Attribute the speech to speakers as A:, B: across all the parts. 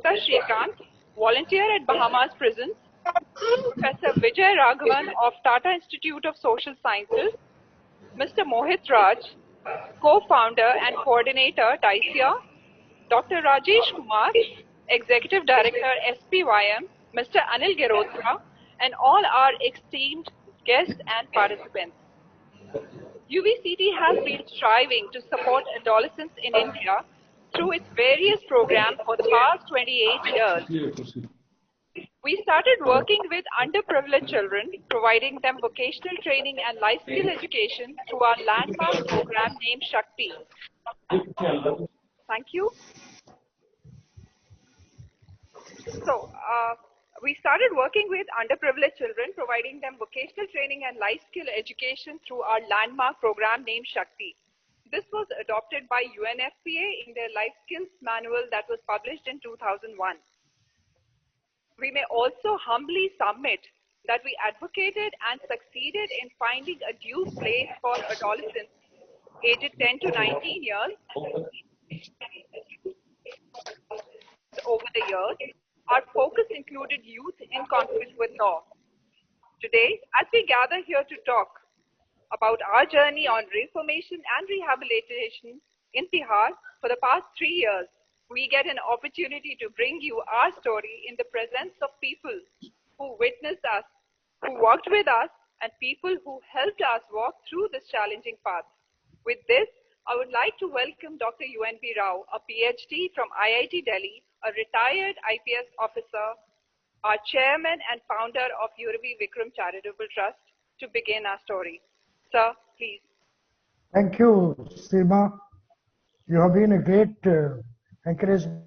A: Smita Shrikant, volunteer at Bahamas Prisons, Professor Vijay Raghavan of Tata Institute of Social Sciences, Mr. Mohit Raj, co-founder and coordinator, DICIA, Dr. Rajesh Kumar, Executive Director, SPYM, Mr. Anil Girotra, and all our esteemed guests and participants. UVCT has been striving to support adolescents in India through its various programs for the past 28 years. We started working with underprivileged children, providing them vocational training and life skill education through our landmark program named Shakti. Thank you. So, we started working with underprivileged children, providing them vocational training and life skill education through our landmark program named Shakti. This was adopted by UNFPA in their life skills manual that was published in 2001. We may also humbly submit that we advocated and succeeded in finding a due place for adolescents aged 10 to 19 years. Over the years, our focus included youth in conflict with law. Today, as we gather here to talk about our journey on reformation and rehabilitation in Tihar for the past 3 years, we get an opportunity to bring you our story in the presence of people who witnessed us, who worked with us, and people who helped us walk through this challenging path. With this, I would like to welcome Dr. UNB Rao, a PhD from IIT Delhi, a retired IPS officer, our chairman and founder of Urivi Vikram Charitable Trust, to begin our story. Sir, please.
B: Thank you, Seema. You have been a great encouragement.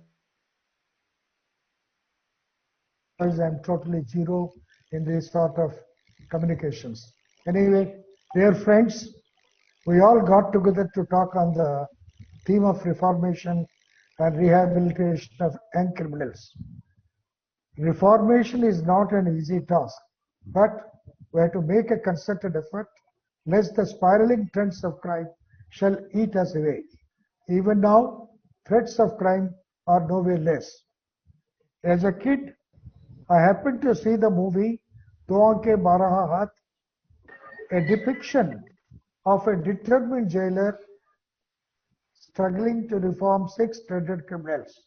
B: I'm totally zero in this sort of communications. Anyway, dear friends, we all got together to talk on the theme of reformation and rehabilitation of young criminals. Reformation is not an easy task, but we have to make a concerted effort lest the spiraling trends of crime shall eat us away. Even now, threats of crime are nowhere less. As a kid, I happened to see the movie Do Aanke Baraha Haath, a depiction of a determined jailer struggling to reform 6 dreaded criminals.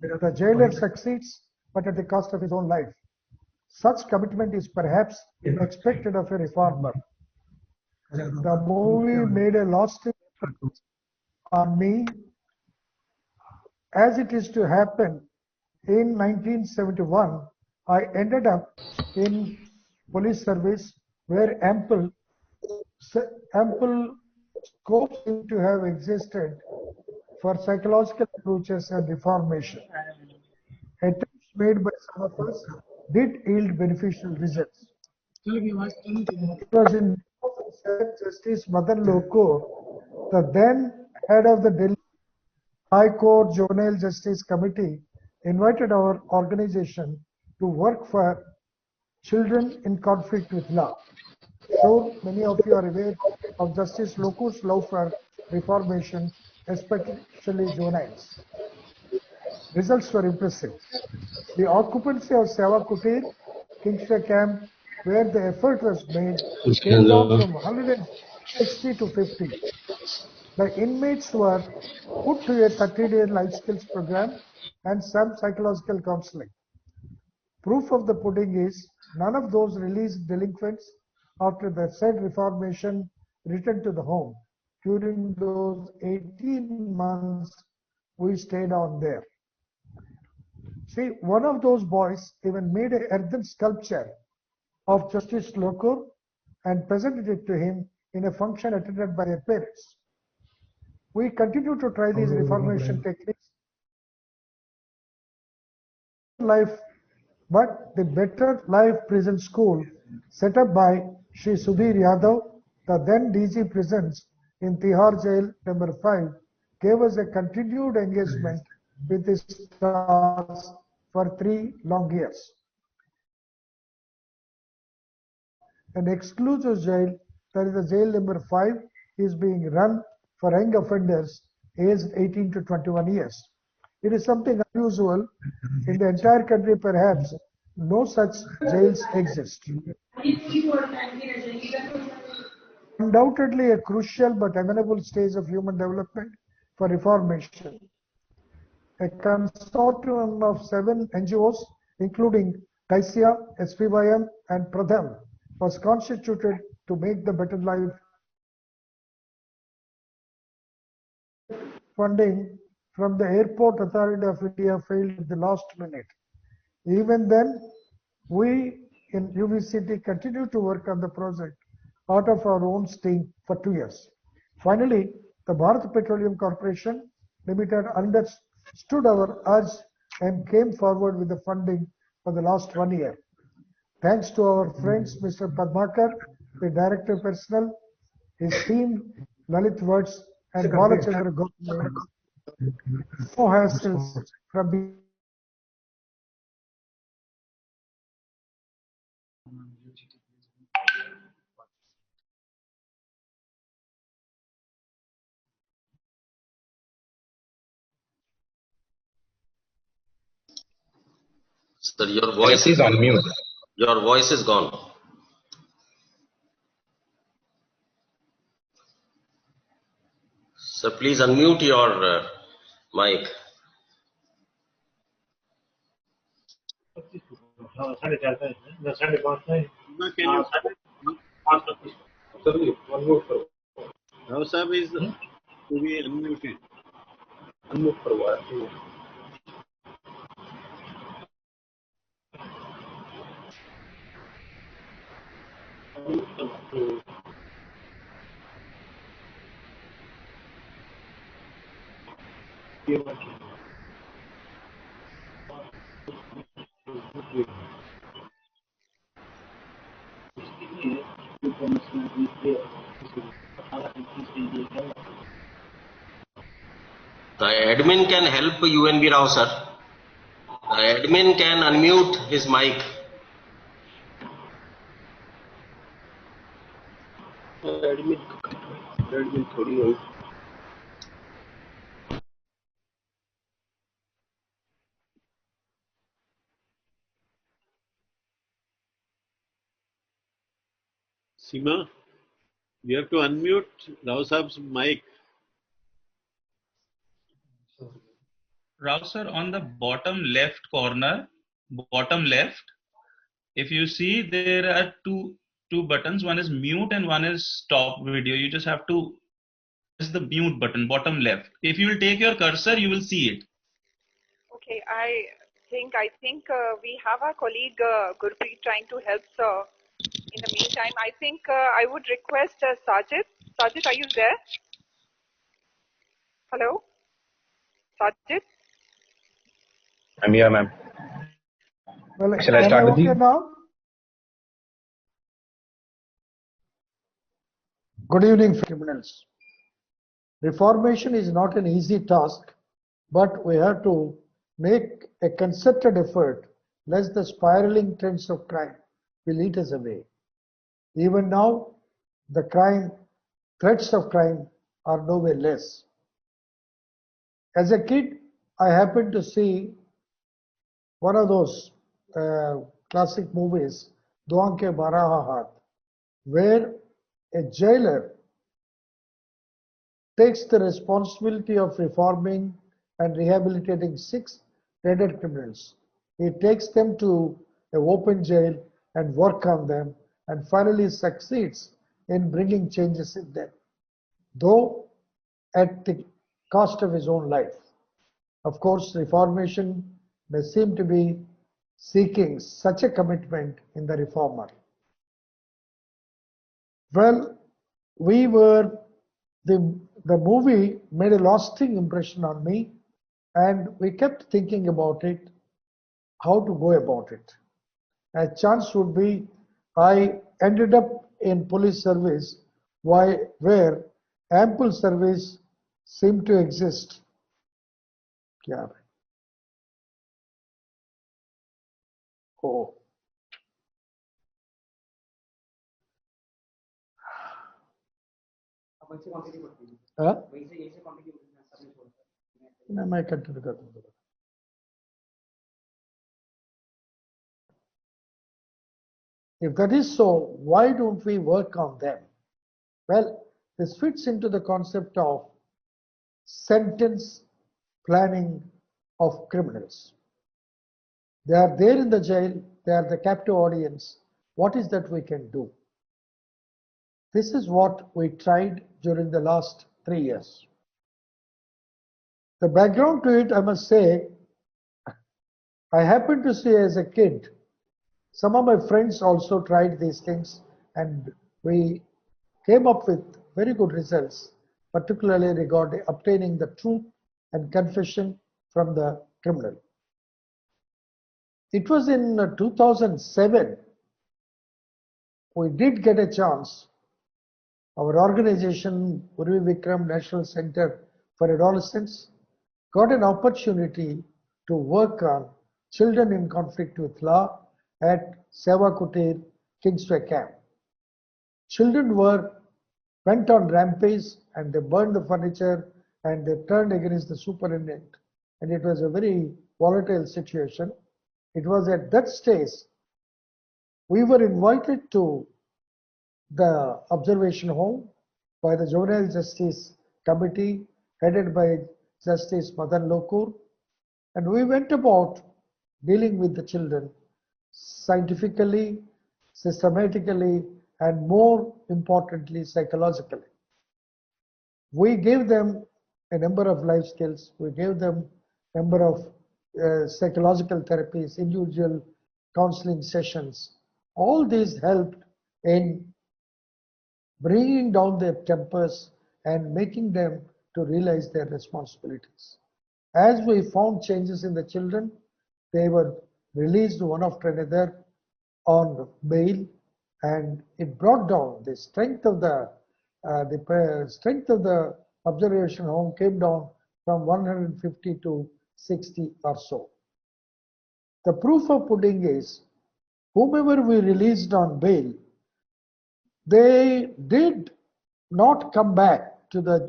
B: The jailer succeeds, but at the cost of his own life. Such commitment is perhaps expected of a reformer. The movie made a lasting impact on me, as it is to happen. In 1971, I ended up in police service where ample scope seemed to have existed for psychological approaches and reformation. Attempts made by some of us did yield beneficial results. It was in 2007, Justice Madan Loko, the then head of the Delhi High Court Juvenile Justice Committee, invited our organization to work for children in conflict with law. So many of you are aware of Justice Loku's love for reformation, especially juveniles. Results were impressive. The occupancy of Seva Kutir, Kingshire Camp, where the effort was made, came down from 160 to 50. The inmates were put to a 30-day life skills program and some psychological counseling. Proof of the pudding is none of those released delinquents after the said reformation returned to the home. During those 18 months, we stayed on there. See, one of those boys even made an earthen sculpture of Justice Lokur and presented it to him in a function attended by their parents. We continue to try these reformation techniques. But the Better Life Prison School, set up by Shri Sudhir Yadav, the then DG Prisons in Tihar Jail number 5, gave us a continued engagement with this task for 3 long years. An exclusive jail, that is the jail number 5, is being run for young offenders aged 18 to 21 years. It is something unusual. In the entire country, perhaps no such jails exist. Undoubtedly a crucial but amenable stage of human development for reformation. A consortium of 7 NGOs, including DICIA, SPYM, and Pradhan, was constituted to make the better life. Funding from the Airport Authority of India failed at the last minute. Even then, we in UVCT continued to work on the project out of our own steam for 2 years. Finally, the Bharat Petroleum Corporation Limited understood our urge and came forward with the funding for the last 1 year. Thanks to our friends, Mr. Padmakar, the Director of Personnel, his team, Lalit Words, and Balachandra Gopal, no hassles from the
C: Sir, your
D: Voice is on mute.
C: Your voice is gone. So please unmute your mic.
E: Rao Sahib is to be unmuted.
C: The admin can help UNB Rao sir. The admin can unmute his mic.
E: Admin थोड़ी है. Seema, you have to unmute Rao Sahab's mic.
D: Rao sir, on the bottom left corner, bottom left, if you see there are two buttons. One is mute and one is stop video. You just have to press the mute button, bottom left. If you will take your cursor, you will see it.
A: Okay, I think we have our colleague Gurpreet trying to help sir. In the meantime, I think I would request Sajid. Sajid, are you there? Hello? Sajid?
D: I'm here, ma'am.
B: Well,
D: Shall I start with you?
B: Now? Good evening, criminals. Reformation is not an easy task, but we have to make a concerted effort lest the spiraling trends of crime will eat us away. Even now, the threats of crime are nowhere less. As a kid, I happened to see one of those classic movies, Duan Ke Baraha Haath, where a jailer takes the responsibility of reforming and rehabilitating 6 redder criminals. He takes them to an open jail and work on them and finally succeeds in bringing changes in them, though at the cost of his own life. Of course, reformation may seem to be seeking such a commitment in the reformer. Well, the movie made a lasting impression on me, and we kept thinking about it, how to go about it. A chance would be I ended up in police service where ample service seemed to exist. Yeah. Oh. Huh? Am I continue? If that is so, why don't we work on them? Well, this fits into the concept of sentence planning of criminals. They are there in the jail, they are the captive audience. What is that we can do? This is what we tried during the last 3 years. The background to it, I must say, I happened to see as a kid, some of my friends also tried these things and we came up with very good results, particularly regarding obtaining the truth and confession from the criminal. It was in 2007, we did get a chance. Our organization, Urivi Vikram National Center for Adolescents, got an opportunity to work on children in conflict with law at Seva Kutir, Kingsway Camp. Children went on rampage and they burned the furniture and they turned against the superintendent. And it was a very volatile situation. It was at that stage we were invited to the observation home by the Juvenile Justice Committee headed by Justice Madan Lokur, and we went about dealing with the children scientifically, systematically, and more importantly, psychologically. We gave them a number of life skills. We gave them a number of psychological therapies, individual counseling sessions. All these helped in bringing down their tempers and making them to realize their responsibilities. As we found changes in the children, they were released one after another on bail, and it brought down the strength of the observation home came down from 150 to 60 or so. The proof of pudding is whomever we released on bail, they did not come back to the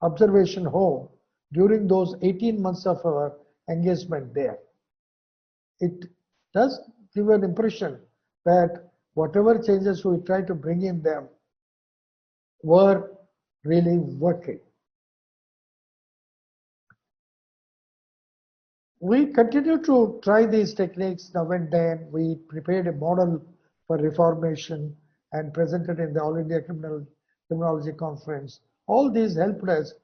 B: observation home during those 18 months of our engagement there. It does give an impression that whatever changes we try to bring in them were really working. We continue to try these techniques now and then. We prepared a model for reformation and presented in the All India Criminology Conference. All these helped us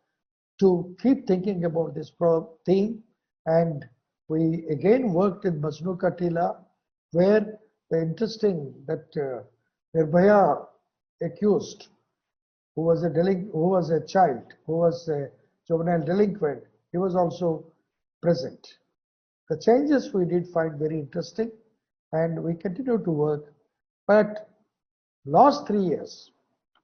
B: to keep thinking about this theme, and we again worked in Majnu Ka Tila, where the interesting that Nirbhaya accused, who was a child, who was a juvenile delinquent, he was also present. The changes we did find very interesting, and we continue to work. But last 3 years,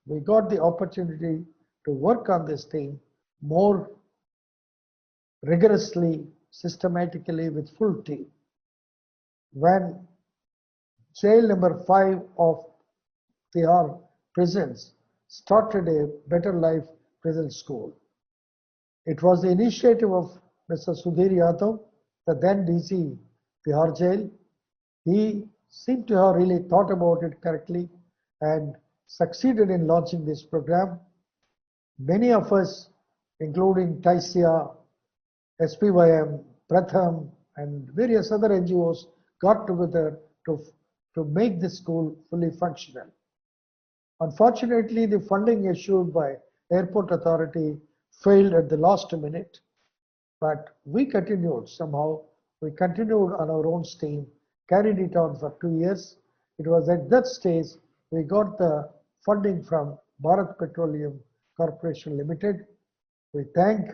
B: we got the opportunity to work on this thing more rigorously, systematically, with full team. When jail number 5 of Tihar prisons started a Better Life Prison School. It was the initiative of Mr. Sudhir Yadav, the then DC Tihar Jail. He seemed to have really thought about it correctly and succeeded in launching this program. Many of us, including Taisia, SPYM, Pratham, and various other NGOs, got together to make this school fully functional. Unfortunately, the funding issued by Airport Authority failed at the last minute, but we continued somehow. We continued on our own steam, carried it on for 2 years. It was at that stage we got the funding from Bharat Petroleum Corporation Limited. We thank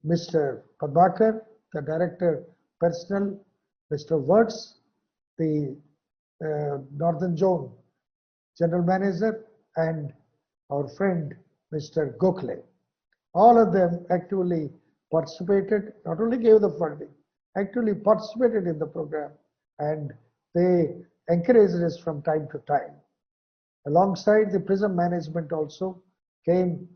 B: Mr. Padmakar, the Director Personnel, Mr. Wirtz, the Northern Zone General Manager, and our friend Mr. Gokhale. All of them actively participated, not only gave the funding, actively participated in the program, and they encouraged us from time to time. Alongside, the prison management also came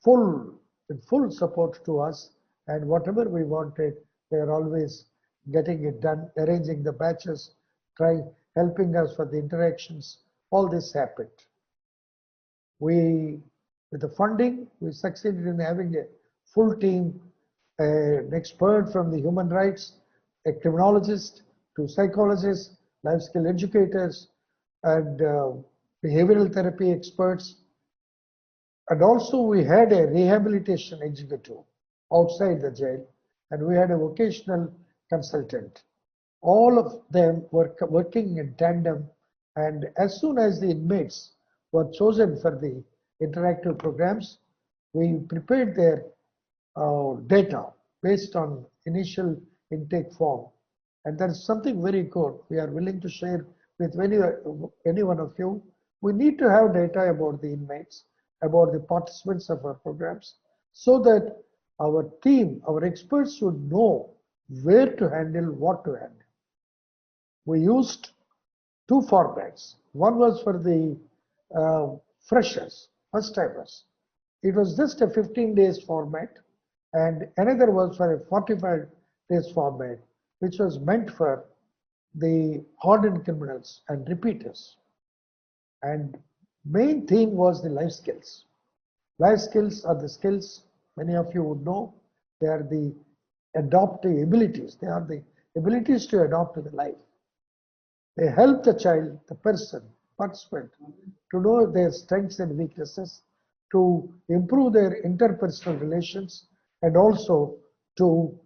B: in full support to us, and whatever we wanted, they are always getting it done, arranging the batches, helping us for the interactions. All this happened. With the funding, we succeeded in having a full team, an expert from the human rights, a criminologist, two psychologists, life skill educators, and behavioral therapy experts. And also we had a rehabilitation executive outside the jail, and we had a vocational consultant. All of them were working in tandem, and as soon as the inmates were chosen for the interactive programs, we prepared their data based on initial intake form. And that's something very good we are willing to share with any one of you. We need to have data about the inmates, about the participants of our programs, so that our team, our experts should know where to handle, what to handle. We used two formats. One was for the freshers, first timers. It was just a 15 days format, and another was for a 45 days format, which was meant for the hardened criminals and repeaters. And main theme was the life skills. Life skills are the skills many of you would know. They are the adaptive abilities. They are the abilities to adapt to the life. They help the child, the person, participant, to know their strengths and weaknesses, to improve their interpersonal relations, and also to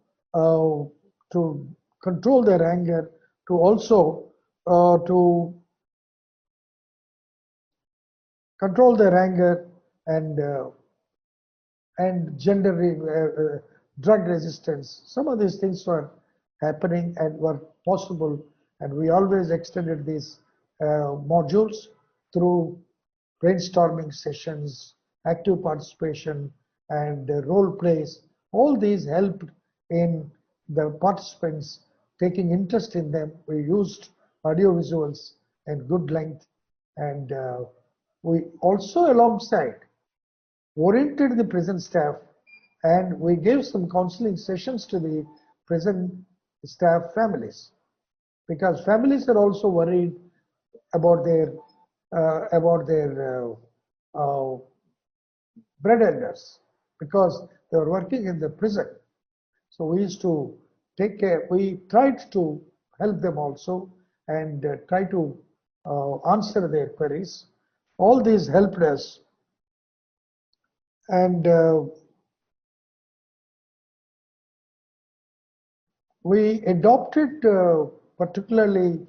B: control their anger, to also to control their anger and gender drug resistance. Some of these things were happening and were possible, and we always extended these modules through brainstorming sessions, active participation, and role plays. All these helped in the participants taking interest in them. We used audio visuals and good length, and we also alongside oriented the prison staff, and we gave some counseling sessions to the prison staff families, because families are also worried about their bread earners, because they were working in the prison. So we used to take care. We tried to help them also and try to answer their queries. All these helped us, and we adopted particularly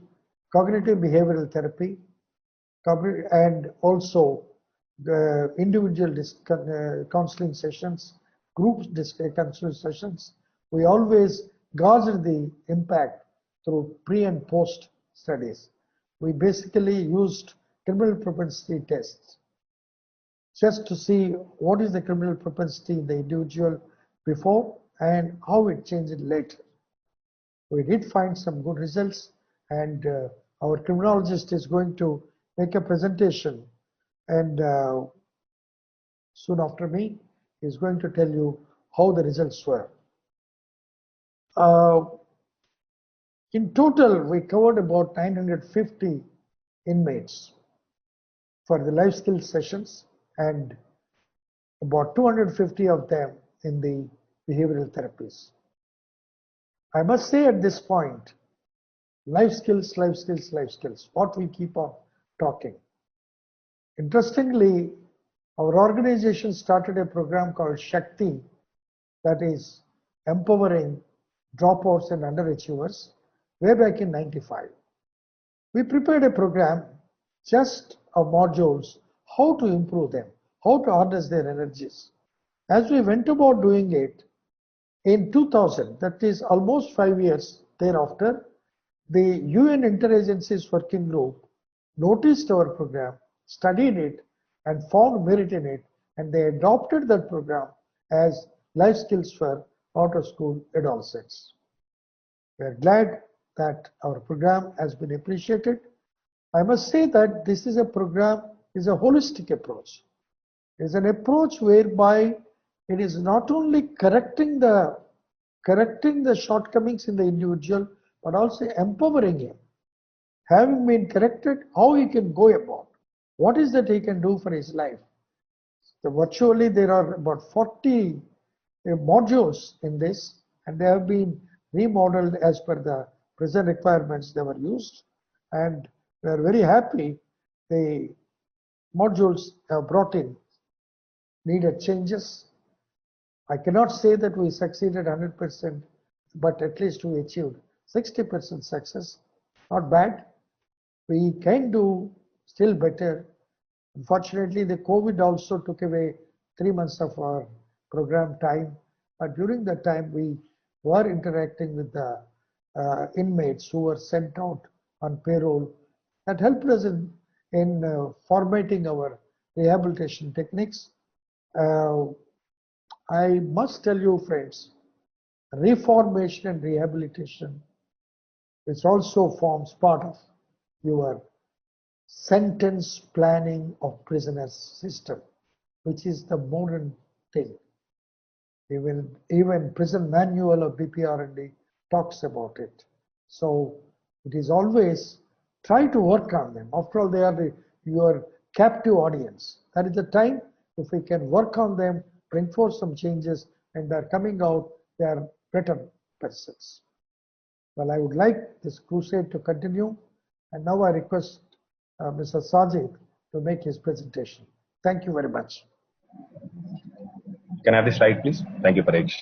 B: cognitive behavioral therapy, and also the individual counseling sessions, group counseling sessions. We always gauged the impact through pre and post studies. We basically used criminal propensity tests just to see what is the criminal propensity in the individual before and how it changed later. We did find some good results, and our criminologist is going to make a presentation, and soon after me is going to tell you how the results were. In total, we covered about 950 inmates for the life skills sessions, and about 250 of them in the behavioral therapies. I must say at this point, life skills, life skills, life skills, what we keep on talking. Interestingly, our organization started a program called Shakti, that is empowering dropouts and underachievers, way back in '95. We prepared a program just of modules, how to improve them, how to harness their energies. As we went about doing it, in 2000, that is almost 5 years thereafter, the UN Interagencies Working Group noticed our program, studied it, and found merit in it, and they adopted that program as life skills for out of school adolescents. We are glad that our program has been appreciated. I must say that this is a program, is a holistic approach. It is an approach whereby It is not only correcting the shortcomings in the individual, but also empowering him. Having been corrected, how he can go about, what is that he can do for his life. So virtually there are about 40 modules in this, and they have been remodeled as per the present requirements they were used, and we are very happy the modules have brought in needed changes. I cannot say that we succeeded 100%, but at least we achieved 60% success. Not bad. We can do still better. Unfortunately, the COVID also took away 3 months of our program time. But during that time, we were interacting with the inmates who were sent out on payroll. That helped us in formatting our rehabilitation techniques. I must tell you, friends, reformation and rehabilitation, which also forms part of your sentence planning of prisoners system, which is the modern thing. Even prison manual of BPRND talks about it. So it is always try to work on them. After all, they are your captive audience. That is the time, if we can work on them, bring forth some changes, and they are coming out, they are better persons. Well, I would like this crusade to continue, and now I request Mr. Sajid to make his presentation. Thank you very much.
F: Can I have the slide, please? Thank you, Paresh.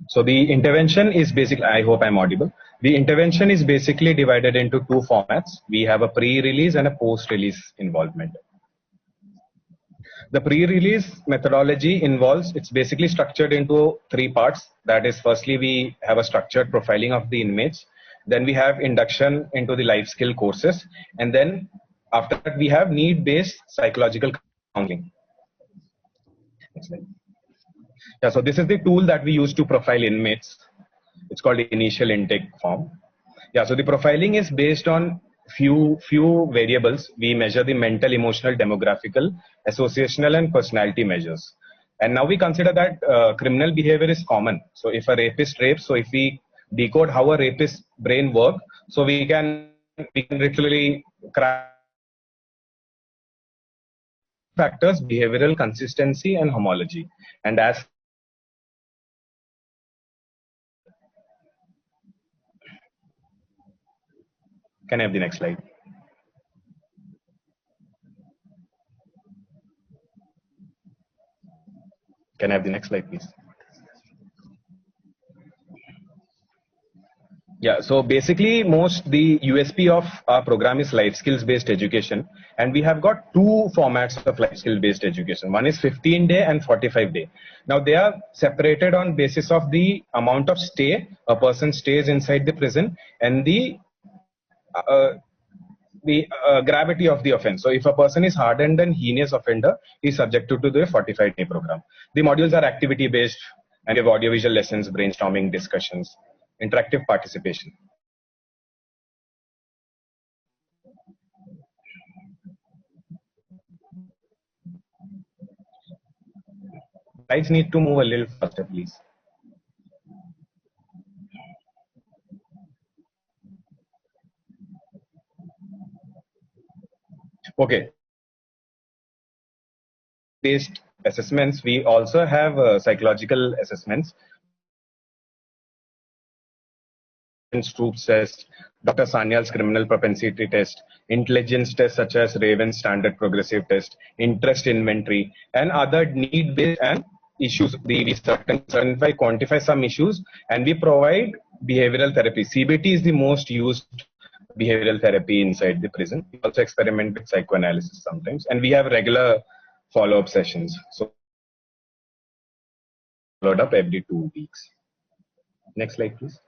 F: So the intervention is basically, I hope I'm audible. The intervention is basically divided into two formats. We have a pre-release and a post-release involvement. The pre-release methodology involves, it's basically structured into three parts. That is, firstly, we have a structured profiling of the inmates. Then we have induction into the life skill courses. And then after that, we have need-based psychological counseling. Yeah, so this is the tool that we use to profile inmates. It's called the initial intake form. Yeah, so the profiling is based on few variables. We measure the mental, emotional, demographical, associational, and personality measures. And now we consider that criminal behavior is common. So if a rapist rapes, so if we decode how a rapist's brain works, so we can literally crack factors, behavioral consistency, and homology. And as can I have the next slide? Can I have the next slide, please? Yeah, so basically the USP of our program is life skills based education, and we have got two formats of life skill based education. One is 15-day and 45-day. Now they are separated on basis of the amount of stay a person stays inside the prison and the gravity of the offense. So if a person is hardened and heinous offender, he is subjected to the 45-day program. The modules are activity based and we have audiovisual lessons, brainstorming, discussions, interactive participation. Slides need to move a little faster, please. Okay. Based assessments, we also have psychological assessments. Stoops test, Dr. Sanyal's criminal propensity test, intelligence tests such as Raven's standard progressive test, interest inventory, and other need-based and issues. We certainly quantify some issues, and we provide behavioral therapy. CBT is the most used behavioral therapy inside the prison. We also experiment with psychoanalysis sometimes, and we have regular follow-up sessions. So followed up every 2 weeks. Next slide, please.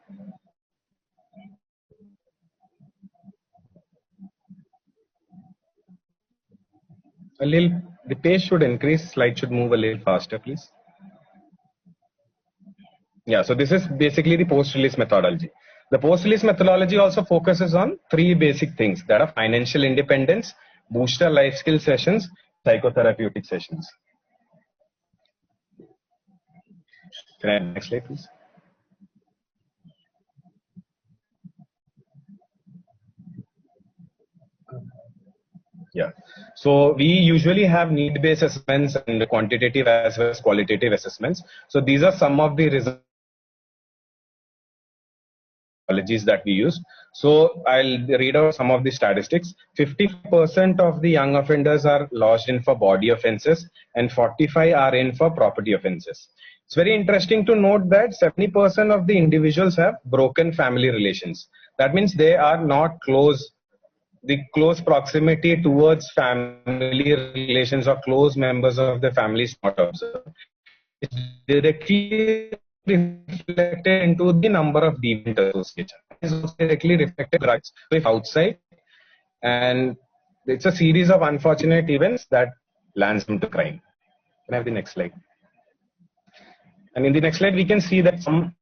F: The pace should increase, slide should move a little faster, please. Yeah, so this is basically the post-release methodology. The post-release methodology also focuses on three basic things that are financial independence, booster life skill sessions, psychotherapeutic sessions. Can I have the next slide, please? Yeah. So we usually have need-based assessments and quantitative as well as qualitative assessments. So these are some of the results that we use. So I'll read out some of the statistics. 50% of the young offenders are lodged in for body offenses and 45 are in for property offenses. It's very interesting to note that 70% of the individuals have broken family relations. That means they are not close. The close proximity towards family relations or close members of the family is not observed. It's directly reflected into the number of deviant associations. It's also directly reflected drugs if outside, and it's a series of unfortunate events that lands them to crime. Can I have the next slide? And in the next slide, we can see that some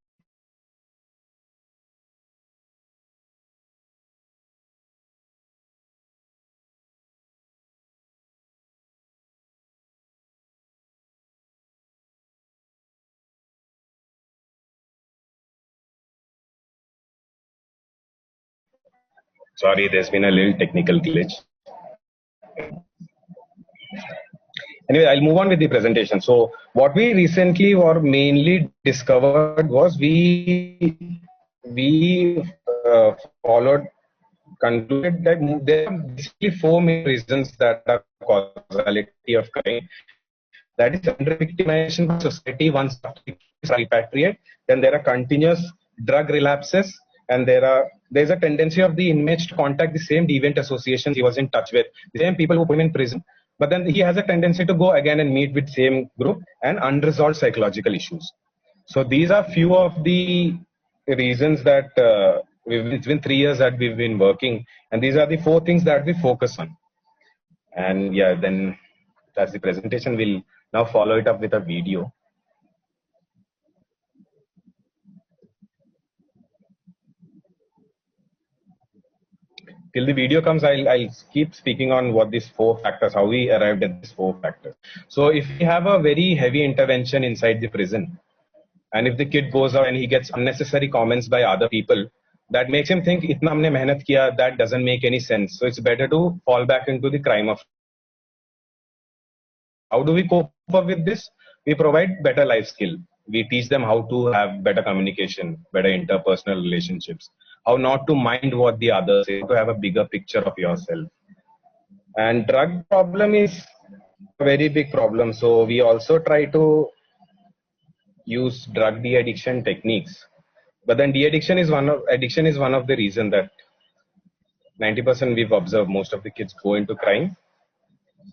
F: sorry, there's been a little technical glitch. Anyway, I'll move on with the presentation. So what we recently or mainly discovered was we followed concluded that there are basically four main reasons that are causality of crime. That is under victimization by society once repatriate. Then there are continuous drug relapses, and there's a tendency of the inmates to contact the same deviant associations he was in touch with, the same people who put him in prison. But then he has a tendency to go again and meet with same group and unresolved psychological issues. So these are few of the reasons that it's been 3 years that we've been working, and these are the four things that we focus on. And yeah, then that's the presentation. We'll now follow it up with a video. Till the video comes, I'll keep speaking on what these four factors, how we arrived at these four factors. So if we have a very heavy intervention inside the prison, and if the kid goes out and he gets unnecessary comments by other people, that makes him think, itna humne mehnat kiya, that doesn't make any sense. So it's better to fall back into the crime of. How do we cope up with this? We provide better life skill. We teach them how to have better communication, better interpersonal relationships, how not to mind what the others say, to have a bigger picture of yourself. And drug problem is a very big problem. So we also try to use drug de-addiction techniques. But then de-addiction is addiction is one of the reasons that 90% we've observed most of the kids go into crime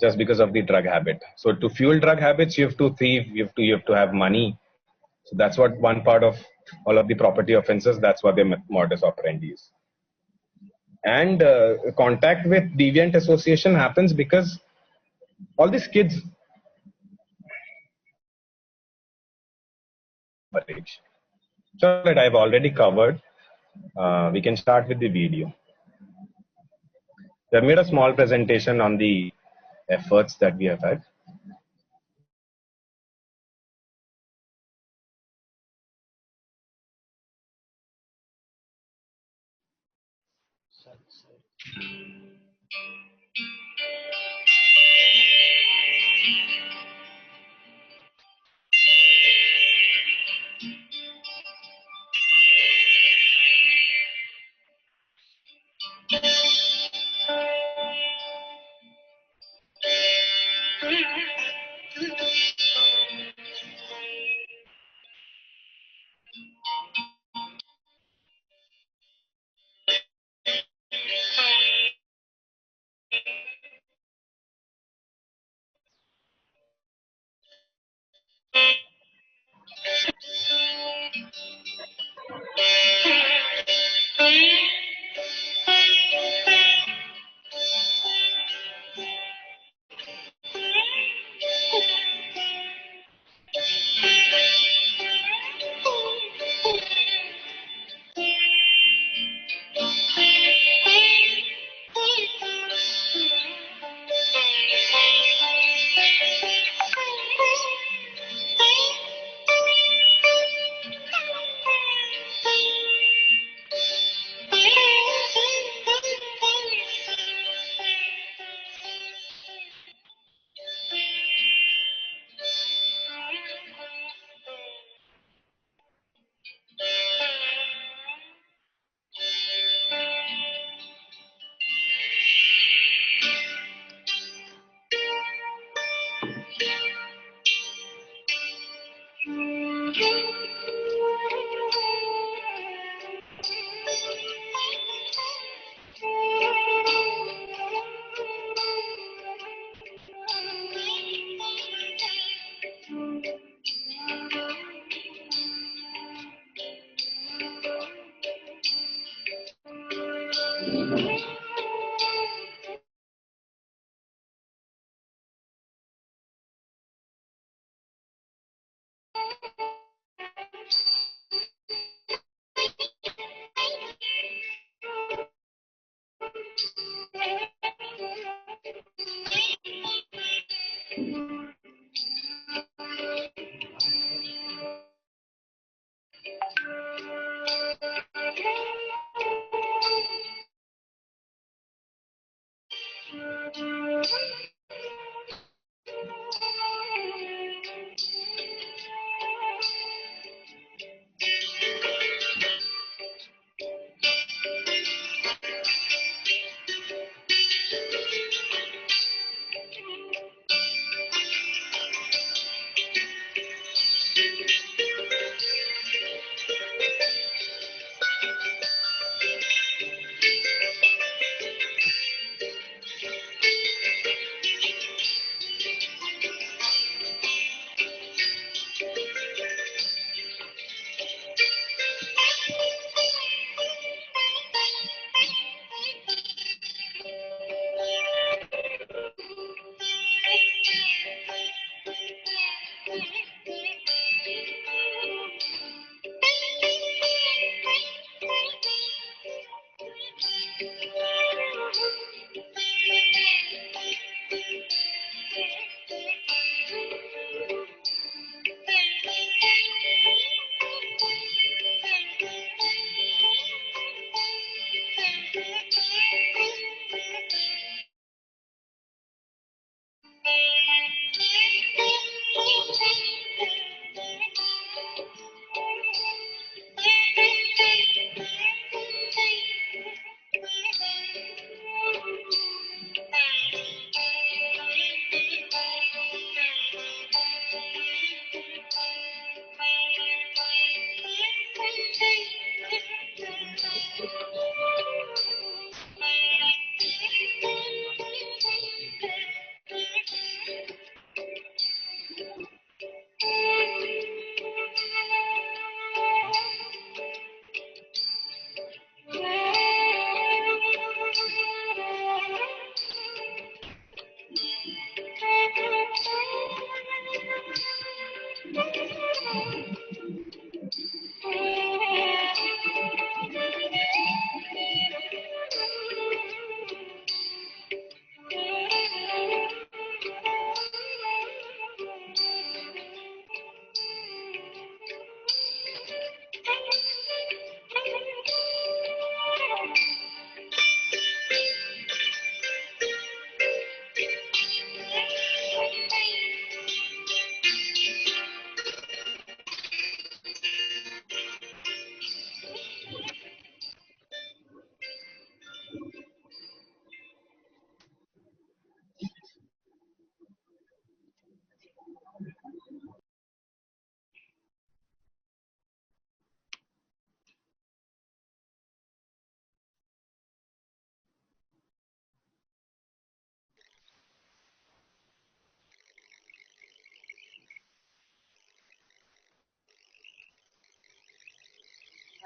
F: just because of the drug habit. So to fuel drug habits, you have to thieve, you have to have money. So that's what one part of all of the property offenses. That's what their modus operandi is. And contact with deviant association happens because all these kids. So that I've already covered. We can start with the video. We have made a small presentation on the efforts that we have had.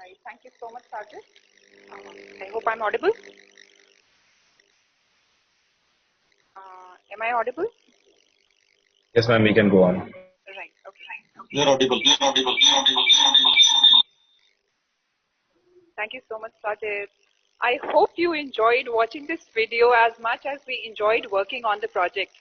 A: Right. Thank you so much, Sajid. I hope I'm audible. Am I audible?
F: Yes, ma'am, we can go on.
A: Right. Okay.
C: You're audible. You're audible. You're audible.
A: Thank you so much, Sajid. I hope you enjoyed watching this video as much as we enjoyed working on the project.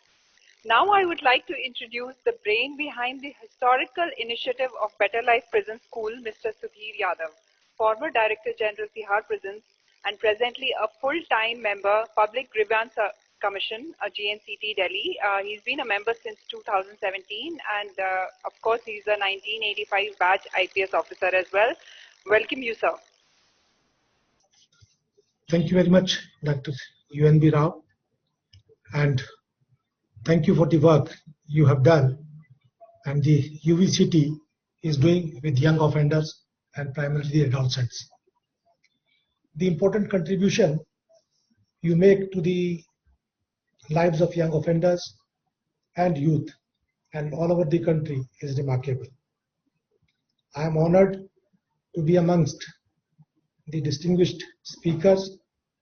A: Now I would like to introduce the brain behind the historical initiative of Better Life Prison School, Mr. Sudhir Yadav, former Director General Tihar Prisons and presently a full-time member, Public Grievance Commission, GNCT Delhi. He's been a member since 2017 and of course he's a 1985 batch IPS officer as well. Welcome you, sir.
G: Thank you very much, Dr. UNB Rao, and thank you for the work you have done and the UVCT is doing with young offenders and primarily the adolescents. The important contribution you make to the lives of young offenders and youth and all over the country is remarkable. I am honored to be amongst the distinguished speakers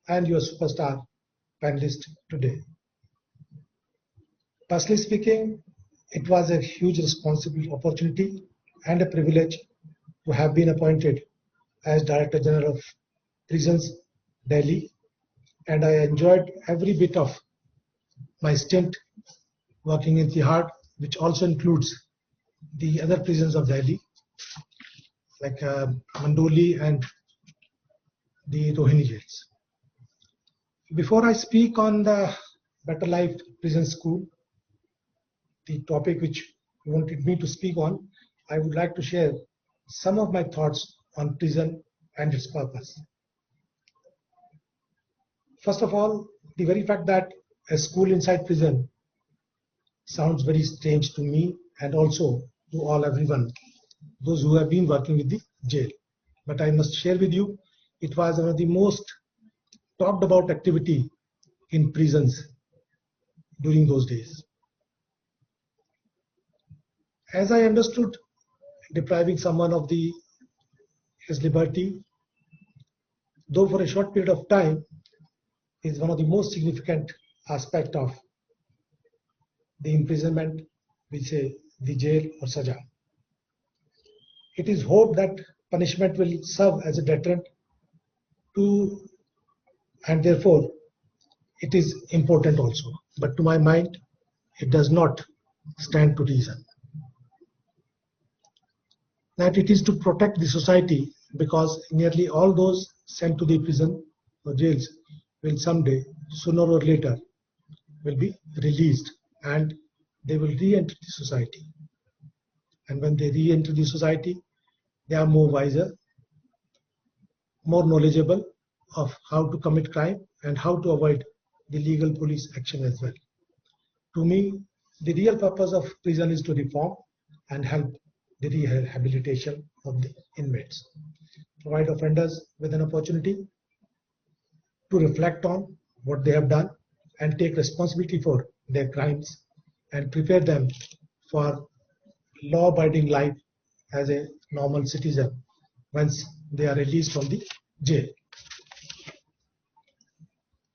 G: and your superstar panelist today. Personally speaking, it was a huge responsibility, opportunity and a privilege to have been appointed as Director General of Prisons, Delhi, and I enjoyed every bit of my stint working in Tihar, which also includes the other prisons of Delhi, like Mandoli and the Rohini jails. Before I speak on the Better Life Prison School, the topic which you wanted me to speak on, I would like to share some of my thoughts on prison and its purpose. First of all, the very fact that a school inside prison sounds very strange to me and also to everyone, those who have been working with the jail. But I must share with you, it was one of the most talked about activity in prisons during those days. As I understood, depriving someone of his liberty, though for a short period of time, is one of the most significant aspect of the imprisonment, we say the jail or saja. It is hoped that punishment will serve as a deterrent to, and therefore it is important also. But to my mind, it does not stand to reason. That it is to protect the society, because nearly all those sent to the prison or jails will someday, sooner or later, will be released and they will re-enter the society. And when they re-enter the society, they are more wiser, more knowledgeable of how to commit crime and how to avoid the legal police action as well. To me, the real purpose of prison is to reform and help the rehabilitation of the inmates, provide offenders with an opportunity to reflect on what they have done and take responsibility for their crimes and prepare them for law-abiding life as a normal citizen once they are released from the jail.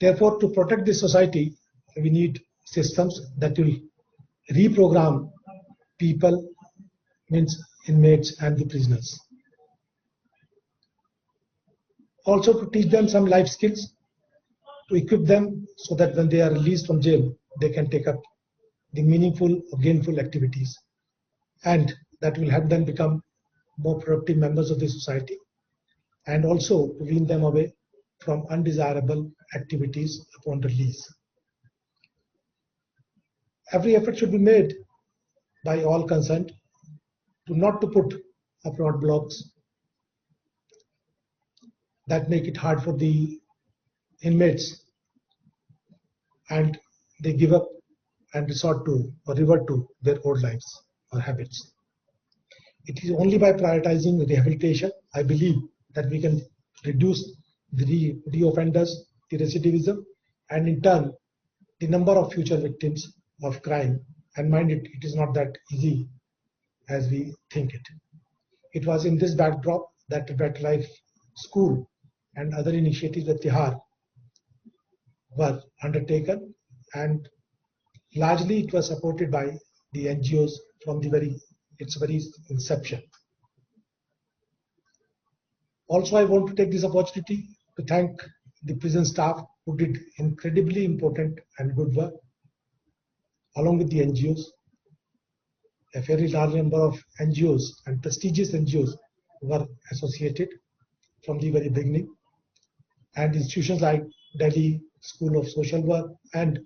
G: Therefore, to protect the society, we need systems that will reprogram people, means inmates and the prisoners. Also to teach them some life skills, to equip them so that when they are released from jail, they can take up the meaningful or gainful activities, and that will help them become more productive members of the society, and also to wean them away from undesirable activities upon release. Every effort should be made by all concerned to not to put up roadblocks that make it hard for the inmates and they give up and resort to or revert to their old lives or habits. It is only by prioritizing rehabilitation, I believe, that we can reduce the re-offenders, the recidivism, and in turn, the number of future victims of crime. And mind it, it is not that easy as we think it. It was in this backdrop that the Better Life School and other initiatives at Tihar were undertaken, and largely it was supported by the NGOs from its very inception. Also, I want to take this opportunity to thank the prison staff who did incredibly important and good work, along with the NGOs. A very large number of NGOs and prestigious NGOs were associated from the very beginning, and institutions like Delhi School of Social Work and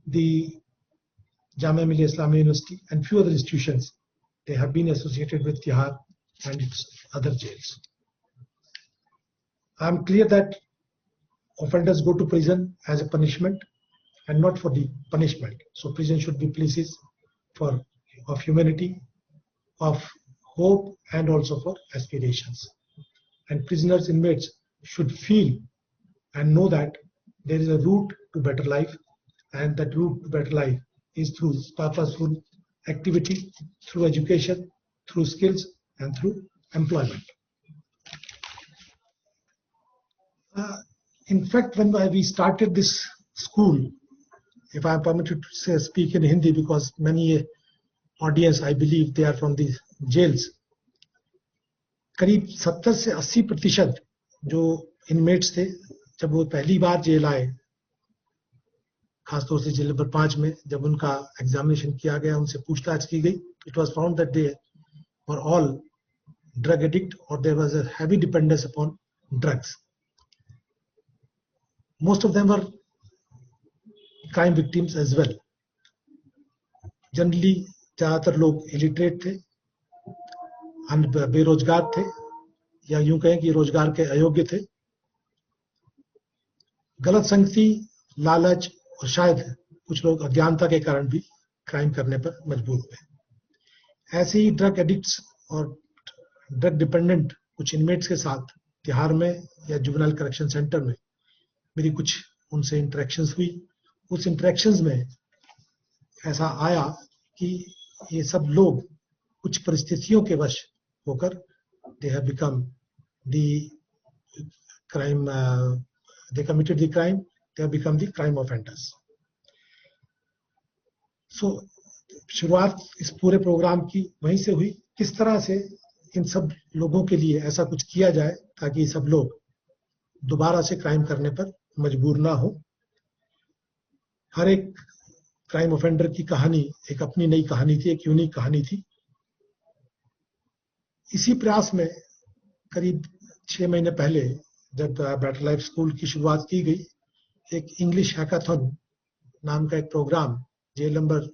G: the Jamia Millia Islamia University and few other institutions, they have been associated with Tihar and its other jails. I am clear that offenders go to prison as a punishment and not for the punishment. So prison should be places of humanity, of hope, and also for aspirations. And prisoners, inmates should feel and know that there is a route to better life, and that route to better life is through purposeful activity, through education, through skills, and through employment. In fact, when we started this school, if I am permitted to say, speak in Hindi, because many audience, I believe, they are from the jails. करीब 70 से 80% जो inmates थे, जब वो पहली बार jail आए, खासतौर से जेल नंबर 5 में, जब उनका एग्जामिनेशन किया गया, उनसे पूछताछ की गई, it was found that they were all drug addict or there was a heavy dependence upon drugs. Most of them were crime victims as well. Generally ज्यादातर लोग इलिटरेट थे, बेरोजगार थे, या यूं कहें कि रोजगार के अयोग्य थे, गलत संगति, लालच और शायद कुछ लोग अज्ञानता के कारण भी क्राइम करने पर मजबूर हुए। ऐसे ही ड्रग एडिक्ट्स और ड्रग डिपेंडेंट कुछ इनमेट्स के साथ तिहाड़ में या जुवेनाइल करेक्शन सेंटर में मेरी कुछ उनसे इंटरेक्शंस हुई। उस इंटरेक्शंस में ऐसा आया कि ये सब लोग कुछ परिस्थितियों के वश होकर they have become the crime, they committed the crime, they have become the crime offenders. So शुरुआत इस पूरे प्रोग्राम की वहीं से हुई, किस तरह से इन सब लोगों के लिए ऐसा कुछ किया जाए ताकि ये सब लोग दोबारा से क्राइम करने पर मजबूर ना हो। हर एक क्राइम ऑफेंडर की कहानी एक अपनी नई कहानी थी, एक यूनिक कहानी थी। इसी प्रयास में करीब 6 महीने पहले जब बेटर लाइफ स्कूल की शुरुआत की गई, एक इंग्लिश हैकाथन नाम का एक प्रोग्राम जेल नंबर,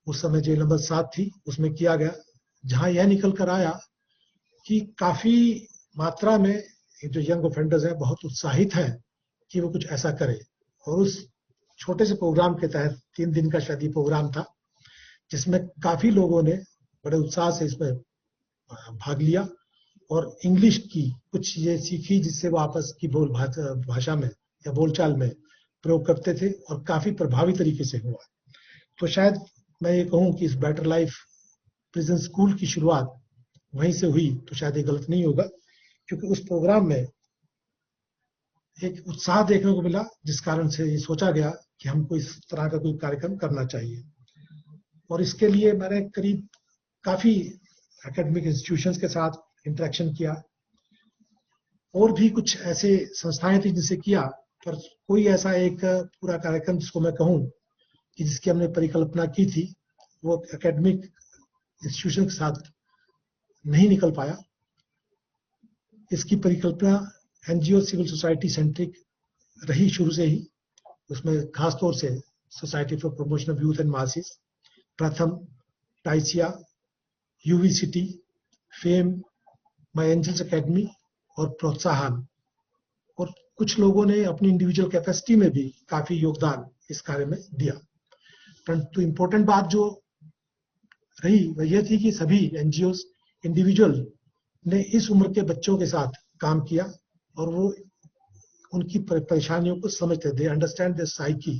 G: उस समय जेल नंबर 7 थी, उसमें किया गया, जहां यह निकल कर आया कि काफी मात्रा में जो यंग ऑफेंडर्स हैं बहुत उत्साहित हैं कि वो कुछ ऐसा करें। और उस छोटे से प्रोग्राम के तहत 3 दिन का शादी प्रोग्राम था, जिसमें काफी लोगों ने बड़े उत्साह से इसमें भाग लिया और इंग्लिश की कुछ ये सीखी जिससे वो आपस की भाषा में या बोलचाल में प्रयोग करते थे और काफी प्रभावी तरीके से हुआ। तो शायद मैं ये कहूँ कि इस बेटर लाइफ प्रिजन स्कूल की शुरुआत वहीं से हुई, तो शायद ये गलत नहीं होगा, क्योंकि उस प्रोग्राम में एक उत्साह देखने को मिला, जिस कारण से ये सोचा गया कि हमको इस तरह का कोई कार्यक्रम करना चाहिए। और इसके लिए मैंने करीब काफी एकेडमिक इंस्टीट्यूशंस के साथ इंटरेक्शन किया, और भी कुछ ऐसे संस्थाएं थी जिनसे किया, पर कोई ऐसा एक पूरा कार्यक्रम जिसको मैं कहूँ कि जिसकी हमने परिकल्पना की थी, वो एकेडमिक इंस्टीट्यूशन के साथ नहीं निकल पाया। इसकी परिकल्पना एनजीओ सिविल सोसाइटी सेंट्रिक रही शुरू से ही। उसमें खासतौर से society for promotion of youth and masses, प्रथम, टाइसिया, यूवीसीटी, फेम, माय एंजल्स एकेडमी और प्रोत्साहन, और कुछ लोगों ने अपनी इंडिविजुअल कैपेसिटी में भी काफी योगदान इस कार्य में दिया। परंतु इम्पोर्टेंट बात जो रही वह यह थी कि सभी एनजीओज इंडिविजुअल ने इस उम्र के बच्चों के साथ काम किया और वो उनकी परेशानियों को समझते। They understand the psyche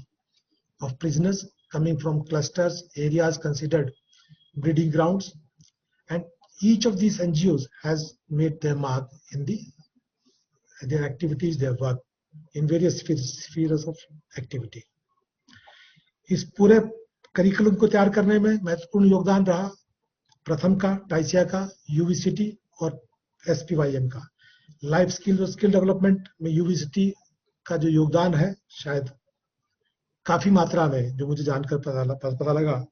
G: of prisoners coming from clusters, areas considered breeding grounds, and each of these NGOs has made their mark in their activities, their work in various spheres of activity. इस पूरे curriculum को तैयार करने में महत्वपूर्ण योगदान रहा प्रथम का, टाइसिया का, यूवीसीटी और एसपीवाईएम का। लाइफ स्किल और स्किल डेवलपमेंट में यूवीसीटी का जो योगदान है, शायद काफी मात्रा में, जो मुझे जानकर पता लगा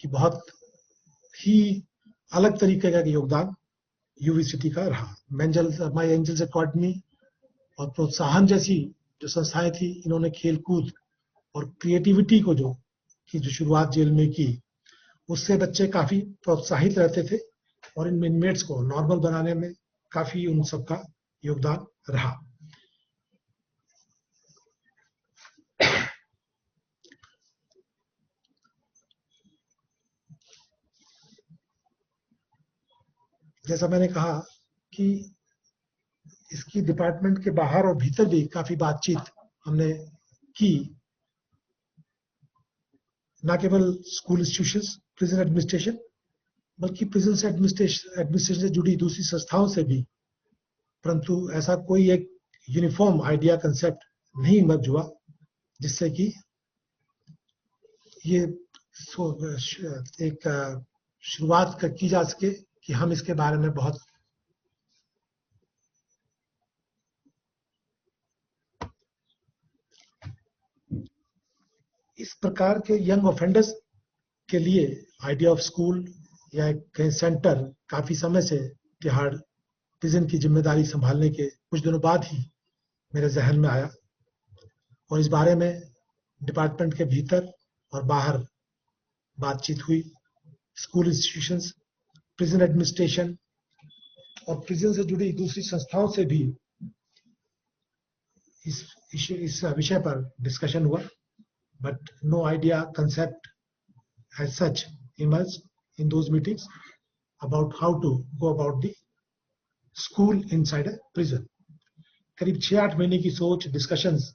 G: कि बहुत ही अलग तरीके का योगदान यूवीसीटी का रहा। माय एंजल्स एकेडमी और प्रोत्साहन जैसी जो संस्थाएं थी, इन्होंने खेल कूद और क्रिएटिविटी को जो शुरुआत जेल में की, उससे बच्चे काफी प्रोत्साहित रहते थे और इन इनमेट्स को नॉर्मल बनाने में काफी उन सबका योगदान रहा। जैसा मैंने कहा कि इसकी डिपार्टमेंट के बाहर और भीतर भी काफी बातचीत हमने की, न केवल स्कूल इंस्टीट्यूशंस, प्रिजन एडमिनिस्ट्रेशन, बल्कि प्रिजन एडमिनिस्ट्रेशन से जुड़ी दूसरी संस्थाओं से भी। परंतु ऐसा कोई एक यूनिफॉर्म आइडिया कंसेप्ट नहीं इमर्ज हुआ, जिससे कि ये एक शुरुआत की जा सके कि हम इसके बारे में बहुत इस प्रकार के यंग ऑफेंडर्स के लिए आइडिया ऑफ स्कूल या कहीं सेंटर काफी समय से तिहाड़ प्रिजन की जिम्मेदारी संभालने के कुछ दिनों बाद ही मेरे जहन में आया, और इस बारे में डिपार्टमेंट के भीतर और बाहर बातचीत हुई। स्कूल इंस्टीट्यूशंस, प्रिजन एडमिनिस्ट्रेशन और प्रिजन से जुड़ी दूसरी संस्थाओं से भी इस विषय पर डिस्कशन हुआ, but no idea concept as such emerged in those meetings about how to go about the school inside a prison. करीब 6-8 महीने की सोच डिस्कशंस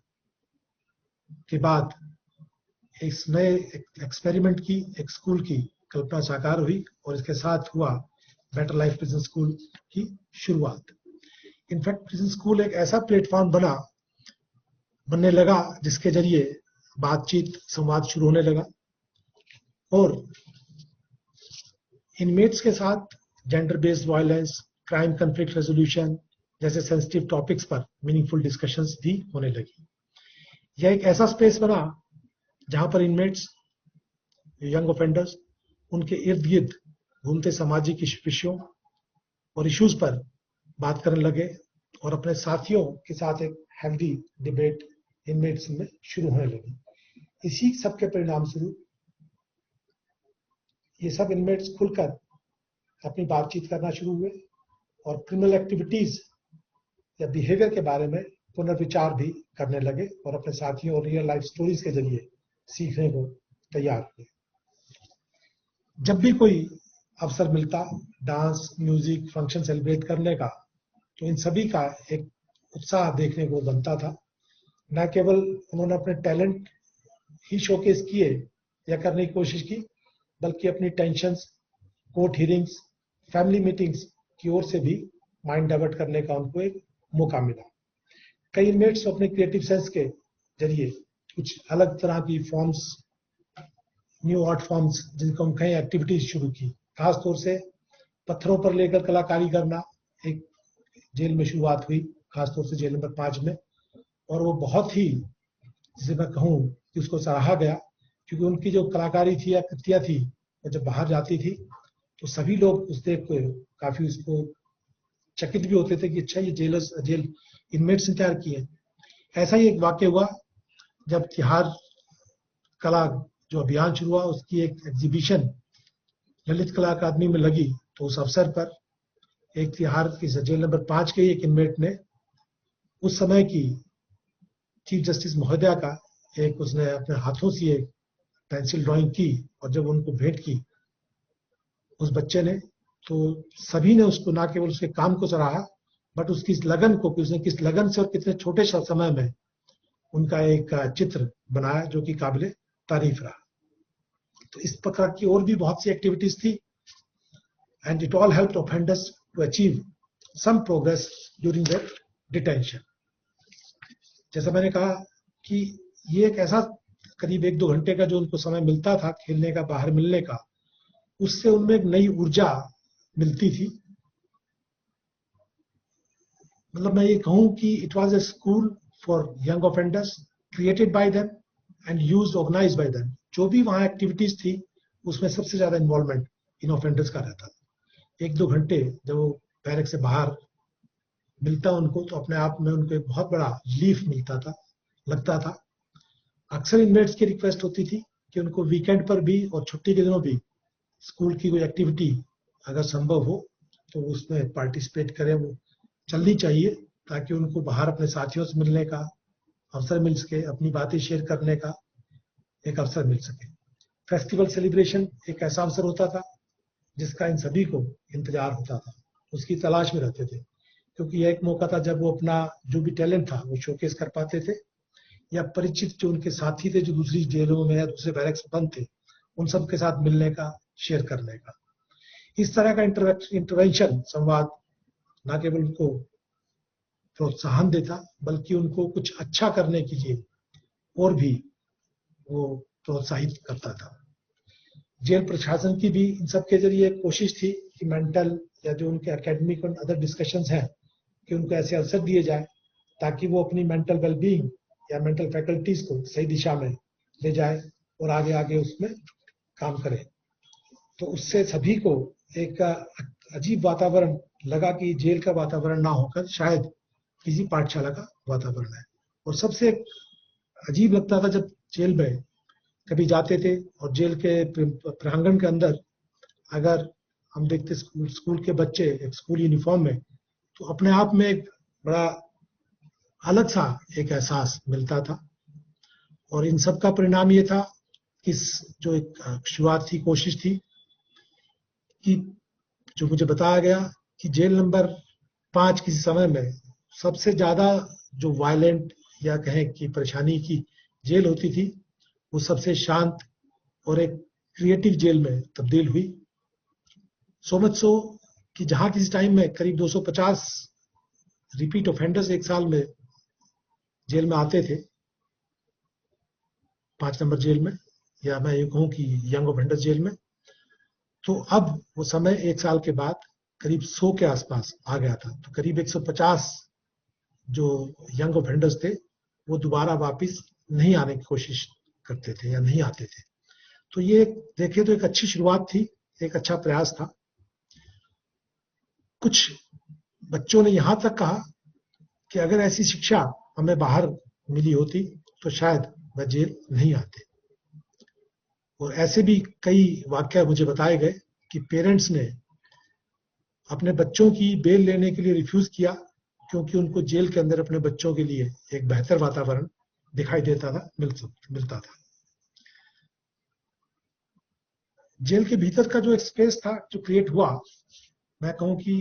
G: के बाद एक नए एक्सपेरिमेंट की, एक स्कूल की कल्पना साकार हुई, और इसके साथ हुआ बेटर लाइफ प्रिजन स्कूल की शुरुआत। इनफैक्ट प्रिजन स्कूल एक ऐसा प्लेटफॉर्म बनने लगा जिसके जरिए बातचीत, संवाद शुरू होने लगा, और इनमेट्स के साथ gender based violence, crime conflict resolution जैसे सेंसिटिव टॉपिक्स पर मीनिंगफुल डिस्कशंस भी होने लगी। यह एक ऐसा स्पेस बना जहां पर इनमेट्स, यंग ऑफेंडर्स, उनके इर्द गिर्द घूमते सामाजिक विषयों और इश्यूज पर बात करने लगे, और अपने साथियों के साथ एक हेल्दी डिबेट इनमेट्स में शुरू होने लगी। इसी सब के परिणाम स्वरूप ये सब इनमेट्स खुलकर अपनी बातचीत करना शुरू हुए, और क्रिमिनल एक्टिविटीज या बिहेवियर के बारे में पुनर्विचार भी करने लगे, और अपने साथियों और रियल लाइफ स्टोरीज के जरिए सीखने को तैयार हुए। जब भी कोई अवसर मिलता डांस, म्यूजिक, फंक्शन सेलिब्रेट करने का, तो इन सभी का एक उत्साह देखने को बनता था। न केवल उन्होंने अपने टैलेंट ही शोकेस किए या करने की कोशिश की, बल्कि अपनी tensions, court hearings, family meetings की ओर से भी माइंड डाइवर्ट करने का उनको एक मौका मिला। कई इनमेट्स अपने क्रिएटिव सेंस के जरिए कुछ अलग तरह की फॉर्म्स, न्यू आर्ट फॉर्म्स, जिनको हम कई एक्टिविटीज शुरू की। खासतौर से पत्थरों पर लेकर कलाकारी करना एक जेल में शुरुआत हुई, खासतौर से जेल नंबर 5 में, और वो बहुत ही, जिसे मैं कहूँ कि उसको सराहा गया, क्योंकि उनकी जो कलाकारी थी या कृतियाँ थी, वो जब बाहर जाती थी तो सभी लोग उस देख को काफी उसको चकित भी होते थे कि अच्छा ये जेल इनमेट्स ने तैयार किए। ऐसा ही एक वाक्य हुआ जब तिहाड़ कला जो अभियान शुरू हुआ, उसकी एक एग्जीबिशन ललित कला अकादमी में लगी, तो उस अवसर पर एक तिहाड़ की जेल नंबर 5 के एक इनमेट ने उस समय की चीफ जस्टिस महोदया का एक, उसने अपने हाथों से एक पेंसिल ड्राइंग की, और जब उनको भेंट की उस बच्चे ने, तो सभी ने उसको ना केवल उसके काम को सराहा, बट उसकी इस लगन को, कि उसने किस लगन से और कितने छोटे समय में उनका एक चित्र बनाया जो कि काबिले तारीफ रहा। तो इस प्रकार की और भी बहुत सी एक्टिविटीज थी, and it all helped offenders to achieve some progress during their detention. जैसा मैंने कहा कि ये एक ऐसा करीब 1-2 घंटे का जो उनको समय मिलता था खेलने का, बाहर मिलने का, उससे उनमें एक नई ऊर्जा मिलती थी। मतलब मैं ये कहूँ कि it was a school for young offenders created by them and used, organised by them. जो भी वहाँ एक्टिविटीज थी उसमें सबसे ज्यादा इन्वॉल्वमेंट इन ऑफेंडर्स का रहता था। 1-2 घंटे जब वो बैरक से बाहर मिलता उनको, तो अपने आप में उनको एक बहुत बड़ा रिलीफ मिलता था, लगता था। अक्सर इनमेट्स की रिक्वेस्ट होती थी कि उनको वीकेंड पर भी और छुट्टी के दिनों भी स्कूल की कोई एक्टिविटी अगर संभव हो तो उसमें पार्टिसिपेट करें, वो चलनी चाहिए, ताकि उनको बाहर अपने साथियों से मिलने का अवसर मिल सके, अपनी बातें शेयर करने का एक अवसर मिल सके। फेस्टिवल सेलिब्रेशन एक ऐसा अवसर होता था जिसका इन सभी को इंतजार होता था, उसकी तलाश में रहते थे, क्योंकि यह एक मौका था जब वो अपना जो भी टैलेंट था वो शोकेस कर पाते थे, या परिचित जो उनके साथी थे जो दूसरी जेलों में या दूसरे बैरक्स बंद थे, उन सब के साथ मिलने का, शेयर करने का। इस तरह का इंटरवेंशन, संवाद, न केवल उनको प्रोत्साहन देता, बल्कि उनको कुछ अच्छा करने के लिए और भी वो प्रोत्साहित करता था। जेल प्रशासन की भी इन सब के जरिए कोशिश थी कि मेंटल या जो उनके एकेडमिक और अदर डिस्कशंस हैं कि उनको ऐसे अवसर दिए जाए ताकि वो अपनी मेंटल वेलबींग या मेंटल फैकल्टीज को सही दिशा में ले जाए और आगे आगे उसमें काम करे। तो उससे सभी को एक अजीब वातावरण लगा कि जेल का वातावरण ना होकर शायद किसी पाठशाला का वातावरण है। और सबसे अजीब लगता था जब जेल में कभी जाते थे और जेल के प्रांगण के अंदर अगर हम देखते स्कूल के बच्चे एक स्कूल यूनिफॉर्म में, तो अपने आप में एक बड़ा अलग सा एक एहसास मिलता था। और इन सब का परिणाम ये था कि जो एक शुरुआत थी, कोशिश थी कि जो मुझे बताया गया कि जेल नंबर 5 किसी समय में सबसे ज्यादा जो वायलेंट या कहें कि परेशानी की जेल होती थी, वो सबसे शांत और एक क्रिएटिव जेल में तब्दील हुई। सो मच सो कि जहां किसी टाइम में करीब 250 रिपीट ऑफेंडर्स एक साल में जेल में आते थे, 5 नंबर जेल में, या मैं ये कहूँ कि यंग ऑफेंडर्स जेल में, तो अब वो समय एक साल के बाद करीब 100 के आसपास आ गया था। तो करीब 150 जो यंग ऑफेंडर्स थे वो दोबारा वापस नहीं आने की कोशिश करते थे या नहीं आते थे। तो ये देखिए तो एक अच्छी शुरुआत थी, एक अच्छा प्रयास था। कुछ बच्चों ने यहां तक कहा कि अगर ऐसी शिक्षा हमें बाहर मिली होती तो शायद वह जेल नहीं आते। और ऐसे भी कई वाकया मुझे बताए गए कि पेरेंट्स ने अपने बच्चों की बेल लेने के लिए रिफ्यूज किया क्योंकि उनको जेल के अंदर अपने बच्चों के लिए एक बेहतर वातावरण दिखाई देता था, मिलता था। जेल के भीतर का जो एक स्पेस था जो क्रिएट हुआ, मैं कहूँ कि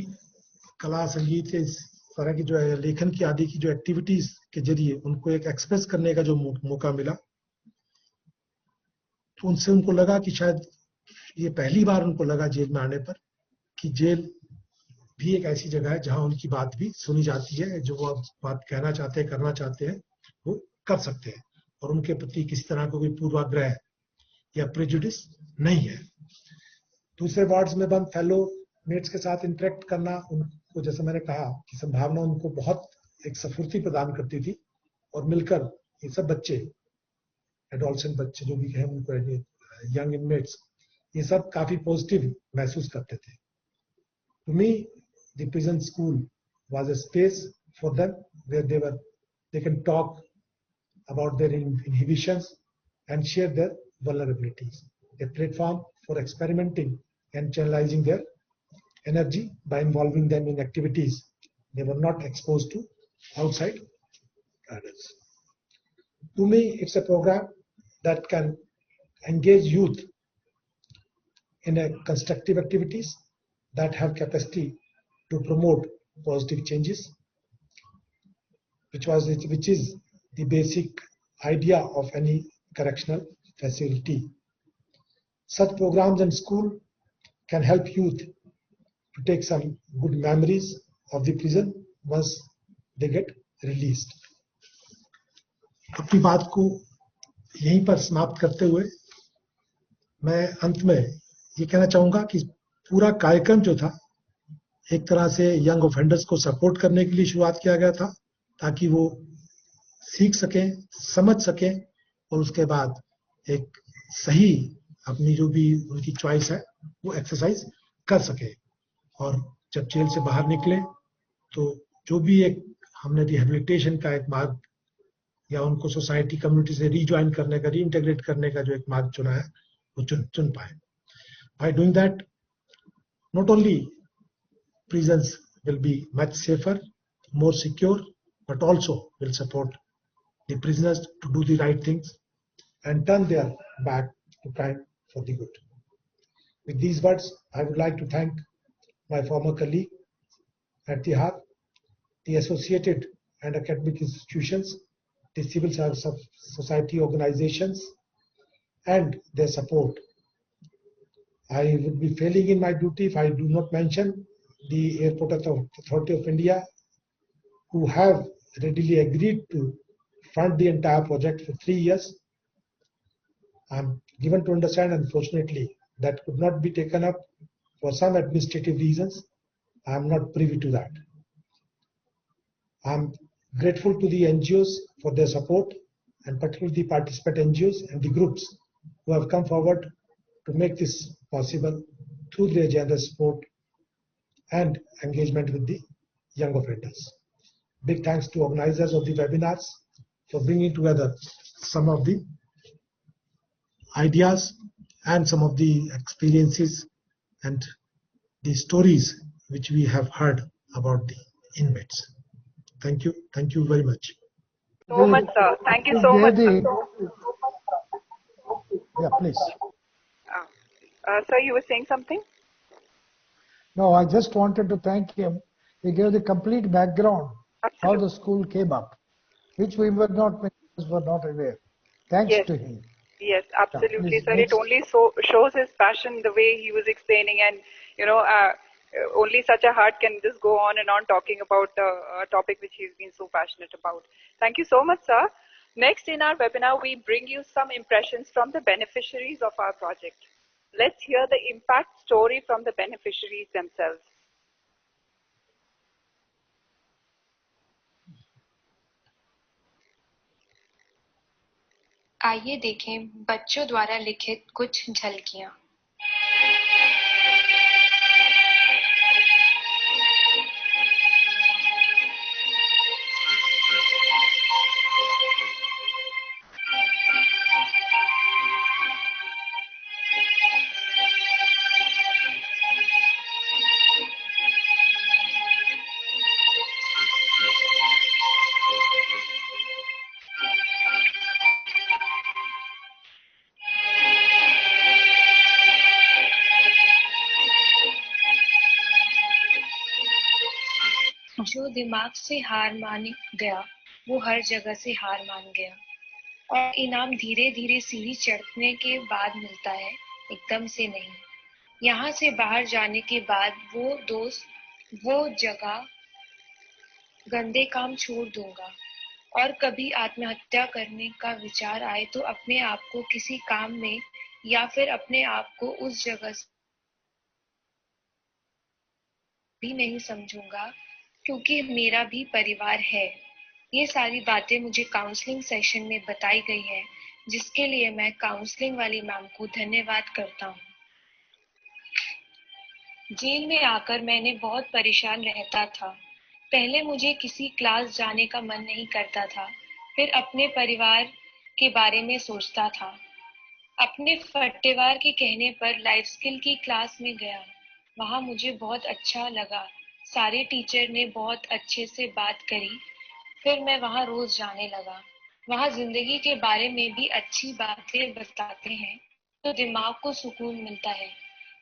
G: कला संगीत इस तरह की जो है लेखन की आदि की जो एक्टिविटीज के जरिए उनको एक एक्सप्रेस करने का जो मौका मिला, तो उनसे उनको लगा कि शायद ये पहली बार उनको लगा जेल में आने पर कि जेल भी एक ऐसी जगह है जहां उनकी बात भी सुनी जाती है, जो वो बात कहना चाहते हैं, करना चाहते हैं, वो कर सकते हैं और उनके प्रति किसी तरह का कोई पूर्वाग्रह या प्रेजुडिस नहीं है। दूसरे वार्ड्स में बंद फेलो मेट्स के साथ इंटरेक्ट करना उनको, जैसे मैंने कहा कि संभावना उनको बहुत एक स्फूर्ति प्रदान करती थी और मिलकर ये सब बच्चे, एडोलसेंट बच्चे जो भी हैं, उनको यंग इनमेट्स, ये सब काफी पॉजिटिव महसूस करते थे। To me, the prison school was a space for them where they can talk about their inhibitions and share their vulnerabilities. A platform for experimenting and channelizing their energy by involving them in activities they were not exposed to outside adults. To me, it's a program that can engage youth in a constructive activities that have capacity to promote positive changes, which is the basic idea of any correctional facility. Such programs in school can help youth to take some good memories of the prison once they get released. अपनी बात को यहीं पर समाप्त करते हुए मैं अंत में ये कहना चाहूंगा कि पूरा कार्यक्रम जो था एक तरह से यंग ऑफेंडर्स को सपोर्ट करने के लिए शुरुआत किया गया था, ताकि वो सीख सकें, समझ सकें और उसके बाद एक सही अपनी जो भी उनकी चॉइस है वो एक्सरसाइज कर सके। और जब जेल से बाहर निकले तो जो भी एक हमने रिहेबिलिटेशन का एक मार्ग या उनको सोसाइटी कम्युनिटी से रीज्वाइन करने का, रीइंटेग्रेट करने का जो एक मार्ग चुना है वो चुन पाए। By doing that, not only prisons will be much safer, more secure, but also will support the prisoners to do the right things and turn their back to crime for the good. With these words, I would like to thank my former colleague at Tihar, the associated and academic institutions, the civil service of society organizations, and their support. I would be failing in my duty if I do not mention the Airport Authority of India, who have readily agreed to fund the entire project for 3 years. I'm given to understand, unfortunately, that could not be taken up for some administrative reasons. I'm not privy to that. I'm grateful to the NGOs for their support, and particularly the participant NGOs and the groups who have come forward to make this possible through their generous support and engagement with the young offenders. Big thanks to organizers of the webinars for bringing together some of the ideas and some of the experiences and the stories which we have heard about the inmates. Thank you. Thank you very much.
A: So much, sir. Thank you so much, sir.
B: Yeah, please.
A: Sir, you were saying something?
B: No, I just wanted to thank him. He gave the complete background, how
A: Absolutely.
B: the school came up, which we were not, many of us were not aware. Thanks
A: Yes.
B: to him.
A: Yes, absolutely,
B: please,
A: sir.
B: next.
A: It only shows his passion, the way he was explaining, and only such a heart can just go on and on talking about a topic which he's been so passionate about. Thank you so much, sir. Next in our webinar, we bring you some impressions from the beneficiaries of our project. Let's hear the impact story from the beneficiaries themselves.
H: आइए देखें बच्चों द्वारा लिखित कुछ झलकियां। जो दिमाग से हार मान गया वो हर जगह से हार मान गया, और इनाम धीरे धीरे सीढ़ी चढ़ने के बाद मिलता है, एकदम से नहीं। यहाँ से बाहर जाने के बाद वो दोस्त, वो जगह, गंदे काम छोड़ दूंगा। और कभी आत्महत्या करने का विचार आए तो अपने आप को किसी काम में या फिर अपने आप को उस जगह भी नहीं समझूंगा, क्योंकि मेरा भी परिवार है। ये सारी बातें मुझे काउंसलिंग सेशन में बताई गई है, जिसके लिए मैं काउंसलिंग वाली मैम को धन्यवाद करता हूँ। जेल में आकर मैंने बहुत परेशान रहता था। पहले मुझे किसी क्लास जाने का मन नहीं करता था, फिर अपने परिवार के बारे में सोचता था। अपने फट्टेवार के कहने पर लाइफ स्किल की क्लास में गया। वहाँ मुझे बहुत अच्छा लगा। सारे टीचर ने बहुत अच्छे से बात करी। फिर मैं वहाँ रोज जाने लगा। वहाँ जिंदगी के बारे में भी अच्छी बातें बताते हैं, तो दिमाग को सुकून मिलता है।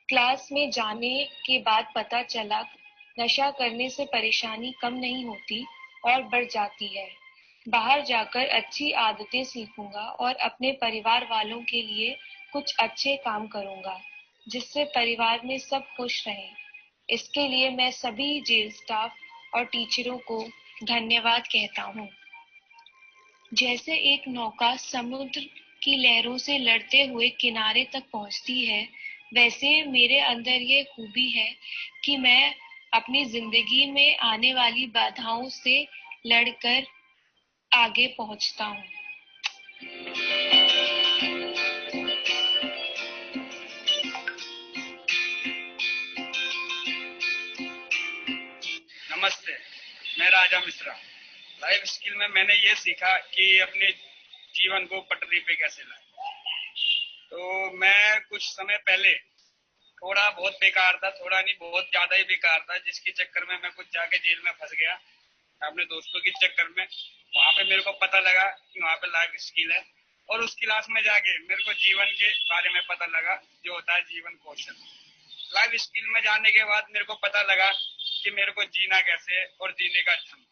H: क्लास में जाने के बाद पता चला नशा करने से परेशानी कम नहीं होती और बढ़ जाती है। बाहर जाकर अच्छी आदतें सीखूंगा और अपने परिवार वालों के लिए कुछ अच्छे काम करूंगा, जिससे परिवार में सब खुश रहें। इसके लिए मैं सभी जेल स्टाफ और टीचरों को धन्यवाद कहता हूँ। जैसे एक नौका समुद्र की लहरों से लड़ते हुए किनारे तक पहुँचती है, वैसे मेरे अंदर ये खूबी है कि मैं अपनी जिंदगी में आने वाली बाधाओं से लड़कर आगे पहुँचता हूँ।
I: नमस्ते, मैं राजा मिश्रा। लाइफ स्किल में मैंने ये सीखा कि अपने जीवन को पटरी पे कैसे लाएं। तो मैं कुछ समय पहले थोड़ा बहुत बेकार था, थोड़ा नहीं बहुत ज्यादा ही बेकार था, जिसके चक्कर में मैं कुछ जाके जेल में फंस गया अपने दोस्तों के चक्कर में। वहाँ पे मेरे को पता लगा कि वहाँ पे लाइफ स्किल है, और उस क्लास में जाके मेरे को जीवन के बारे में पता लगा, जो होता है जीवन कौशल। लाइफ स्किल में जाने के बाद मेरे को पता लगा कि मेरे को जीना कैसे है और जीने का ढंग।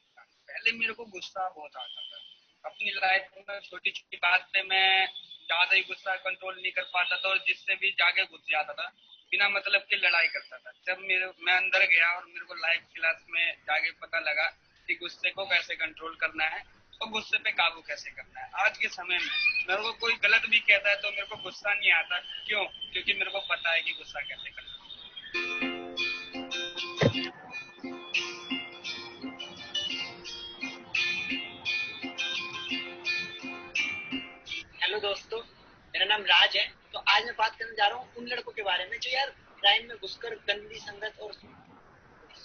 I: पहले मेरे को गुस्सा बहुत आता था अपनी लाइफ में, छोटी छोटी बात पे मैं ज्यादा ही गुस्सा कंट्रोल नहीं कर पाता था, और जिससे भी जाके घुस जाता था, बिना मतलब की लड़ाई करता था। जब मैं अंदर गया और मेरे को लाइफ क्लास में जाके पता लगा कि गुस्से को कैसे कंट्रोल करना है और गुस्से पे काबू कैसे करना है। आज के समय में मेरे को कोई गलत भी कहता है तो मेरे को गुस्सा नहीं आता। क्यों? क्योंकि मेरे को पता है कि गुस्सा कैसे करना है।
J: हेलो दोस्तों, मेरा नाम राज है। तो आज मैं बात करने जा रहा हूँ उन लड़कों के बारे में जो यार क्राइम में घुसकर गंदी संगत और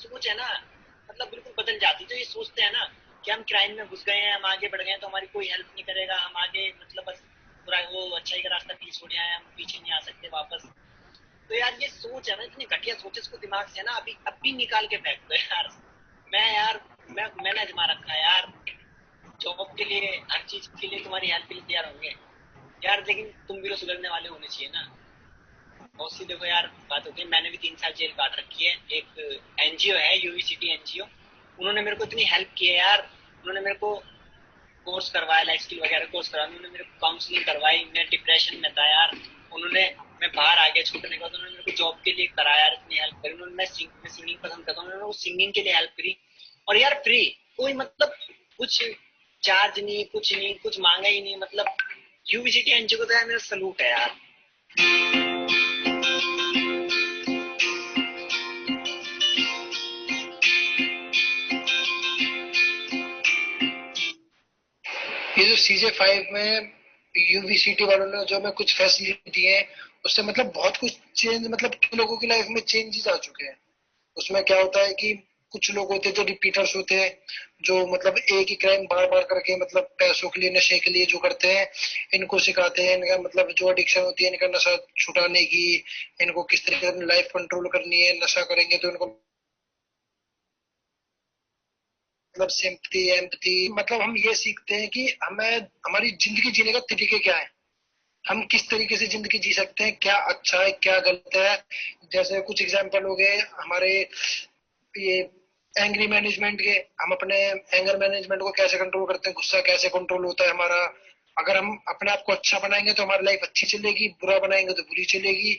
J: सोच है ना, मतलब बिल्कुल बदल जाती। जो ये सोचते हैं ना कि हम क्राइम में घुस गए हैं, हम आगे बढ़ गए हैं तो हमारी कोई हेल्प नहीं करेगा, हम आगे मतलब बस पूरा वो अच्छाई का रास्ता पीछे छोड़ आए, हम पीछे नहीं आ सकते वापस। तो यार ये सोच है ना, इतनी घटिया सोच, इसको दिमाग से ना अभी निकाल के फेंक दो यार। मैंने आजमा रखा है यार। जॉब के लिए, हर चीज के लिए तुम्हारी हेल्प के लिए तैयार होंगे यार, लेकिन तुम भी तो सुधरने वाले होने चाहिए ना। बहुत सी देखो यार बात होती है। मैंने भी 3 साल जेल काट रखी है। एक एनजीओ है, यूवीसीटी एनजीओ, उन्होंने मेरे को इतनी हेल्प की है यार। उन्होंने मेरे को कोर्स करवाया, लाइफ स्किल वगैरह कोर्स करवाया, उन्होंने मेरे को काउंसलिंग करवाई। मैं डिप्रेशन में था यार, मैं बाहर आ गया छूटने के बाद, उन्होंने मेरे को जॉब के लिए करा यार, इतनी हेल्प करी उन्होंने। मैं सिंगिंग पसंद करता हूँ, उन्होंने वो सिंगिंग के लिए हेल्प करी। और यार फ्री, कोई मतलब कुछ चार्ज नहीं, कुछ मांगा ही नहीं। मतलब यूवीसीटी एनजीओ को तो यार मेरा सलूट है यार।
G: ये जो CJ5 में यूवीसीटी वालों ने जो हमें कुछ फैसिलिटी दी है, उससे मतलब बहुत कुछ चेंज, मतलब लोगों की लाइफ में चेंजेस आ चुके हैं। उसमें क्या होता है कि कुछ लोग होते हैं जो रिपीटर्स होते हैं, जो मतलब एक ही क्राइम बार बार करके मतलब पैसों के लिए, नशे के लिए जो करते हैं, इनको सिखाते हैं इनका मतलब जो एडिक्शन होती है इनका नशा छुटाने की, इनको किस तरीके से लाइफ कंट्रोल करनी है। नशा करेंगे तो इनको मतलब सिंपैथी, एम्पैथी, मतलब हम ये सीखते हैं कि हमें हमारी जिंदगी जीने का तरीके क्या है, हम किस तरीके से जिंदगी जी सकते हैं, क्या अच्छा है क्या गलत है। जैसे कुछ एग्जांपल हो गए हमारे ये एंग्री मैनेजमेंट के, हम अपने एंगर मैनेजमेंट को कैसे कंट्रोल करते हैं, गुस्सा कैसे कंट्रोल होता है हमारा। अगर हम अपने आप को अच्छा बनाएंगे तो हमारी लाइफ अच्छी चलेगी, बुरा बनाएंगे तो बुरी चलेगी।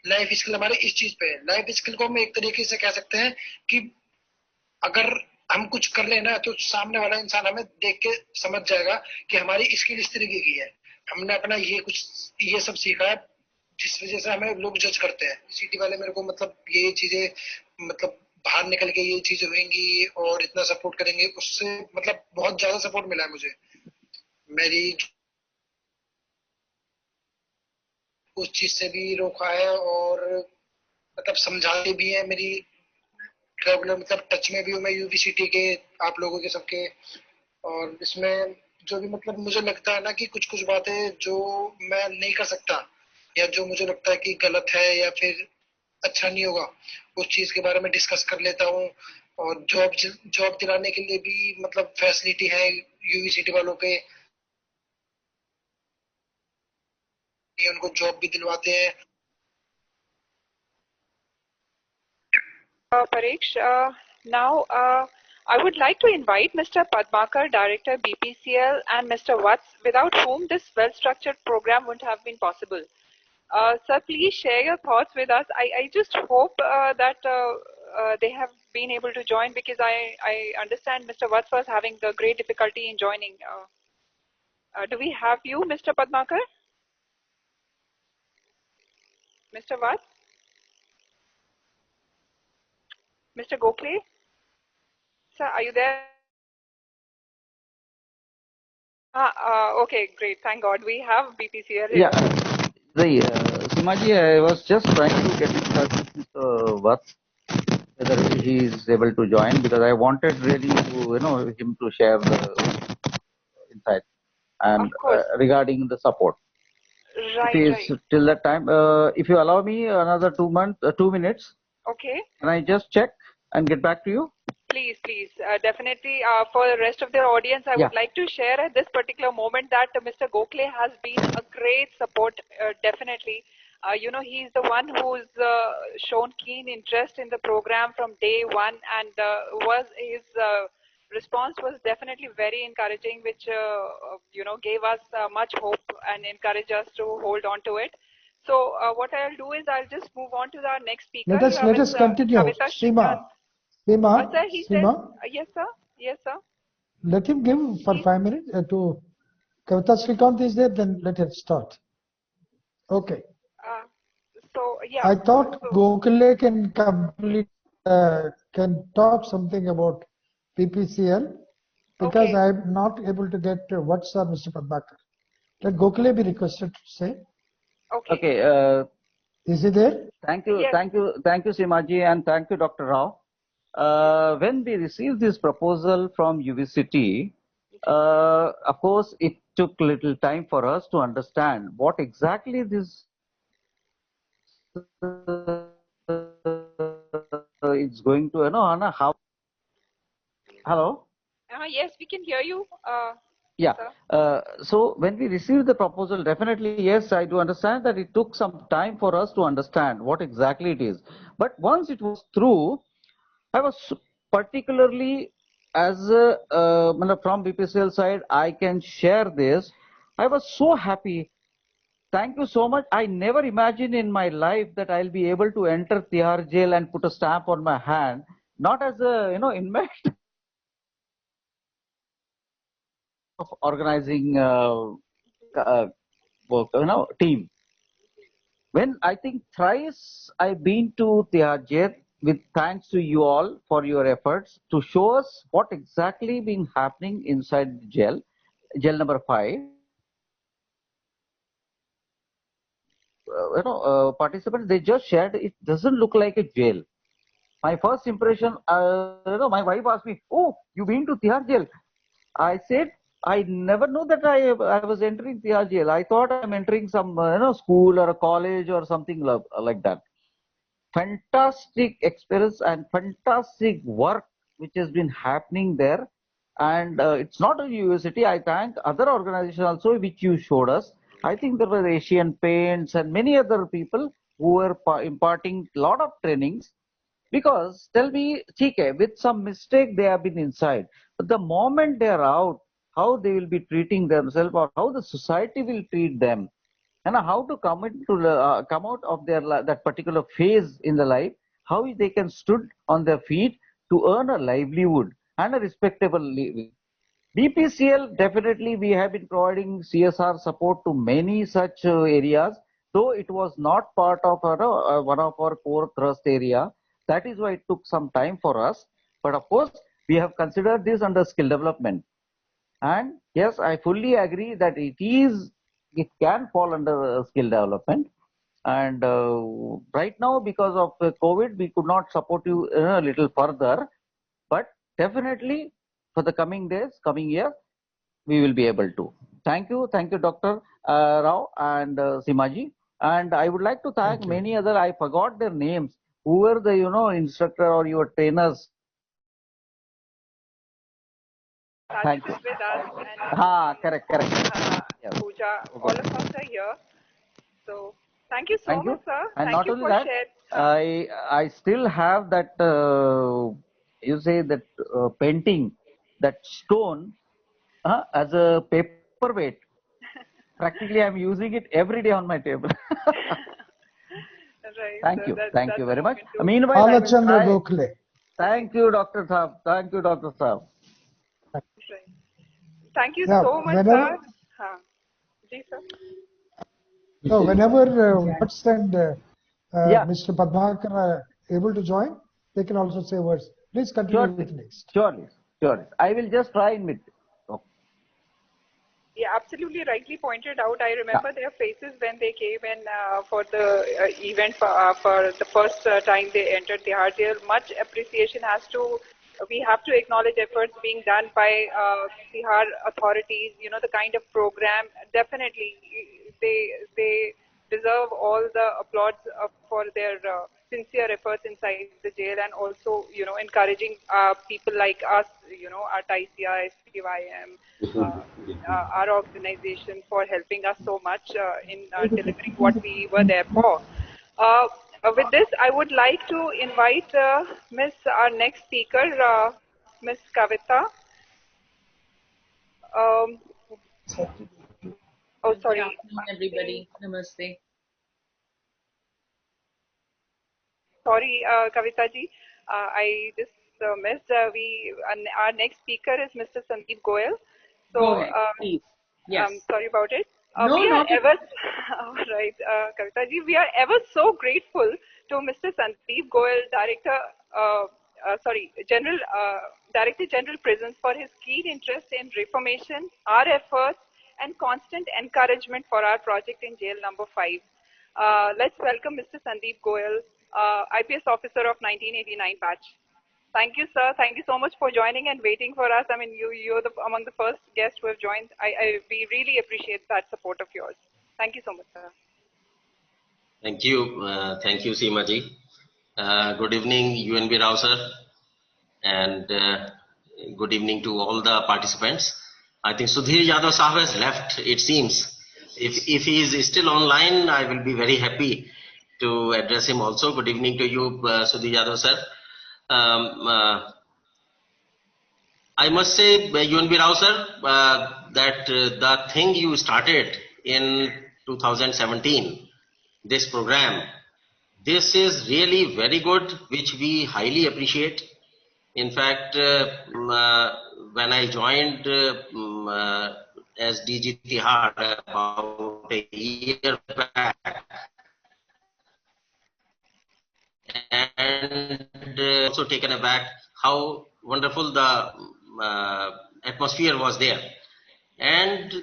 G: लाइफ स्किल हमारे इस चीज पे है। लाइफ स्किल को हम एक तरीके से कह सकते हैं कि अगर हम कुछ कर लेना तो सामने वाला इंसान हमें देख के समझ जाएगा कि हमारी स्किल इस तरीके की है। हमने अपना ये सब सीखा है जिस वजह से हमें लोग जज करते हैं। सिटी वाले मेरे को मतलब ये चीजें मतलब बाहर निकल के ये चीजें होंगी और इतना सपोर्ट करेंगे, उससे मतलब बहुत ज्यादा सपोर्ट मिला है मुझे। मेरी उस चीज से भी रोका है और मतलब समझाते भी है। मेरी रेगुलर मतलब टच में भी हूँ मैं यूवीसीटी के, आप लोगों के सबके। और इसमें जो भी मतलब मुझे लगता है ना कि कुछ कुछ बातें जो मैं नहीं कर सकता या जो मुझे लगता है कि गलत है या फिर अच्छा नहीं होगा, उस चीज के बारे में डिस्कस कर लेता हूँ। और जॉब दिलाने के लिए भी मतलब फैसिलिटी है यूवीसीटी वालों पे, ये उनको जॉब भी दिलवाते हैं।
A: Paresh, now I would like to invite Mr. Padmakar, Director BPCL, and Mr. Watts, without whom this well-structured program wouldn't have been possible. Sir, please share your thoughts with us. I just hope that they have been able to join, because I understand Mr. Watts was having a great difficulty in joining. Do we have you, Mr. Padmakar? Mr. Watts? Mr. Gokhale? Sir, are you there? Okay, great. Thank God. We have BPCL here.
K: Yeah, Simaji, I was just trying to get in touch with Mr. Watts, whether he is able to join, because I wanted really to, him to share the insight and regarding the support.
A: Right,
K: it is till that time. If you allow me another 2 minutes,
A: okay.
K: Can I just check and get back to you?
A: Please, definitely. For the rest of the audience, I would like to share at this particular moment that Mr. Gokhale has been a great support, definitely. He's the one who's shown keen interest in the program from day one, and his response was definitely very encouraging, which gave us much hope and encouraged us to hold on to it. So what I'll do is I'll just move on to our next speaker.
B: Let us continue. Seema.
A: Sir, he said, yes, sir. Yes, sir.
B: Let him give for 5 minutes to Kavita Srikanth is there, then let it start. Okay.
A: So, yeah.
B: I thought Gokhale can complete, can talk something about PPCL because
A: Okay.
B: I'm not able to get what's Mr. Padmakar. Let Gokhale be requested to say.
A: Okay.
K: Okay.
B: Is he there?
K: Thank you,
A: Yes.
K: thank you, Simaji, and thank you, Dr. Rao. When we received this proposal from UVCT, of course, it took little time for us to understand what exactly this it's going to, Anna, how. Hello?
A: Yes, we can hear you.
K: Yeah.
A: Sir.
K: So when we received the proposal, definitely, yes, I do understand that it took some time for us to understand what exactly it is. But once it was through, I was particularly, as from BPCL side, I can share this. I was so happy. Thank you so much. I never imagined in my life that I'll be able to enter Tihar Jail and put a stamp on my hand, not as a inmate of organizing work, team. When I think thrice I've been to Tihar Jail, with thanks to you all for your efforts to show us what exactly been happening inside the jail number 5. Participants, they just shared it doesn't look like a jail. My first impression, my wife asked me, "Oh, you been to Tihar Jail?" I said, "I never knew that I was entering Tihar Jail. I thought I'm entering some school or a college or something like that." Fantastic experience and fantastic work which has been happening there. And it's not a university. I thank other organizations also which you showed us. I think there were Asian Paints and many other people who were imparting a lot of trainings. Because tell me, okay, with some mistake they have been inside, but the moment they are out, how they will be treating themselves or how the society will treat them, and how to come out of their that particular phase in the life, how they can stood on their feet to earn a livelihood and a respectable living. BPCL, definitely we have been providing CSR support to many such areas, though it was not part of one of our core thrust area. That is why it took some time for us. But of course, we have considered this under skill development. And yes, I fully agree that it can fall under skill development. And right now, because of COVID, we could not support you a little further. But definitely, for the coming days, coming year, we will be able to. Thank you, Dr. Rao and Simaji. And I would like to thank many other. I forgot their names. Who were the instructor or your trainers? Thank you.
A: With us and
K: Correct. Yes.
A: Pooja, all of us are here. So thank you so
K: Thank
A: much,
K: you.
A: sir.
K: And
A: Thank
K: not
A: you
K: only
A: for
K: that,
A: sharing.
K: I still have that you say that painting, that stone as a paperweight. Practically, I'm using it every day on my table.
A: Right.
K: Thank
A: So
K: you. Thank you
A: that's a
K: very much.
A: moment to.
K: Meanwhile, I will
B: Balachandra
K: try.
B: Gokhale.
K: Thank you, Dr. Saab. Thank you, Dr. Saab.
A: Right. Thank you
B: Yeah,
A: so much,
B: whenever,
A: sir. Ji, sir.
B: no, whenever Watts and
K: Yeah,
B: Mr. Padmakar are able to join, they can also say words. Please continue
K: surely,
B: with next.
K: surely, surely. I will just try in it. Okay.
A: Yeah, absolutely rightly pointed out. I
K: Yeah.
A: remember their faces when they came in for the event for the first time they entered Tihar Jail. Much appreciation we have to acknowledge efforts being done by Tihar authorities. You know, the kind of program, definitely they deserve all the applause for their sincere efforts inside the jail, and also, you know, encouraging people like us, you know, our TICA, SPYM, our organization for helping us so much in delivering what we were there for. With this, I would like to invite our next speaker, Miss Kavita. Um, oh, sorry.
L: Good afternoon, everybody. Namaste.
A: Sorry, Kavita ji. I just so Ms. Our next speaker is Mr. Sandeep Goyal. So,
L: Go ahead, please. Yes.
A: sorry about it.
L: No,
A: we are
L: not at
A: ever, all right, Kavita ji, we are ever so grateful to Mr. Sandeep Goyal, Director General Prisons, for his keen interest in reformation, our efforts, and constant encouragement for our project in jail number 5. Let's welcome Mr. Sandeep Goyal, IPS officer of 1989 batch. Thank you, sir. Thank you so much for joining and waiting for us. I mean, you're among the first guests who have joined. We really appreciate that support of yours. Thank you so much, sir.
C: Thank you, Seema ji. Good evening, UNB Rao sir, and good evening to all the participants. I think Sudhir Yadav Sahab has left, it seems. If he is still online, I will be very happy to address him also. Good evening to you, Sudhir Yadav sir. I must say, UNB Rao sir, that the thing you started in 2017, this program, this is really very good, which we highly appreciate. In fact, when I joined as DG Tihar about a year back, and also taken aback how wonderful the atmosphere was there. And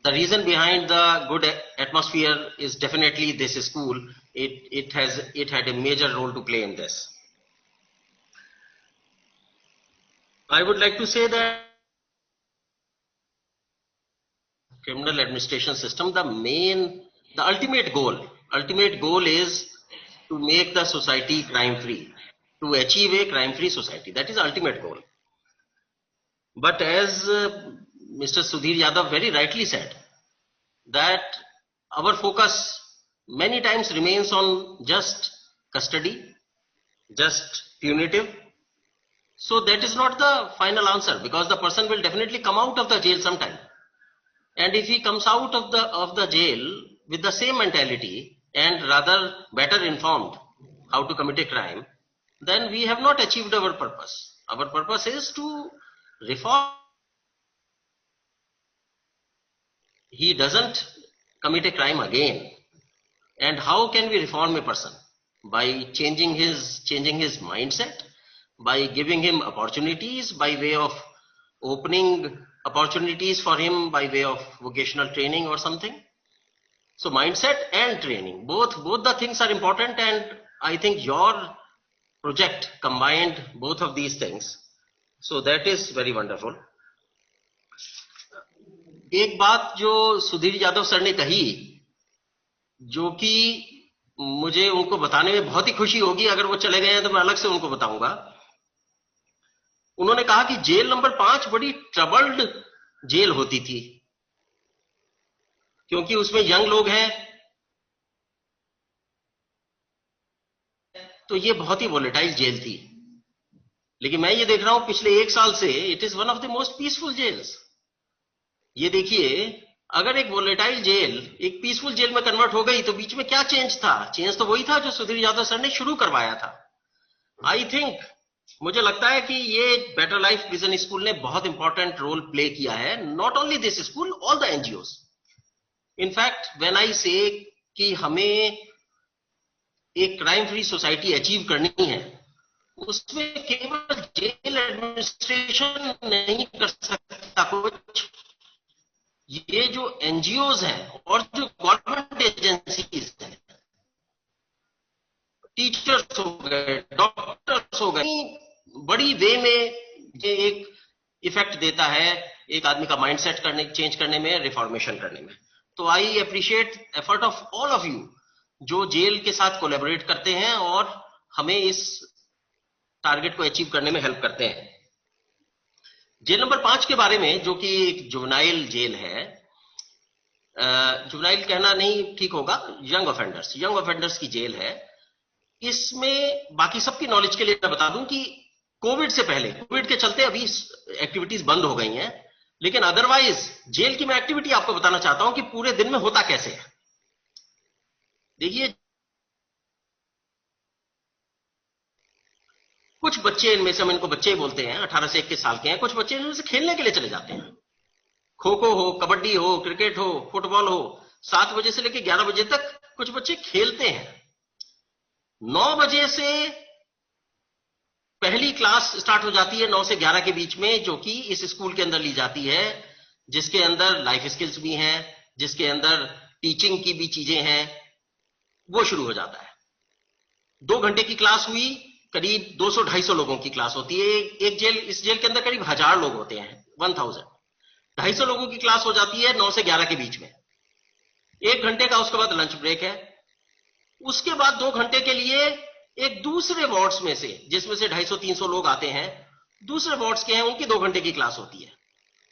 C: the reason behind the good atmosphere is definitely this school. It had a major role to play in this. I would like to say that criminal administration system, the ultimate goal is to make the society crime free, to achieve a crime free society. That is the ultimate goal. But as Mr. Sudhir Yadav very rightly said, that our focus many times remains on just custody, just punitive. So that is not the final answer, because the person will definitely come out of the jail sometime. And if he comes out of the jail with the same mentality and rather better informed how to commit a crime, then we have not achieved our purpose. Our purpose is to reform. He doesn't commit a crime again. And how can we reform a person? By changing his mindset, by giving him opportunities, by way of opening opportunities for him by way of vocational training or something. So mindset and training, both the things are important, and I think your project combined both of these things. So that is very wonderful. एक बात जो Sudhir Yadav sir ने कही, जो कि मुझे उनको बताने में बहुत ही खुशी होगी, अगर वो चले गए हैं तो मैं अलग से उनको बताऊंगा। उन्होंने कहा कि जेल नंबर 5 बड़ी ट्रबल्ड जेल होती थी, क्योंकि उसमें यंग लोग हैं, तो ये बहुत ही वोलेटाइल जेल थी। लेकिन मैं ये देख रहा हूं पिछले 1 साल से it is one of the most peaceful jails. ये देखिए, अगर एक वोलेटाइल जेल एक पीसफुल जेल में कन्वर्ट हो गई तो बीच में क्या चेंज था? चेंज तो वही था जो सुधीर यादव सर ने शुरू करवाया था। आई थिंक, मुझे लगता है कि ये बेटर लाइफ प्रिजन स्कूल ने बहुत इंपॉर्टेंट रोल प्ले किया है, not only this school, all the NGOs. In fact when I से कि हमें एक क्राइम फ्री सोसाइटी अचीव करनी है, उसमें केवल जेल एडमिनिस्ट्रेशन नहीं कर सकता कुछ, ये जो एनजीओज हैं और जो गवर्नमेंट एजेंसीज हैं, टीचर्स हो गए, डॉक्टर्स हो गए, बड़ी वे में ये एक इफेक्ट देता है एक आदमी का माइंडसेट चेंज करने में, रिफॉर्मेशन करने में। तो I appreciate effort of all of you जो जेल के साथ कोलैबोरेट करते हैं और हमें इस टारगेट को अचीव करने में हेल्प करते हैं। जेल नंबर 5 के बारे में, जो कि एक जुवेनाइल जेल है, जुवेनाइल कहना नहीं ठीक होगा, यंग ऑफेंडर्स की जेल है। इसमें बाकी सबकी नॉलेज के लिए मैं बता दूं कि कोविड से पहले, कोविड के चलते अभी एक्टिविटीज बंद हो गई हैं, लेकिन अदरवाइज जेल की मैं एक्टिविटी आपको बताना चाहता हूं कि पूरे दिन में होता कैसे है। देखिए, कुछ बच्चे, इनमें से हम इनको बच्चे ही बोलते हैं, 18 से 21 साल के हैं, कुछ बच्चे इनमें से खेलने के लिए चले जाते हैं। खो खो हो, कबड्डी हो, क्रिकेट हो, फुटबॉल हो, 7 बजे से लेकर 11 बजे तक कुछ बच्चे खेलते हैं। 9 बजे से पहली क्लास स्टार्ट हो जाती है, 9 से 11 के बीच में, जो कि इस स्कूल के अंदर ली जाती है, जिसके अंदर लाइफ स्किल्स भी हैं, जिसके अंदर टीचिंग की भी चीजें हैं, वो शुरू हो जाता है। 2 घंटे की क्लास हुई, करीब 200-250 लोगों की क्लास होती है। एक जेल, इस जेल के अंदर करीब 1000 लोग होते हैं, 1000, 250 लोगों की क्लास हो जाती है 9 से 11 के बीच में। 1 घंटे का उसके बाद लंच ब्रेक है। उसके बाद 2 घंटे के लिए एक दूसरे वार्ड्स में से, जिसमें से 250-300 लोग आते हैं, दूसरे वार्ड्स के हैं, उनकी 2 घंटे की क्लास होती है।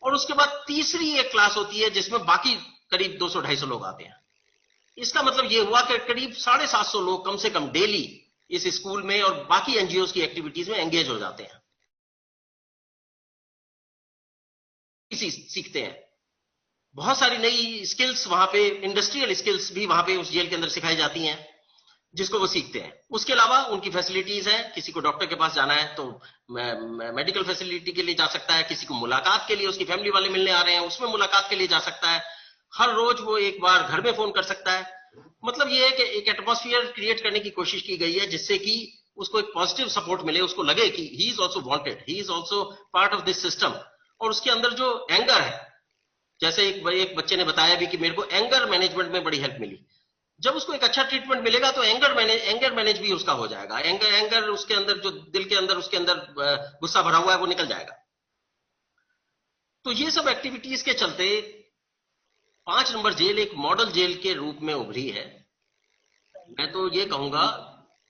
C: और उसके बाद तीसरी एक क्लास होती है जिसमें बाकी करीब 200-250 लोग आते हैं। इसका मतलब यह हुआ कि करीब 750 लोग कम से कम डेली इस स्कूल में और बाकी एनजीओज की एक्टिविटीज में एंगेज हो जाते हैं, सीखते हैं। बहुत सारी नई स्किल्स वहां पे, इंडस्ट्रियल स्किल्स भी वहां पे उस जेल के अंदर सिखाई जाती हैं, जिसको वो सीखते हैं। उसके अलावा उनकी फैसिलिटीज हैं, किसी को डॉक्टर के पास जाना है तो मेडिकल फैसिलिटी के लिए जा सकता है, किसी को मुलाकात के लिए, उसकी फैमिली वाले मिलने आ रहे हैं, उसमें मुलाकात के लिए जा सकता है। हर रोज वो एक बार घर में फोन कर सकता है। मतलब ये है कि एक एटमॉस्फेयर क्रिएट करने की कोशिश की गई है जिससे कि उसको एक पॉजिटिव सपोर्ट मिले, उसको लगे कि he is also wanted, he is also part of this system. और उसके अंदर जो एंगर है, जैसे एक बच्चे ने बताया भी कि मेरे को एंगर मैनेजमेंट में बड़ी हेल्प मिली। जब उसको एक अच्छा ट्रीटमेंट मिलेगा तो एंगर मैनेज भी उसका हो जाएगा। एंगर उसके अंदर, जो दिल के अंदर उसके अंदर गुस्सा भरा हुआ है, वो निकल जाएगा। तो ये सब एक्टिविटीज के चलते 5 नंबर जेल एक मॉडल जेल के रूप में उभरी है। मैं तो ये कहूंगा,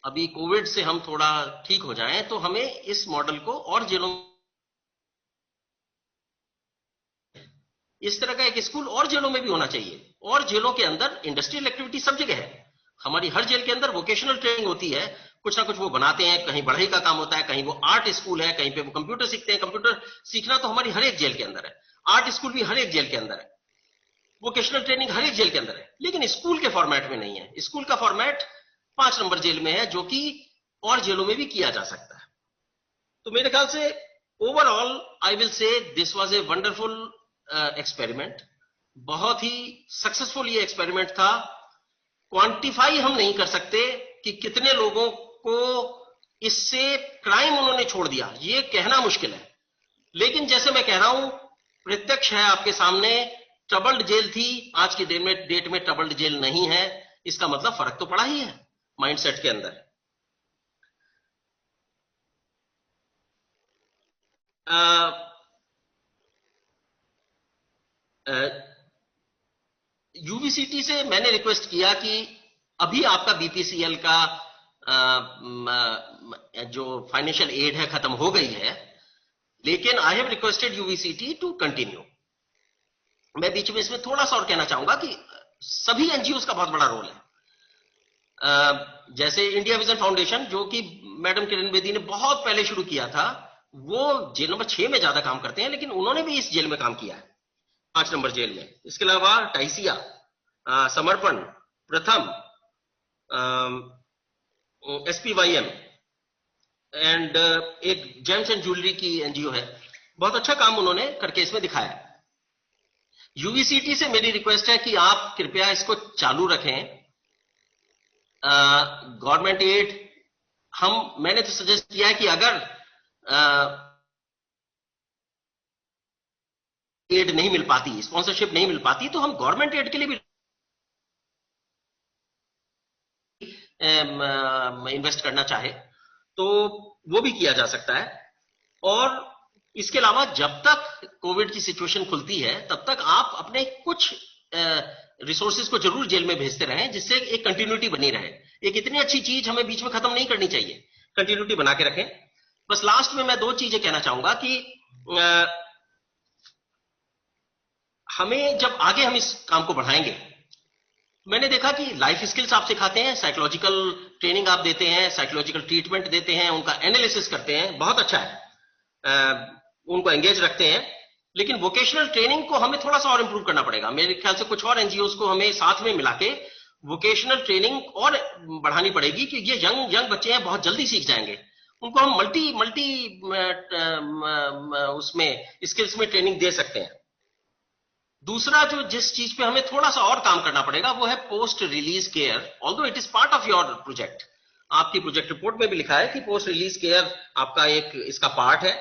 C: अभी कोविड से हम थोड़ा ठीक हो जाएं तो हमें इस मॉडल को और जेलों, इस तरह का एक स्कूल और जेलों में भी होना चाहिए। और जेलों के अंदर इंडस्ट्रियल एक्टिविटी सब जगह है। हमारी हर जेल के अंदर वोकेशनल ट्रेनिंग होती है, कुछ ना कुछ वो बनाते हैं, कहीं बढ़ई का काम होता है, कहीं वो आर्ट स्कूल है, कहीं पे वो कंप्यूटर सीखते हैं। कंप्यूटर सीखना तो हमारी हर एक जेल के अंदर है, आर्ट स्कूल भी हर एक जेल के अंदर है, वोकेशनल ट्रेनिंग हर एक जेल के अंदर है, लेकिन स्कूल के फॉर्मेट में नहीं है। स्कूल का फॉर्मेट 5 नंबर जेल में है, जो कि और जेलों में भी किया जा सकता है। तो मेरे ख्याल से overall I will say this was a wonderful experiment. बहुत ही सक्सेसफुल ये एक्सपेरिमेंट था। क्वांटिफाई हम नहीं कर सकते कि कितने लोगों को इससे क्राइम उन्होंने छोड़ दिया, ये कहना मुश्किल है। लेकिन जैसे मैं कह रहा हूं, प्रत्यक्ष है आपके सामने, ट्रबल्ड जेल थी, आज की डेट में ट्रबल्ड जेल नहीं है। इसका मतलब फर्क तो पड़ा ही है माइंडसेट के अंदर। यूवीसीटी से मैंने रिक्वेस्ट किया कि अभी आपका बीपीसीएल का जो फाइनेंशियल एड है खत्म हो गई है, लेकिन I have requested UVCT to continue. मैं बीच में इसमें थोड़ा सा और कहना चाहूंगा कि सभी एनजीओज का बहुत बड़ा रोल है। जैसे इंडिया विजन फाउंडेशन, जो कि मैडम किरण बेदी ने बहुत पहले शुरू किया था, वो जेल नंबर 6 में ज्यादा काम करते हैं, लेकिन उन्होंने भी इस जेल में काम किया है, 5 नंबर जेल में। इसके अलावा टाइसिया, समर्पण, प्रथम, SPYM एंड एक जेम्स एंड ज्वेलरी की एनजीओ है। बहुत अच्छा काम उन्होंने करके इसमें दिखाया। यूवीसीटी से मेरी रिक्वेस्ट है कि आप कृपया इसको चालू रखें। गवर्नमेंट एड मैंने तो सजेस्ट किया है कि अगर एड नहीं मिल पाती, स्पॉन्सरशिप नहीं मिल पाती, तो हम गवर्नमेंट एड के लिए भी इन्वेस्ट करना चाहे तो वो भी किया जा सकता है। और इसके अलावा जब तक कोविड की सिचुएशन खुलती है, तब तक आप अपने कुछ रिसोर्सेज को जरूर जेल में भेजते रहें, जिससे एक कंटिन्यूटी बनी रहे। एक इतनी अच्छी चीज हमें बीच में खत्म नहीं करनी चाहिए, कंटिन्यूटी बना के रखें। बस लास्ट में मैं 2 चीजें कहना चाहूंगा कि हमें जब आगे हम इस काम को बढ़ाएंगे, मैंने देखा कि लाइफ स्किल्स आप सिखाते हैं, साइकोलॉजिकल ट्रेनिंग आप देते हैं, साइकोलॉजिकल ट्रीटमेंट देते हैं, उनका एनालिसिस करते हैं, बहुत अच्छा है, उनको एंगेज रखते हैं। लेकिन वोकेशनल ट्रेनिंग को हमें थोड़ा सा और इंप्रूव करना पड़ेगा। मेरे ख्याल से कुछ और एनजीओज को हमें साथ में मिला के वोकेशनल ट्रेनिंग और बढ़ानी पड़ेगी कि ये यंग बच्चे हैं, बहुत जल्दी सीख जाएंगे। उनको हम मल्टी उसमें स्किल्स में ट्रेनिंग दे सकते हैं। दूसरा जो जिस चीज पे हमें थोड़ा सा और काम करना पड़ेगा वो है post release care. Although it is part of your project, आपकी प्रोजेक्ट रिपोर्ट में भी लिखा है कि पोस्ट रिलीज केयर आपका एक इसका पार्ट है,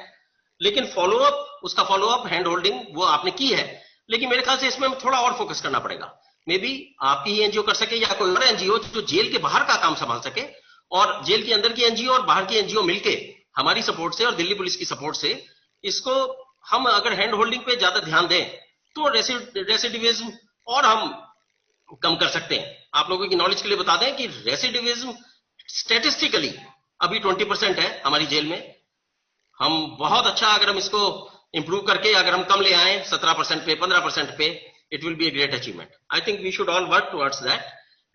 C: लेकिन फॉलोअप, उसका फॉलोअप हैंड होल्डिंग वो आपने की है, लेकिन मेरे ख्याल से इसमें थोड़ा और फोकस करना पड़ेगा। मे बी आपकी ही एनजीओ कर सके या कोई और एनजीओ जो जेल के बाहर का काम संभाल सके, और जेल के अंदर की एनजीओ और बाहर की एनजीओ मिलके हमारी सपोर्ट से और दिल्ली पुलिस की सपोर्ट से इसको हम अगर हैंड होल्डिंग पे ज्यादा ध्यान दें तो रेसिडिविज्म और हम कम कर सकते हैं। आप लोगों की नॉलेज के लिए बता दें कि रेसिडिविज्म स्टैटिस्टिकली अभी 20% है हमारी जेल में। हम बहुत अच्छा अगर हम इसको इंप्रूव करके अगर हम कम ले आए 17% पे 15% पे, it will be a great achievement. I think we should all work towards that,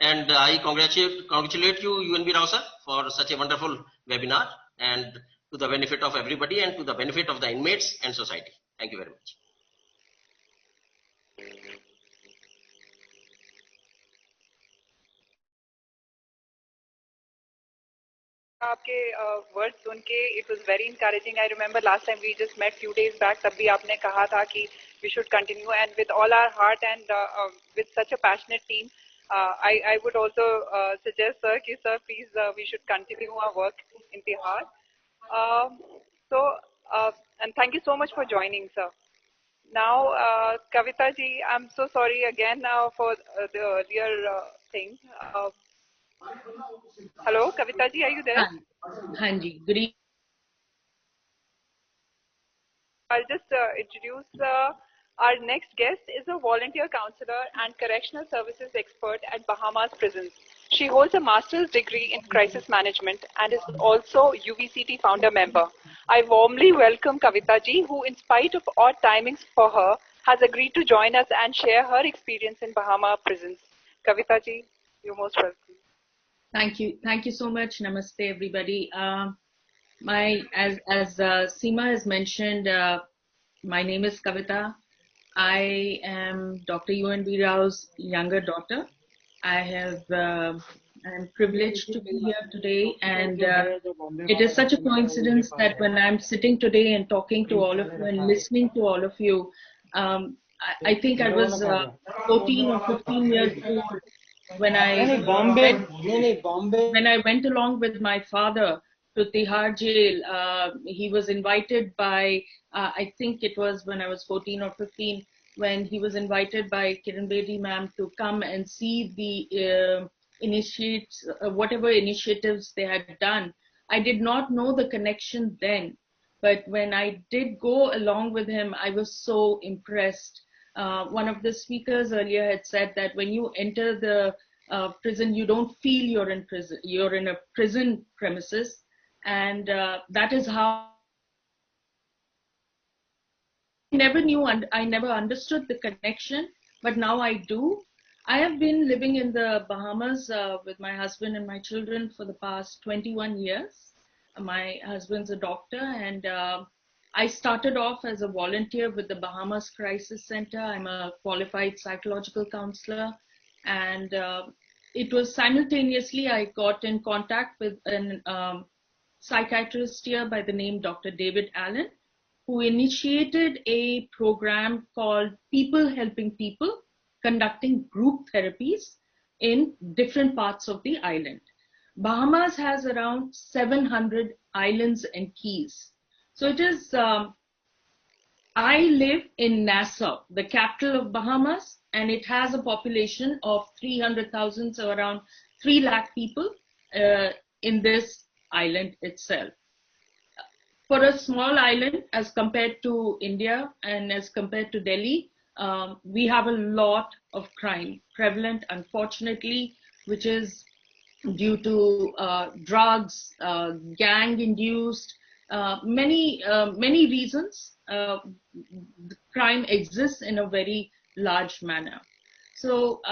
C: and I congratulate you UNB Rao sir for such a wonderful webinar, and to the benefit of everybody and to the benefit of the inmates and society. Thank you very much.
A: आपके words सुन के it was very encouraging. I remember last time we just met few days back, तब भी आपने कहा था कि we should continue and with all our heart and with such a passionate team. I would also suggest sir कि sir please we should continue our work in Tihar. And thank you so much for joining sir. Now Kavita ji, I'm so sorry again for the earlier thing. Hello Kavita ji, are you there?
L: Hanji, good evening.
A: I'll just introduce our next guest is a volunteer counselor and correctional services expert at Bahamas prisons. She holds a master's degree in crisis management and is also UVCT founder member. I warmly welcome Kavita ji, who in spite of odd timings for her has agreed to join us and share her experience in Bahama prisons. Kavita ji, you're most welcome.
L: Thank you so much. Namaste everybody. As Seema has mentioned, my name is Kavita. I am Dr. UNB Rao's younger daughter. I am privileged to be here today, and it is such a coincidence that when I'm sitting today and talking to all of you and listening to all of you, I think I was 14 or 15 years old when I went along with my father to Tihar Jail. He was invited by, I think it was when I was 14 or 15, when he was invited by Kiran Bedi ma'am to come and see the whatever initiatives they had done. I did not know the connection then, but when I did go along with him, I was so impressed. One of the speakers earlier had said that when you enter the prison, you don't feel you're in prison. You're in a prison premises, and that is how I never knew and I never understood the connection, but now I do. I have been living in the Bahamas with my husband and my children for the past 21 years. My husband's a doctor, and I started off as a volunteer with the Bahamas Crisis Center. I'm a qualified psychological counselor, and it was simultaneously I got in contact with an psychiatrist here by the name Dr. David Allen, who initiated a program called People Helping People, conducting group therapies in different parts of the island. Bahamas has around 700 islands and keys. So it is, I live in Nassau, the capital of Bahamas, and it has a population of 300,000, so around 3 lakh people in this island itself. For a small island as compared to India and as compared to Delhi, we have a lot of crime prevalent, unfortunately, which is due to drugs, gang-induced, many reasons. Crime exists in a very large manner. So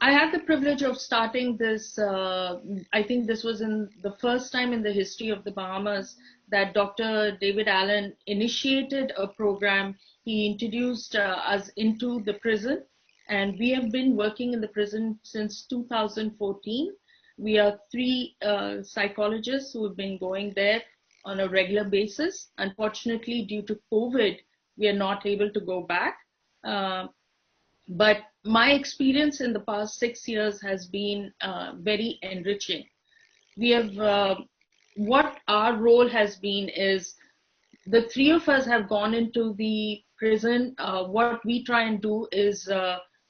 L: I had the privilege of starting this, I think this was in the first time in the history of the Bahamas that Dr. David Allen initiated a program. He introduced us into the prison, and we have been working in the prison since 2014. We are three psychologists who have been going there on a regular basis. Unfortunately, due to COVID, we are not able to go back. But my experience in the past 6 years has been very enriching. We have, what our role has been is, the three of us have gone into the prison. What we try and do is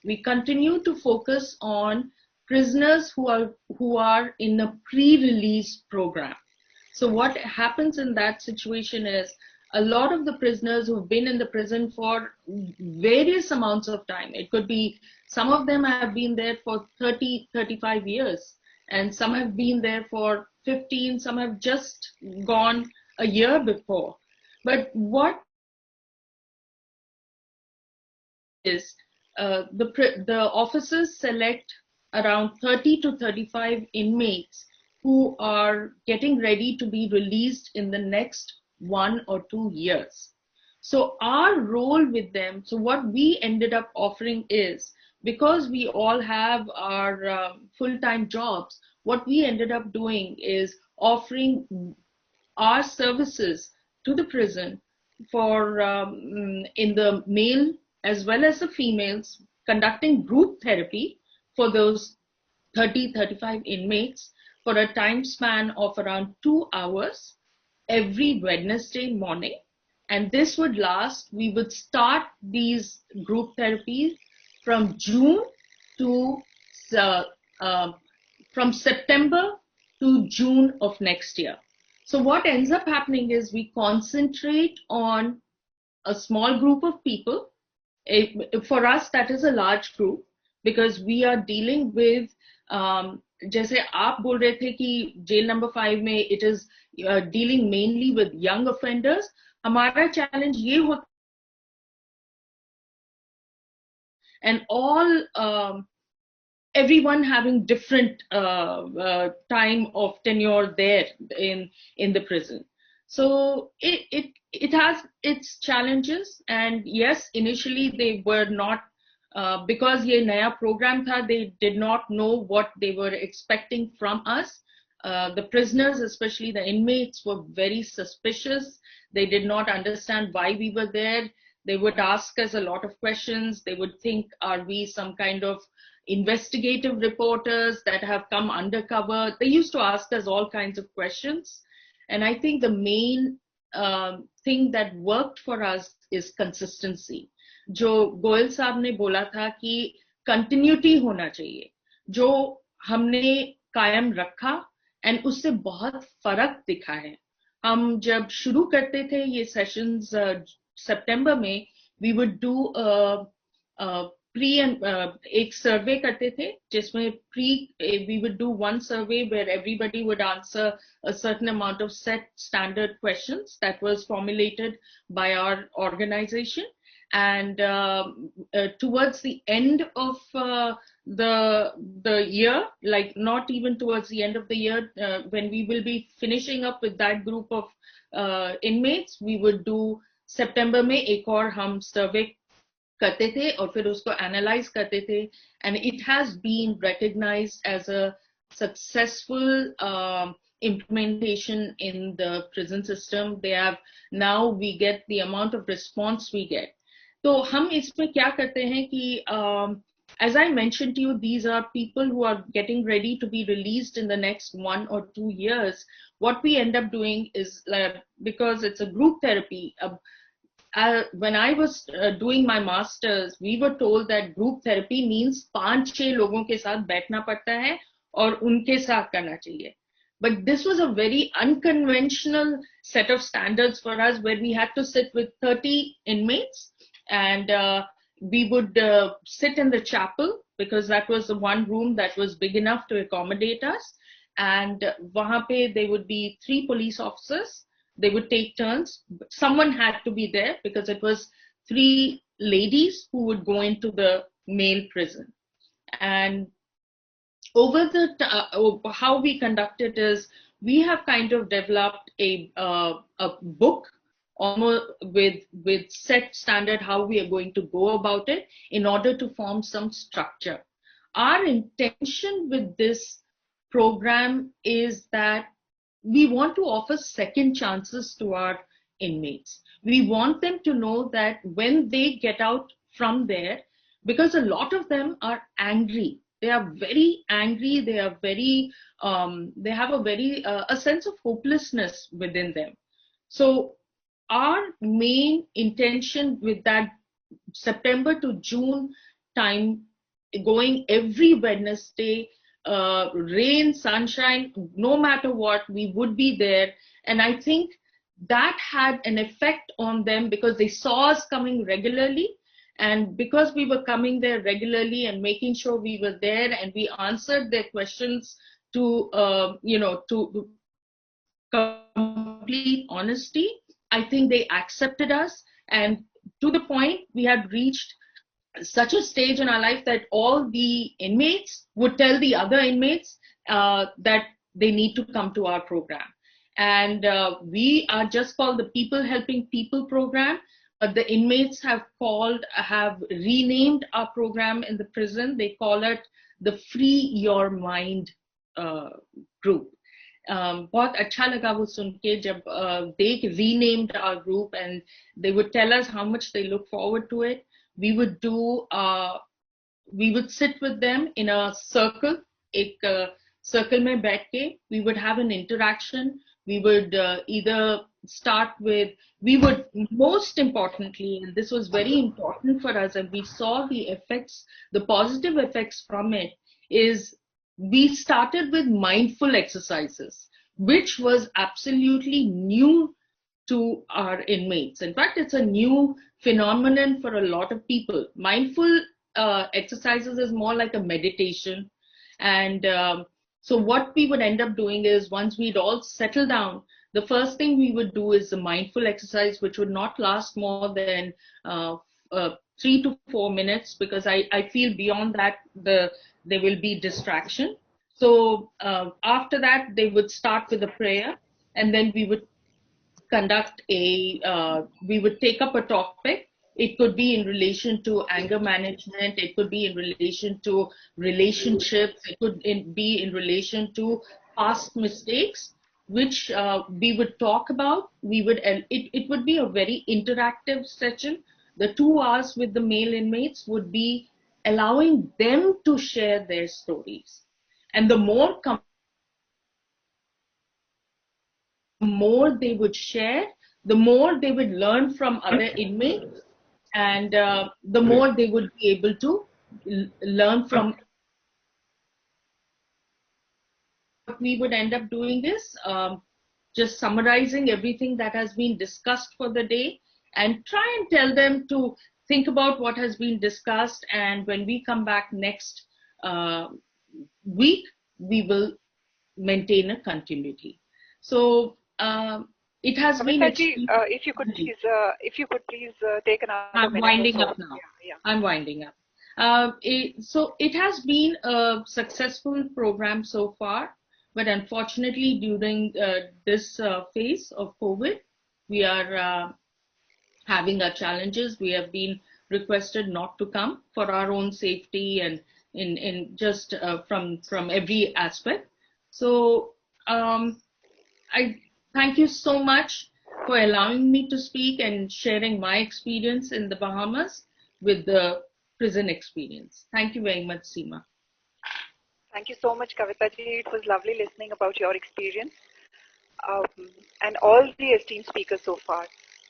L: we continue to focus on prisoners who are in a pre-release program. So what happens in that situation is, a lot of the prisoners who've been in the prison for various amounts of time, it could be, some of them have been there for 30, 35 years, and some have been there for 15, some have just gone a year before. But what is, the officers select around 30 to 35 inmates who are getting ready to be released in the next 1 or 2 years. So our role with them, so what we ended up offering is, because we all have our full-time jobs, what we ended up doing is offering our services to the prison for in the male as well as the females, conducting group therapy for those 30, 35 inmates for a time span of around 2 hours every Wednesday morning. And this would last, we would start these group therapies from June to, from September to June of next year. So what ends up happening is, we concentrate on a small group of people. For us, that is a large group, because we are dealing with, जैसे आप बोल रहे थे कि jail number 5 में it is dealing mainly with young offenders. हमारा challenge ये होता, and all everyone having different time of tenure there in the prison. So it has its challenges, and yes, initially they were not, because ये नया program था, they did not know what they were expecting from us. The prisoners, especially the inmates, were very suspicious. They did not understand why we were there. They would ask us a lot of questions. They would think, are we some kind of investigative reporters that have come undercover? They used to ask us all kinds of questions. And I think the main thing that worked for us is consistency. जो गोयल साहब ने बोला था कि continuity होना चाहिए, जो हमने कायम रखा, एंड उससे बहुत फर्क दिखा है. हम जब शुरू करते थे ये सेशंस सितंबर में, we would do pre and एक सर्वे करते थे, जिसमें we would do one survey where everybody would answer a certain amount of set standard questions that was formulated by our organization. And towards the end of the year, like not even towards the end of the year, when we will be finishing up with that group of inmates, we would do September में एक और हम survey करते थे और फिर उसको analyze करते थे, and it has been recognized as a successful implementation in the prison system. They have, now we get the amount of response we get. तो हम इसमें क्या करते हैं कि as I mentioned to you, these are people who are getting ready to be released in the next 1 or 2 years. What we end up doing is, because it's a group therapy, when I was doing my masters, we were told that group therapy means 5-6 लोगों के साथ बैठना पड़ता है और उनके साथ करना चाहिए. But this was a very unconventional set of standards for us, where we had to sit with 30 inmates, and we would sit in the chapel, because that was the one room that was big enough to accommodate us. And wahan pe there would be 3 police officers. They would take turns. Someone had to be there, because it was 3 ladies who would go into the male prison. And over the how we conduct it is, we have kind of developed a book, almost with set standard how we are going to go about it, in order to form some structure. Our intention with this program is that we want to offer second chances to our inmates. We want them to know that when they get out from there, because a lot of them are angry, they are very angry, they are very, they have a very, a sense of hopelessness within them. So our main intention with that September to June time, going every Wednesday, rain, sunshine, no matter what, we would be there. And I think that had an effect on them because they saw us coming regularly. And because we were coming there regularly and making sure we were there and we answered their questions to, to complete honesty, I think they accepted us. And to the point, we had reached such a stage in our life that all the inmates would tell the other inmates that they need to come to our program. And we are just called the People Helping People program, but the inmates have renamed our program in the prison. They call it the Free Your Mind group. बहुत अच्छा लगा वो सुन के जब they renamed our group and they would tell us how much they look forward to it. We would sit with them in a circle, एक circle में बैठ के, we would have an interaction. We would either start with, most importantly, and this was very important for us, and we saw the effects, the positive effects from it, is we started with mindful exercises, which was absolutely new to our inmates. In fact, it's a new phenomenon for a lot of people. Mindful exercises is more like a meditation. And so what we would end up doing is, once we'd all settle down, the first thing we would do is a mindful exercise, which would not last more than 3 to 4 minutes, because I feel beyond that there will be distraction. So after that, they would start with a prayer, and then we would conduct we would take up a topic. It could be in relation to anger management, it could be in relation to relationships, it could be in relation to past mistakes, which we would talk about. It would be a very interactive session. The 2 hours with the male inmates would be allowing them to share their stories. And the more they would share, the more they would learn from other inmates, and the more they would be able to learn from. What we would end up doing is just summarizing everything that has been discussed for the day, and try and tell them to think about what has been discussed, and when we come back next week, we will maintain a continuity. So it has been.
A: If you could please take another
L: I'm
A: minute.
L: Winding up now. Yeah. I'm winding up. So it has been a successful program so far, but unfortunately during this phase of COVID, we are having our challenges. We have been requested not to come for our own safety and in just from every aspect. So I thank you so much for allowing me to speak and sharing my experience in the Bahamas with the prison experience. Thank you very much, Seema.
A: Thank you so much, Kavita ji. It was lovely listening about your experience and all the esteemed speakers so far.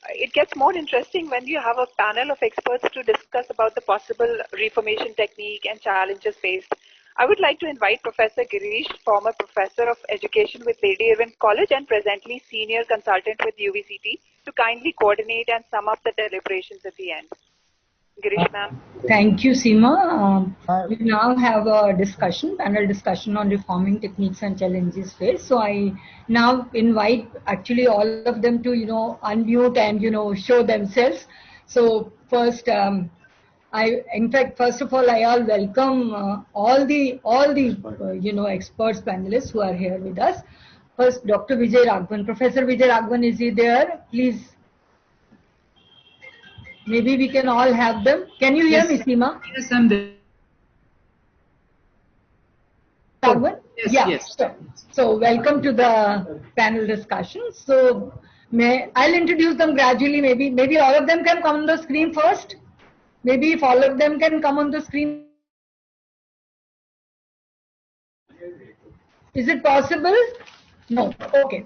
A: It gets more interesting when you have a panel of experts to discuss about the possible reformation technique and challenges faced. I would like to invite Professor Girish, former Professor of Education with Lady Irwin College and presently Senior Consultant with UVCT, to kindly coordinate and sum up the deliberations at the end. Girish ma'am.
M: Thank you, Seema. We now have a panel discussion on reforming techniques and challenges faced. So I now invite actually all of them to, unmute and, show themselves. So first, in fact, first of all, I welcome all the experts, panelists who are here with us. First, Dr. Vijay Raghavan. Professor Vijay Raghavan, is he there? Please. Maybe we can all have them. Can you hear me, Seema?
N: Yes, I'm there.
M: Raghavan?
N: Yes,
M: Yeah,
N: yes.
M: sure. So welcome to the panel discussion. So I'll introduce them gradually. Maybe all of them can come on the screen first. Maybe if all of them can come on the screen. Is it possible? No. Okay.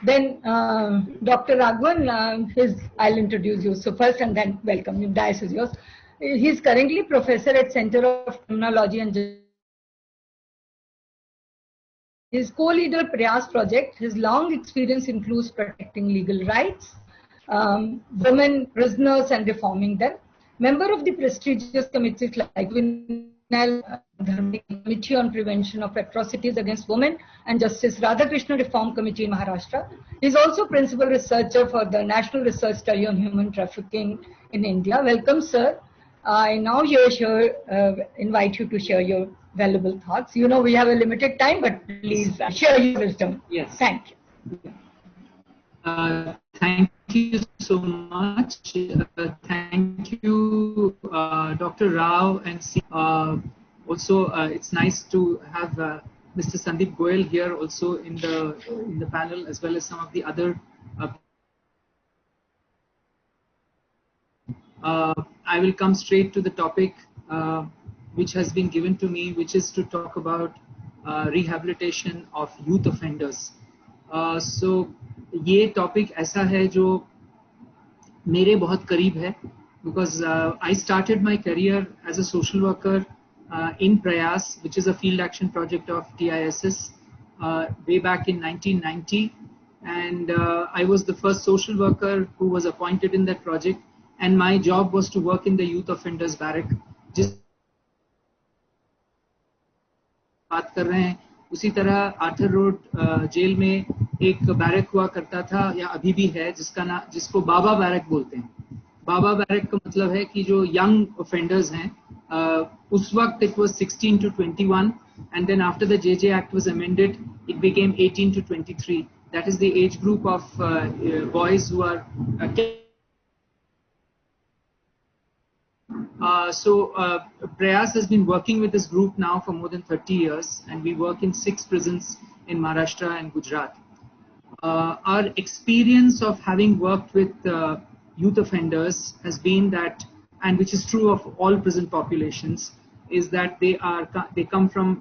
M: Then Dr. Raghavan, I'll introduce you. So first and then welcome. The dais is yours. He's currently professor at Center of Criminology and his co-leader Prayas project. His long experience includes protecting legal rights, women prisoners and reforming them. Member of the prestigious committees like Committee on Prevention of Atrocities Against Women and Justice Radhakrishna Reform Committee in Maharashtra. He is also principal researcher for the National Research Study on Human Trafficking in India. Welcome, sir. I now invite you to share your valuable thoughts. You know we have a limited time, but please share your wisdom.
N: Yes.
M: Thank you.
N: Thank you so much. Thank you, Dr. Rao and also it's nice to have Mr. Sandeep Goyal here also in the panel, as well as some of the other. I will come straight to the topic which has been given to me, which is to talk about rehabilitation of youth offenders. So ये topic ऐसा है जो मेरे बहुत करीब है, because I started my career as a social worker in Prayas, which is a field action project of TISS, way back in 1990, and I was the first social worker who was appointed in that project, and my job was to work in the youth offenders barrack. जिस बात कर रहे हैं उसी तरह Arthur road jail में एक barrack हुआ करता था, या अभी भी है, जिसको बाबा बैरक बोलते हैं. बाबा बैरक का मतलब है कि जो यंग ऑफेंडर्स हैं, उस वक्त it was 16 to 21, and then after the JJ Act was amended, it became 18 to 23. That is the age group of boys who are Prayas has been working with this group now for more than 30 years, and we work in 6 prisons in Maharashtra and Gujarat. Our experience of having worked with youth offenders has been that, and which is true of all prison populations, is that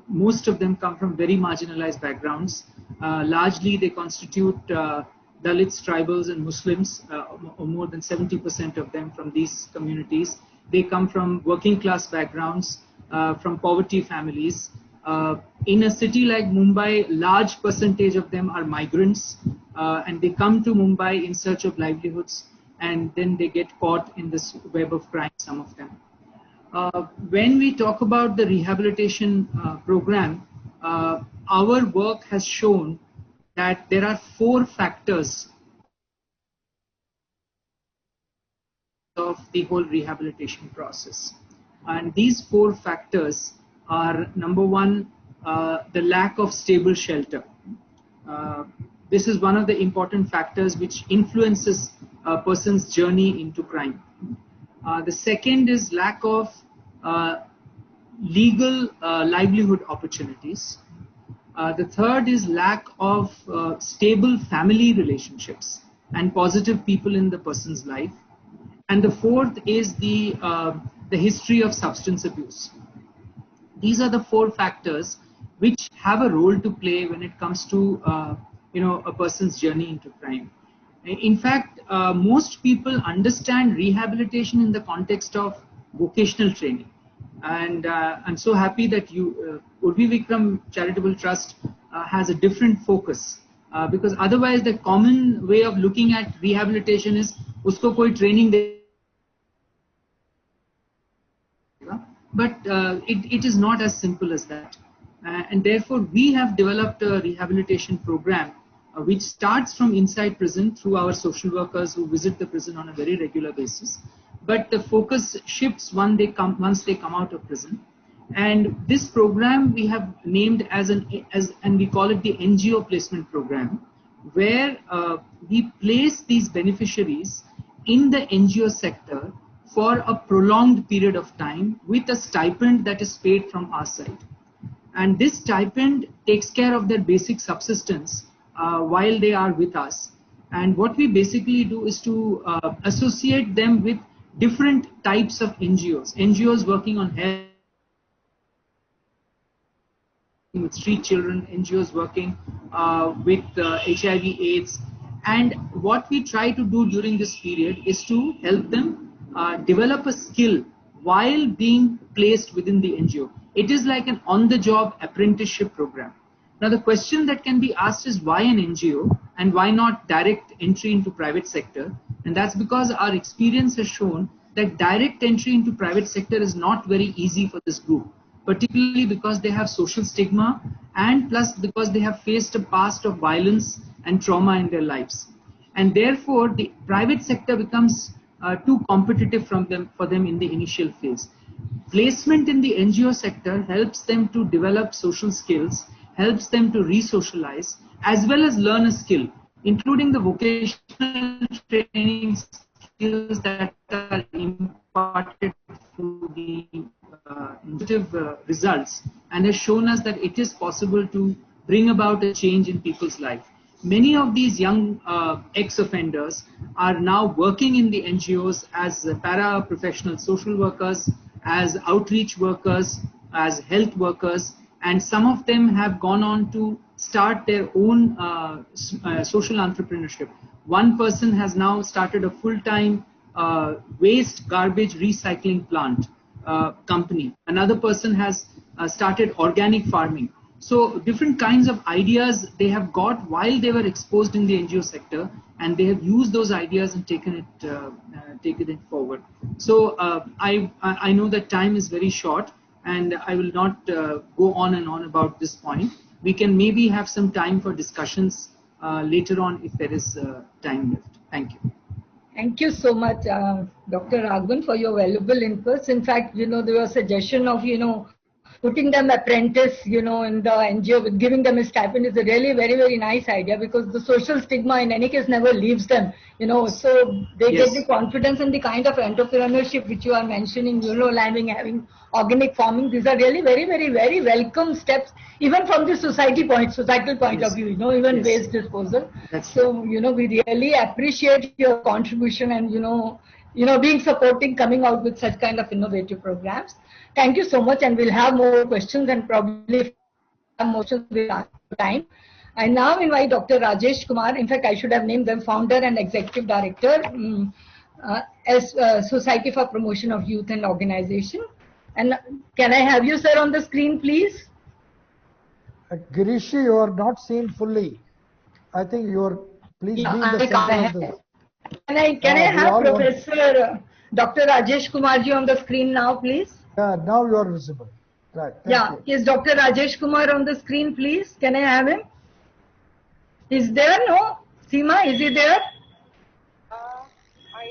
N: most of them come from very marginalized backgrounds. Largely they constitute Dalits, tribals and Muslims, or more than 70% of them from these communities. They come from working class backgrounds, from poverty families. In a city like Mumbai, large percentage of them are migrants, and they come to Mumbai in search of livelihoods, and then they get caught in this web of crime, some of them. When we talk about the rehabilitation program, our work has shown that there are 4 factors of the whole rehabilitation process. And these 4 factors are, number 1, the lack of stable shelter. This is one of the important factors which influences a person's journey into crime. The second is lack of legal livelihood opportunities. The third is lack of stable family relationships and positive people in the person's life. And the fourth is the history of substance abuse. These are the 4 factors which have a role to play when it comes to a person's journey into crime. In fact, most people understand rehabilitation in the context of vocational training. And I'm so happy that Urivi Vikram Charitable Trust has a different focus, because otherwise the common way of looking at rehabilitation is usko koi training de. But it is not as simple as that. And therefore we have developed a rehabilitation program which starts from inside prison through our social workers who visit the prison on a very regular basis. But the focus shifts once they come out of prison. And this program we have named and we call it the NGO placement program, where we place these beneficiaries in the NGO sector for a prolonged period of time with a stipend that is paid from our side. and this stipend takes care of their basic subsistence while they are with us. And what we basically do is to associate them with different types of NGOs working on health, with street children, NGOs working with HIV/AIDS. And what we try to do during this period is to help them develop a skill while being placed within the NGO. It is like an on-the-job apprenticeship program. Now the question that can be asked is why an NGO and why not direct entry into private sector? And that's because our experience has shown that direct entry into private sector is not very easy for this group, particularly because they have social stigma and plus because they have faced a past of violence and trauma in their lives. And therefore the private sector becomes too competitive for them in the initial phase. Placement in the NGO sector helps them to develop social skills, helps them to re-socialize, as well as learn a skill, including the vocational training skills that are imparted through the results, and has shown us that it is possible to bring about a change in people's life. Many of these young ex-offenders are now working in the NGOs as para-professional social workers, as outreach workers, as health workers, and some of them have gone on to start their own social entrepreneurship. One person has now started a full-time waste garbage recycling plant company. Another person has started organic farming. So different kinds of ideas they have got while they were exposed in the NGO sector, and they have used those ideas and taken it forward. So I know that time is very short, and I will not go on and on about this point. We can maybe have some time for discussions later on if there is time left. Thank you.
M: Thank you so much, Dr. Raghavan, for your valuable inputs. In fact, there was a suggestion of, putting them apprentice, in the NGO, giving them a stipend is a really very, very nice idea, because the social stigma in any case never leaves them, so they get the confidence and the kind of entrepreneurship which you are mentioning, having organic farming. These are really very, very, very welcome steps, even from the societal point of view, even waste disposal. So, we really appreciate your contribution and, being supporting, coming out with such kind of innovative programs. Thank you so much, and we'll have more questions, and probably more questions will have time. I now invite Dr. Rajesh Kumar. In fact, I should have named them founder and executive director as Society for Promotion of Youth and Organization. And can I have you, sir, on the screen, please?
B: Girishi, you are not seen fully. I think you are. Please be in the center of this.
M: Can I have Professor Dr. Rajesh Kumarji on the screen now, please?
B: Yeah, now you are visible. Right. Thank you.
M: Is Dr. Rajesh Kumar on the screen, please? Can I have him? Is there? No? Seema, is he there?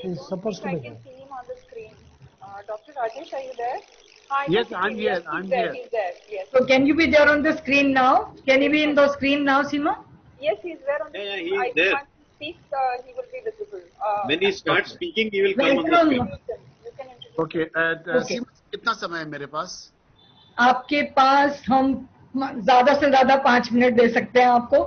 B: He's supposed to be
A: I can see him on the screen. Dr. Rajesh, are you there?
E: Yes, I'm here. I'm here.
A: He's there. Yes.
M: So can you be there on the screen now? Can he be in the screen now, Seema?
A: Yes, he's there on the screen.
E: He's there.
A: Once he speaks, he will be visible.
E: When he starts speaking, he will come on the screen.
O: Okay. Seema, कितना समय है मेरे पास?
M: आपके पास हम ज्यादा से ज्यादा 5 minute दे सकते हैं आपको.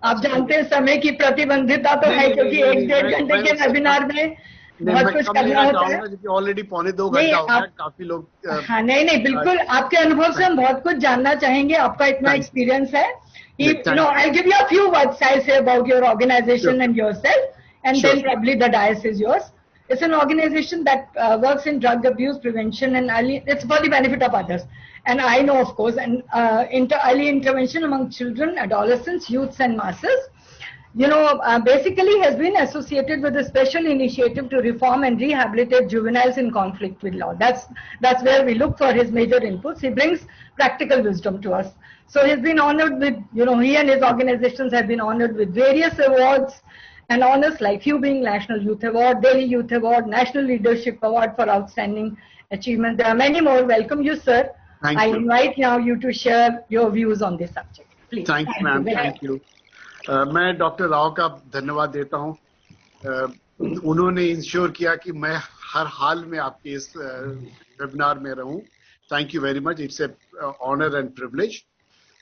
M: आप जानते हैं समय की प्रतिबंधितता तो है, क्योंकि 1-1.5 घंटे के वेबिनार में बहुत कुछ करना होता है.
O: ऑलरेडी 1.25 घंटा हो गया, काफी लोग.
M: हाँ, नहीं, बिल्कुल आपके अनुभव से हम बहुत कुछ जानना चाहेंगे. आपका इतना एक्सपीरियंस है. I'll give you a few words I say about your organization and yourself, and then probably the dais is yours. It's an organization that works in drug abuse prevention and it's for the benefit of others. And I know, of course, and early intervention among children, adolescents, youths and masses, basically has been associated with a special initiative to reform and rehabilitate juveniles in conflict with law. That's where we look for his major inputs. He brings practical wisdom to us. So he's been honored with, he and his organizations have been honored with various awards and honors, like few being National Youth Award, Delhi Youth Award, National Leadership Award for Outstanding Achievement. There are many more. Welcome you, sir. I invite now you to share your views on this subject. Please.
O: Thank you, ma'am. Thank you. मैं doctor Rao का धन्यवाद देता हूँ. उन्होंने ensure किया कि मैं हर हाल में आपके इस वेबिनार में रहूं. Thank you very much. It's a honor and privilege.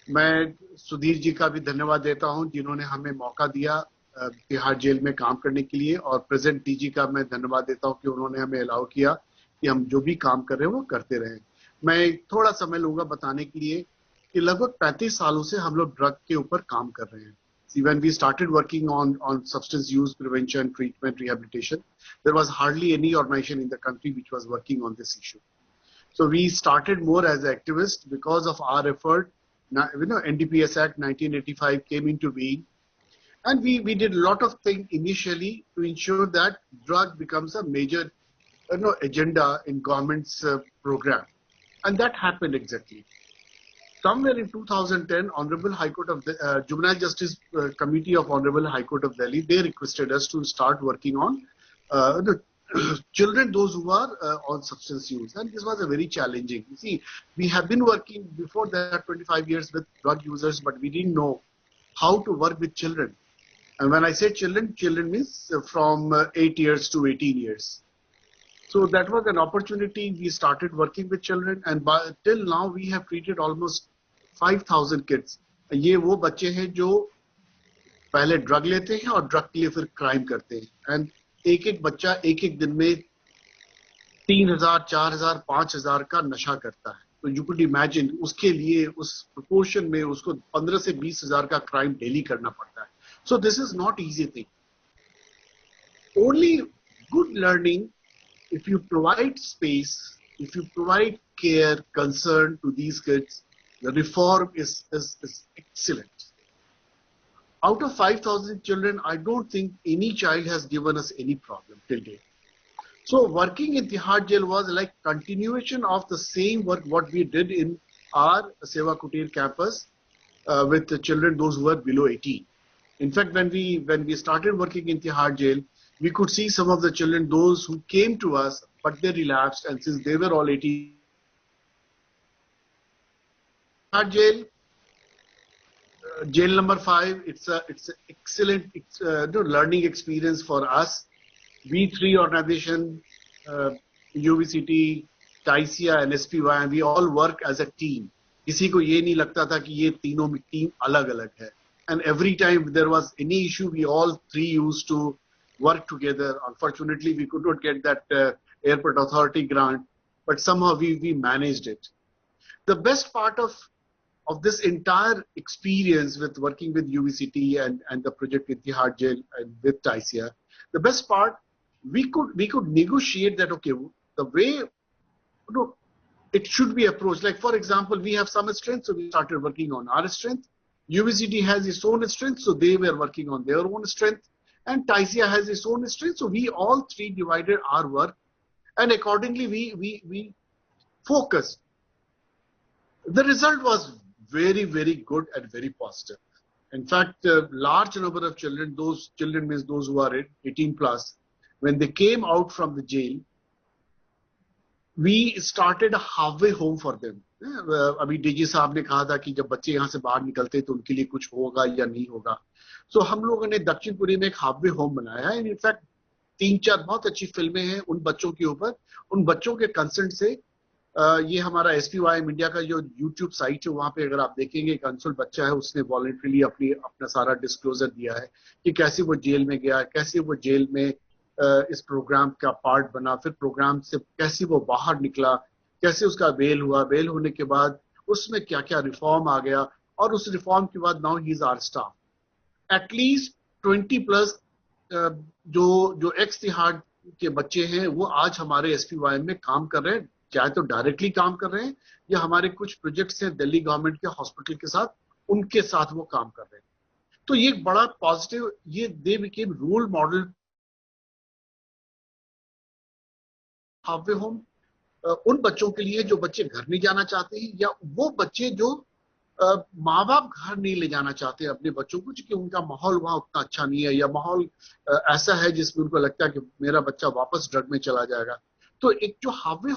O: मैं सुधीर जी का भी धन्यवाद देता हूं जिन्होंने हमें मौका दिया तिहाड़ जेल में काम करने के लिए, और प्रेजेंट डीजी का मैं धन्यवाद देता हूं कि उन्होंने हमें अलाउ किया कि हम जो भी काम कर रहे हैं वो करते रहें। मैं थोड़ा समय लूंगा बताने के लिए कि लगभग 35 सालों से हम लोग ड्रग के ऊपर काम कर रहे हैं। See, when we started working on substance use prevention, treatment, rehabilitation, there was hardly any organization in the country which was working on this issue. So we started more as activists because of our effort. Now, NDPS Act 1985 came into being, and we did a lot of things initially to ensure that drug becomes a major agenda in government's program, and that happened exactly. Somewhere in 2010, Honorable High Court of the Juvenile Justice Committee of Honorable High Court of Delhi, they requested us to start working on the children, those who are on substance use, and this was a very challenging. You see, we have been working before that 25 years with drug users, but we didn't know how to work with children. And when I say children, children means from 8 years to 18 years. So that was an opportunity. We started working with children, and till now we have treated almost 5,000 kids. ये वो बच्चे हैं जो पहले drug लेते हैं और drug के लिए फिर क्राइम करते हैं, एंड एक एक बच्चा एक एक दिन में 3,000, 4,000, 5,000 का नशा करता है। तो यू कुड इमेजिन उसके लिए उस प्रोपोर्शन में उसको 15 से 20,000 का क्राइम डेली करना पड़ता है। So this is not easy thing. Only good learning, if you provide space, if you provide care, concern to these kids, the reform is excellent. Out of 5,000 children, I don't think any child has given us any problem till date. So working in Tihar Jail was like continuation of the same work what we did in our Seva Kutir campus with the children, those who were below 18. In fact, when we started working in Tihar Jail, we could see some of the children, those who came to us, but they relapsed, and since they were all 18, Tihar Jail, jail number 5, it's an excellent learning experience for us. We three organizations, UVCT, TICIA, and SPY, we all work as a team. किसी को ये नहीं लगता था कि ये तीनों team अलग-अलग है. And every time there was any issue, we all three used to work together. Unfortunately, we could not get that airport authority grant, but somehow we managed it. The best part of this entire experience with working with UVCT and the project with Tihar Jail and with TICIA, the best part, we could negotiate that, okay, the way it should be approached. Like, for example, we have some strength, so we started working on our strength. UVCT has its own strength, so they were working on their own strength. And TICIA has its own strength, so we all three divided our work, and accordingly we focused. The result was very, very good and very positive. In fact, a large number of children, those children means those who are 18 plus, when they came out from the jail, we started a halfway home for them. अभी DG साहब ने कहा था कि जब बच्चे यहाँ से बाहर निकलते तो उनके लिए कुछ होगा या नहीं होगा. सो हम लोगों ने दक्षिणपुरी में एक हाफवे होम बनाया है. इनफैक्ट 3-4 बहुत अच्छी फिल्में हैं उन बच्चों के ऊपर. उन बच्चों के कंसेंट से ये हमारा SPYM इंडिया का जो यूट्यूब साइट है, वहाँ पे अगर आप देखेंगे, एक अनसोल्ड बच्चा है, उसने वॉलंटरीली अपना सारा डिस्क्लोजर दिया है कि कैसे वो जेल में गया, कैसे वो जेल में इस प्रोग्राम का पार्ट बना, फिर प्रोग्राम से कैसे वो बाहर निकला, कैसे उसका बेल हुआ, बेल होने के बाद उसमें क्या क्या रिफॉर्म आ गया, और उस रिफॉर्म के बाद now he is our staff. At least 20+ जो एक्स तिहाड़ के बच्चे हैं वो आज हमारे SPYM में काम कर रहे हैं, चाहे तो डायरेक्टली काम कर रहे हैं या हमारे कुछ प्रोजेक्ट्स हैं दिल्ली गवर्नमेंट के हॉस्पिटल के साथ, उनके साथ वो काम कर रहे हैं. तो ये एक बड़ा पॉजिटिव, ये they became role model. Halfway home उन बच्चों के लिए जो बच्चे घर नहीं जाना चाहते हैं, या वो बच्चे जो माँ बाप घर नहीं ले जाना चाहते अपने बच्चों को, क्योंकि उनका माहौल वहाँ उतना अच्छा नहीं है, या माहौल ऐसा है जिसमें उनको लगता है कि मेरा बच्चा वापस ड्रग में चला जाएगा. तो एक जो हाफवे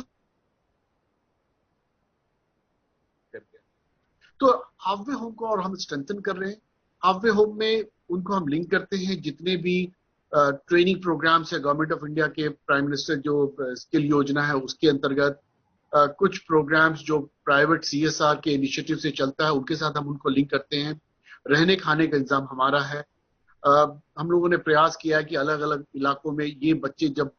O: होम को और हम स्ट्रेंथन कर रहे हैं. हाफवे होम में उनको हम लिंक करते हैं जितने भी ट्रेनिंग प्रोग्राम्स है गवर्नमेंट ऑफ इंडिया के, प्राइम मिनिस्टर जो स्किल योजना है उसके अंतर्गत, कुछ प्रोग्राम्स जो प्राइवेट CSR के इनिशिएटिव से चलता है उनके साथ हम उनको लिंक करते हैं। रहने खाने का इंतजाम हमारा है। हम लोगों ने प्रयास किया है कि अलग अलग इलाकों में ये बच्चे जब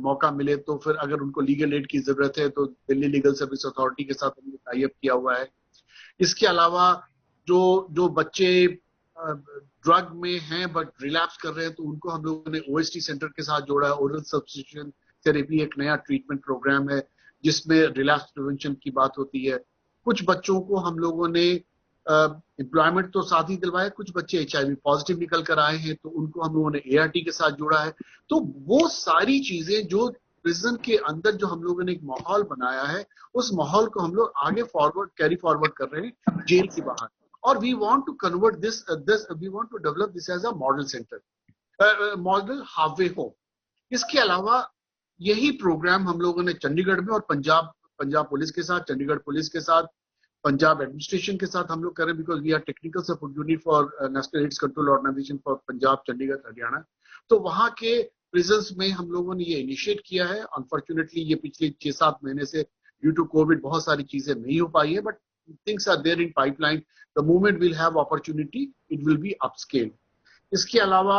O: मौका मिले तो फिर अगर उनको लीगल एड की जरूरत है तो दिल्ली लीगल सर्विस अथॉरिटी के साथ हमने टाई अप किया हुआ है। इसके अलावा जो बच्चे ड्रग में हैं बट रिलैप्स कर रहे हैं तो उनको हम लोगों ने OST सेंटर के साथ जोड़ा है। ओरल सब्स्टिट्यूशन थेरेपी एक नया ट्रीटमेंट प्रोग्राम है जिसमें रिलैप्स प्रिवेंशन की बात होती है। कुछ बच्चों को हम लोगों ने एम्प्लॉयमेंट तो साथ ही दिलवाया। कुछ बच्चे HIV पॉजिटिव निकल कर आए हैं तो उनको हम लोगों ने ART के साथ जोड़ा है। तो वो सारी चीजें जो प्रिजन के अंदर जो हम लोगों ने एक माहौल बनाया है उस माहौल को हम लोग आगे कैरी फॉरवर्ड कर रहे हैं जेल के बाहर। और we want to convert we want to develop this as a model centre, model halfway home. इसके अलावा यही प्रोग्राम हम लोगों ने चंडीगढ़ में और पंजाब पुलिस के साथ, चंडीगढ़ पुलिस के साथ, पंजाब एडमिनिस्ट्रेशन के साथ हम लोग कर रहे हैं because we are technical support unit for national AIDS control organisation for Punjab, Chandigarh, Haryana. तो वहां के प्रिजन्स में हम लोगों ने ये इनिशिएट किया है। अनफॉर्चुनेटली ये पिछले 6-7 महीने से ड्यू टू कोविड बहुत सारी चीजें नहीं हो पाई है but things are there in pipeline. The moment will have opportunity it will be upscale. इसके अलावा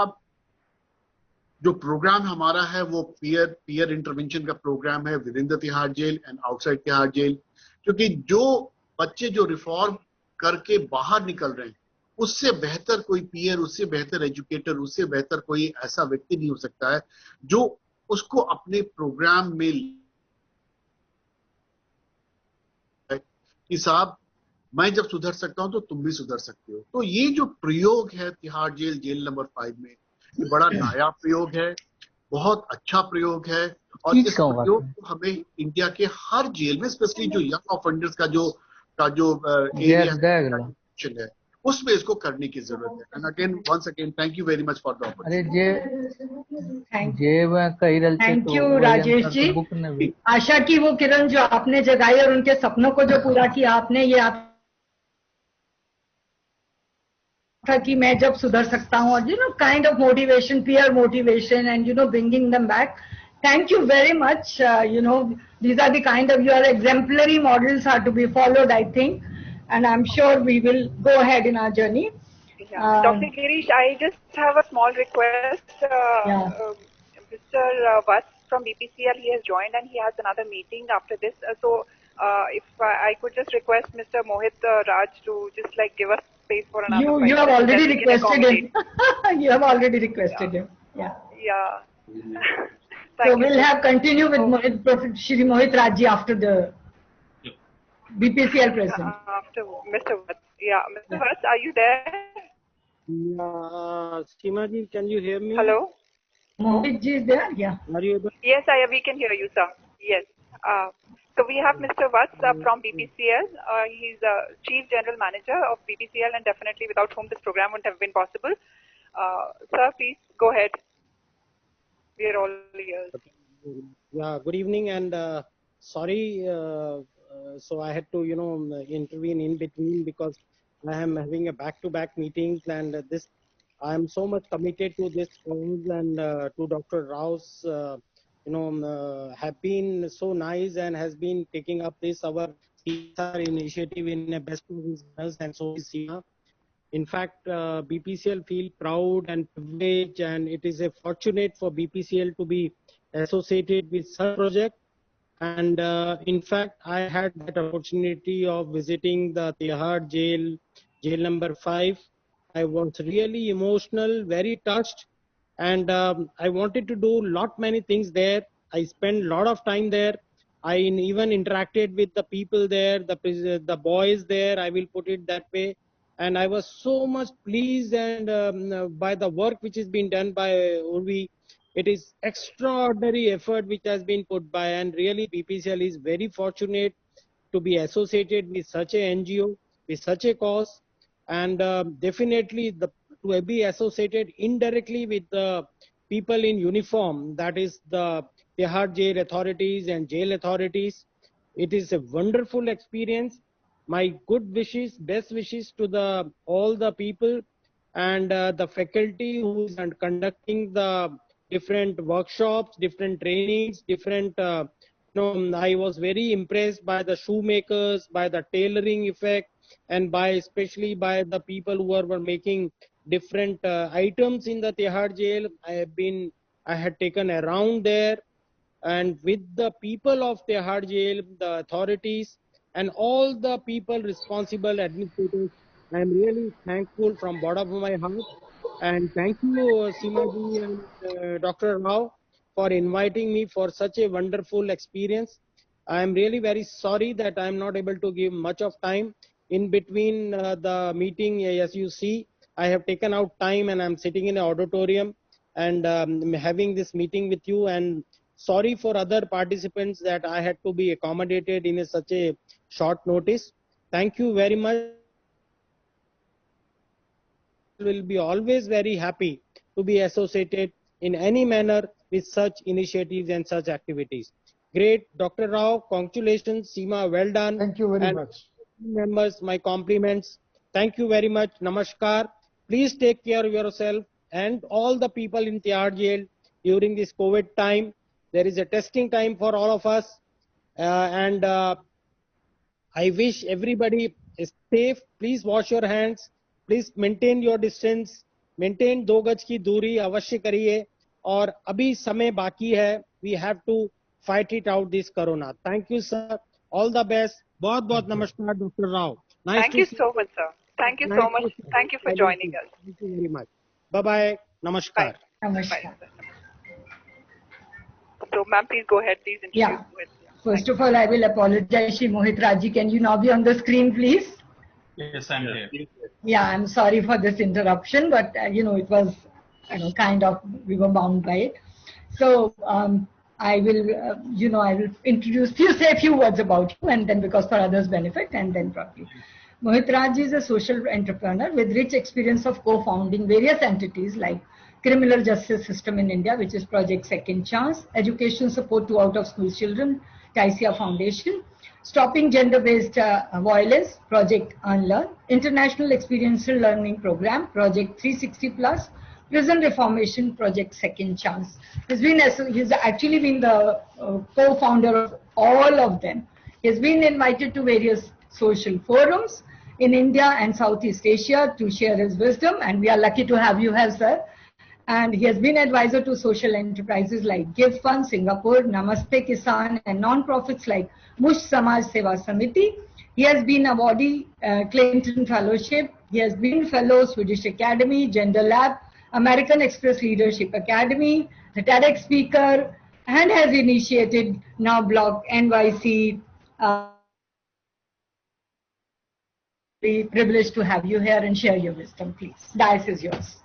O: जो प्रोग्राम हमारा है वो पीयर इंटरवेंशन का प्रोग्राम है within the Tihar jail and outside Tihar jail. क्योंकि जो बच्चे जो रिफॉर्म करके बाहर निकल रहे हैं उससे बेहतर कोई पीयर, उससे बेहतर एजुकेटर, उससे बेहतर कोई ऐसा व्यक्ति नहीं हो सकता है जो उसको अपने प्रोग्राम में कि साहब मैं जब सुधर सकता हूं तो तुम भी सुधर सकते हो। तो ये जो प्रयोग है तिहाड़ जेल, जेल नंबर 5 में, ये बड़ा नायाब प्रयोग है, बहुत अच्छा प्रयोग है। और इस प्रयोग को हमें इंडिया के हर जेल में, स्पेशली जो यंग ऑफेंडर्स का जो एरिया है उसमें इसको करने की जरूरत है। And again once again thank you very much for the opportunity.
M: Thank you Rajesh ji. आशा की वो किरण जो आपने जगाई और उनके सपनों को जो पूरा किया आपने, ये आप था कि मैं जब सुधर सकता हूँ और kind of motivation, peer motivation and bringing them back. Thank you very much. These are the kind of your exemplary models are to be followed, I think, and I'm sure we will go ahead in our journey.
A: Dr. Girish, I just have a small request. Mr. Vats from BPCL, he has joined and he has another meeting after this. If I could just request Mr. Mohit Raj to just like give us space for another.
M: You have already requested him. You have already requested him.
A: Yeah.
M: So we'll have continue with Shri Mohit Raj after the BPCL president.
A: After Mr. Vats. Yeah, Mr. Vats, are you there?
P: Seema ji, can you hear me?
A: Hello?
M: Mohit ji is there? Yeah.
P: Are you able?
A: Yes, we can hear you, sir. Yes. So we have Mr. Vats from BPCL. He's Chief General Manager of BPCL and definitely without whom this program wouldn't have been possible. Sir, please go ahead. We are all ears.
P: Yeah, good evening and sorry, so I had to, intervene in between because I am having a back-to-back meetings and this, I am so much committed to this cause and to Dr. Rao's, have been so nice and has been taking up this our CSR initiative in a best of his manners, and so is Seema. In fact, BPCL feel proud and privileged, and it is a fortunate for BPCL to be associated with such project. And in fact, I had that opportunity of visiting the Tihar Jail, jail number 5. I was really emotional, very touched, and I wanted to do many things there. I spent a lot of time there. I even interacted with the people there, the boys there, I will put it that way. And I was so much pleased and by the work which is being done by Urivi. It is extraordinary effort which has been put by, and really BPCL is very fortunate to be associated with such a NGO, with such a cause, and definitely to be associated indirectly with the people in uniform, that is the Tihar Jail authorities and jail authorities. It is a wonderful experience. My good wishes, best wishes to all the people and the faculty who is conducting the different workshops, different trainings, different I was very impressed by the shoemakers, by the tailoring effect, and by especially by the people who were making different items in the Tihar Jail. I had taken around there, and with the people of Tihar Jail, the authorities, and all the people responsible administrators, I am really thankful from bottom of my heart. And thank you, Seema ji and Dr. Rao, for inviting me for such a wonderful experience. I am really very sorry that I am not able to give much of time in between the meeting. As you see, I have taken out time and I am sitting in an auditorium and having this meeting with you. And sorry for other participants that I had to be accommodated in such a short notice. Thank you very much. Will be always very happy to be associated in any manner with such initiatives and such activities. Great, Dr. Rao, congratulations. Seema, well done.
B: Thank you very
P: and
B: much.
P: Members, my compliments. Thank you very much. Namaskar. Please take care of yourself and all the people in Tihar Jail during this COVID time. There is a testing time for all of us. And I wish everybody is safe. Please wash your hands. Please maintain your distance. Maintain 2 गज की दूरी अवश्य करिए. और अभी समय बाकी है. We have to fight it out this corona. Thank you, sir. All the best. बहुत बहुत नमस्कार, Dr. Rao. Nice
A: Thank
P: to
A: you
P: see
A: so much, sir. Thank you so much. Thank you for joining us.
P: Thank you very much. Bye bye. Namaskar.
M: Namaskar.
A: So, ma'am, please go ahead. Please introduce.
M: Yeah. First of all, I will apologize, Shri Mohit Raji. Can you now be on the screen, please?
D: Yes, I'm here.
M: Yeah, I'm sorry for this interruption, but it was, kind of, we were bound by it. So I will, I will say a few words about you, and then because for others' benefit, and then probably. Mohit Raj is a social entrepreneur with rich experience of co-founding various entities like criminal justice system in India, which is Project Second Chance, education support to out-of-school children, Taisia Foundation, stopping gender-based violence, Project Unlearn, international experiential learning program, Project 360 Plus, prison reformation, Project Second Chance. He's actually been the co-founder of all of them. He's been invited to various social forums in India and Southeast Asia to share his wisdom, and we are lucky to have you here, sir. And he has been advisor to social enterprises like Give Fund, Singapore, Namaste Kisan, and non-profits like Mush Samaj Seva Samiti. He has been awardee Clinton Fellowship. He has been fellow Swedish Academy, Gender Lab, American Express Leadership Academy, the TEDx speaker, and has initiated now blog NYC. Privileged to have you here and share your wisdom, please. Dice is yours.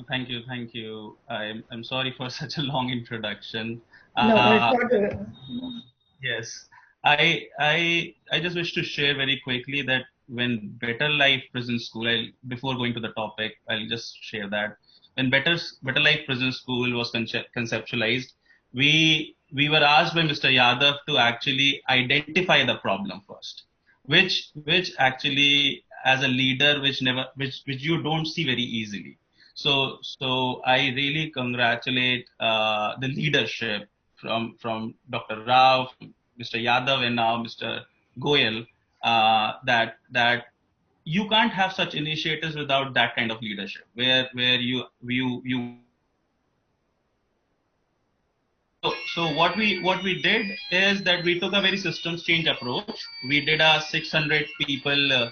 D: Thank you, thank you. I'm sorry for such a long introduction.
M: No,
D: yes, I just wish to share very quickly that when Better Life Prison School, before going to the topic, I'll just share that when Better Life Prison School was conceptualized, we were asked by Mr. Yadav to actually identify the problem first, which actually as a leader, which you don't see very easily. So I really congratulate the leadership from Dr. Rao, Mr. Yadav, and now Mr. Goyal, that you can't have such initiatives without that kind of leadership, where you. So what we did is that we took a very systems change approach. We did a 600 people.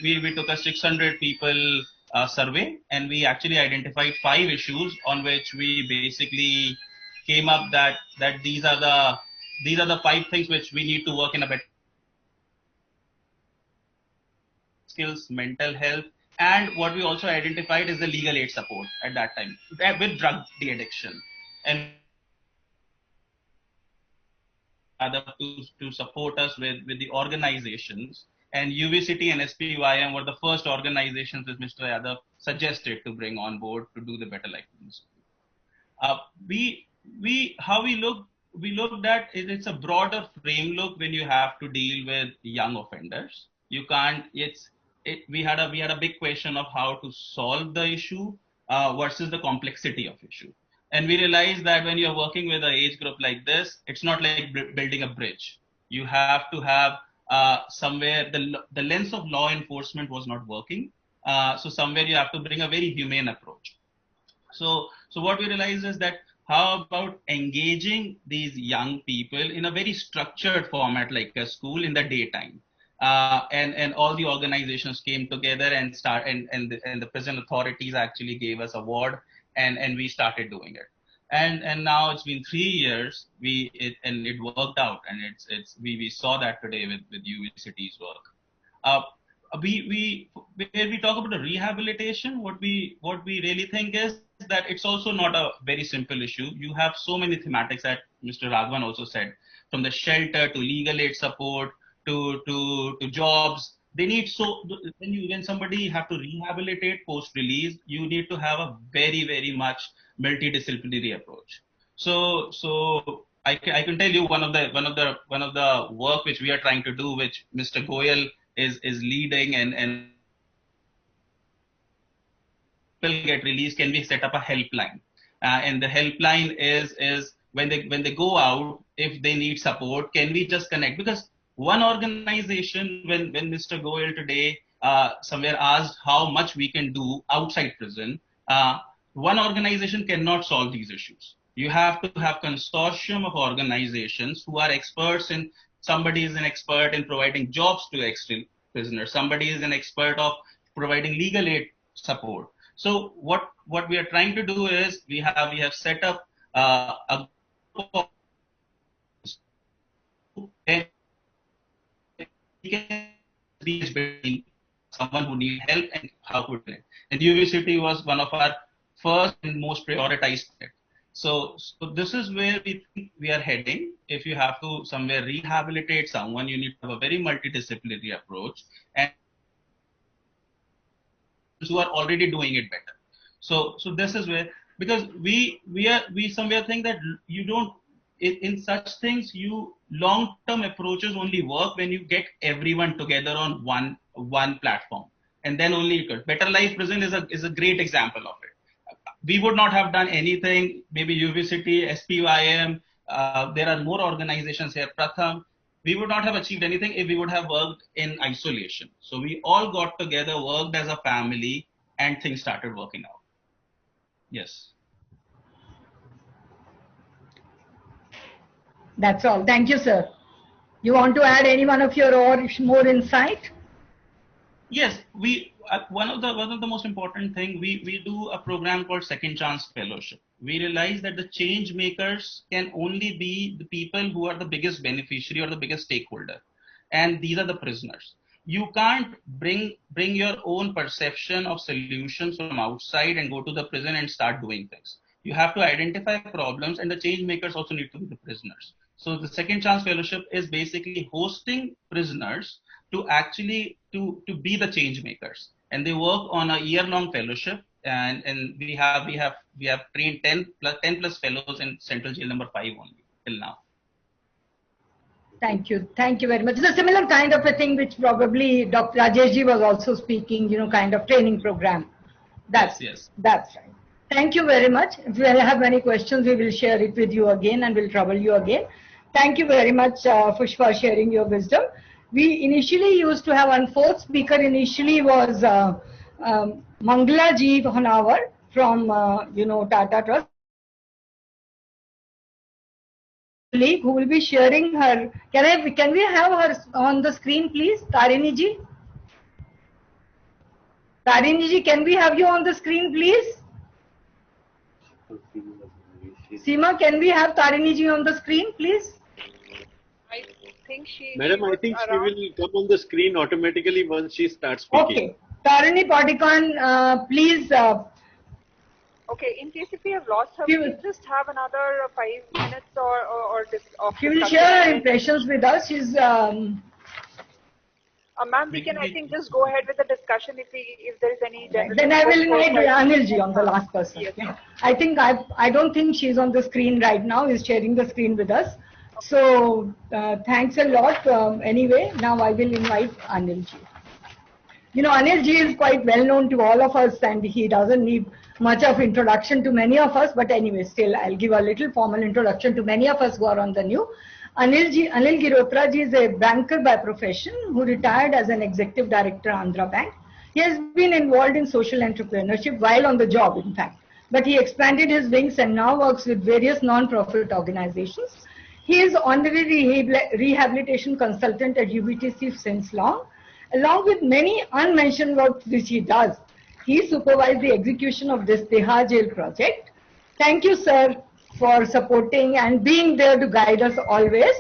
D: We took a 600 people survey, and we actually identified 5 issues on which we basically came up that these are the 5 things which we need to work in a better skills, mental health, and what we also identified is the legal aid support at that time with drug de-addiction. And to support us with the organizations, and UVCT and SPYM were the first organizations that Mr. Yadav suggested to bring on board to do the Better Life. We looked at it's a broader framework when you have to deal with young offenders. You can't. We had a big question of how to solve the issue versus the complexity of issue. And we realized that when you're working with an age group like this, it's not like building a bridge. You have to have somewhere the lens of law enforcement was not working. So somewhere you have to bring a very humane approach. So what we realized is that how about engaging these young people in a very structured format like a school in the daytime, and all the organizations came together and the prison authorities actually gave us award, and we started doing it, and now it's been 3 years and it worked out, and we saw that today with UVCT's work. Uh, we Where we talk about the rehabilitation, what we really think is that it's also not a very simple issue. You have so many thematics that Mr. Raghavan also said, from the shelter to legal aid support to jobs. They need when somebody have to rehabilitate post release, you need to have a very much multidisciplinary approach. So I can tell you one of the work which we are trying to do, which Mr. Goyal is leading, and people get released, can we set up a helpline? And the helpline is when they go out, if they need support, can we just connect? Because one organization, when Mr. Goyal today somewhere asked how much we can do outside prison, one organization cannot solve these issues. You have to have consortium of organizations who are experts in. Somebody is an expert in providing jobs to ex-prisoners. Somebody is an expert of providing legal aid support. So what we are trying to do is we have set up a group of someone who needs help and how to do it. And UVCT was one of our first and most prioritized projects. So this is where we think we are heading. If you have to somewhere rehabilitate someone, you need to have a very multidisciplinary approach, and who are already doing it better. So this is where, because we somewhere think that you don't, in such things, you long-term approaches only work when you get everyone together on one platform, and then only you could. Better Life Prison is a great example of it. We would not have done anything, maybe UVCT, SPYM, there are more organizations here, Pratham. We would not have achieved anything if we would have worked in isolation. So we all got together, worked as a family, and things started working out. Yes.
M: That's all. Thank you, sir. You want to add any one of your more insight?
D: Yes, one of the most important thing, we do a program called Second Chance Fellowship. We realize that the change makers can only be the people who are the biggest beneficiary or the biggest stakeholder, and these are the prisoners. You can't bring your own perception of solutions from outside and go to the prison and start doing things. You have to identify problems, and the change makers also need to be the prisoners. So the Second Chance Fellowship is basically hosting prisoners to actually to be the change makers, and they work on a year-long fellowship, and we have trained 10 plus fellows in Central Jail number 5 only till now.
M: Thank you very much. It's a similar kind of a thing which probably Dr. Rajeshji was also speaking, kind of training program. That's right. Thank you very much. If we have any questions, we will share it with you again and will trouble you again. Thank you very much, Fush, for sharing your wisdom. We initially used to have one fourth speaker. Initially was Mangala Ji Honawar from Tata Trust, who will be sharing her. Can we have her on the screen, please, Tarini Ji? Tarini Ji, can we have you on the screen, please? Seema, can we have Tarini Ji on the screen, please?
A: I think she.
E: Madam, I think she will come on the screen automatically once she starts speaking.
M: Okay, Tarini Patikan, please.
A: Okay, in case if we have lost her, we can just have another 5 minutes or
M: she will share her impressions with us. She's.
A: Ma'am, we can I think just go ahead with the discussion if there is any general.
M: Then I will invite Anil Ji on the last person.
A: Yes.
M: I think I don't think she's on the screen right now. Is sharing the screen with us. So thanks a lot. Anyway, now I will invite Anil Ji. Anil Ji is quite well known to all of us, and he doesn't need much of introduction to many of us, but anyway, still I'll give a little formal introduction to many of us who are on the new. Anil Girotra ji is a banker by profession who retired as an executive director Andhra Bank. He has been involved in social entrepreneurship while on the job, in fact. But he expanded his wings and now works with various non-profit organizations. He is honorary rehabilitation consultant at UBTC since long, along with many unmentioned work which he does. He supervised the execution of this Tihar Jail project. Thank you, sir, for supporting and being there to guide us always.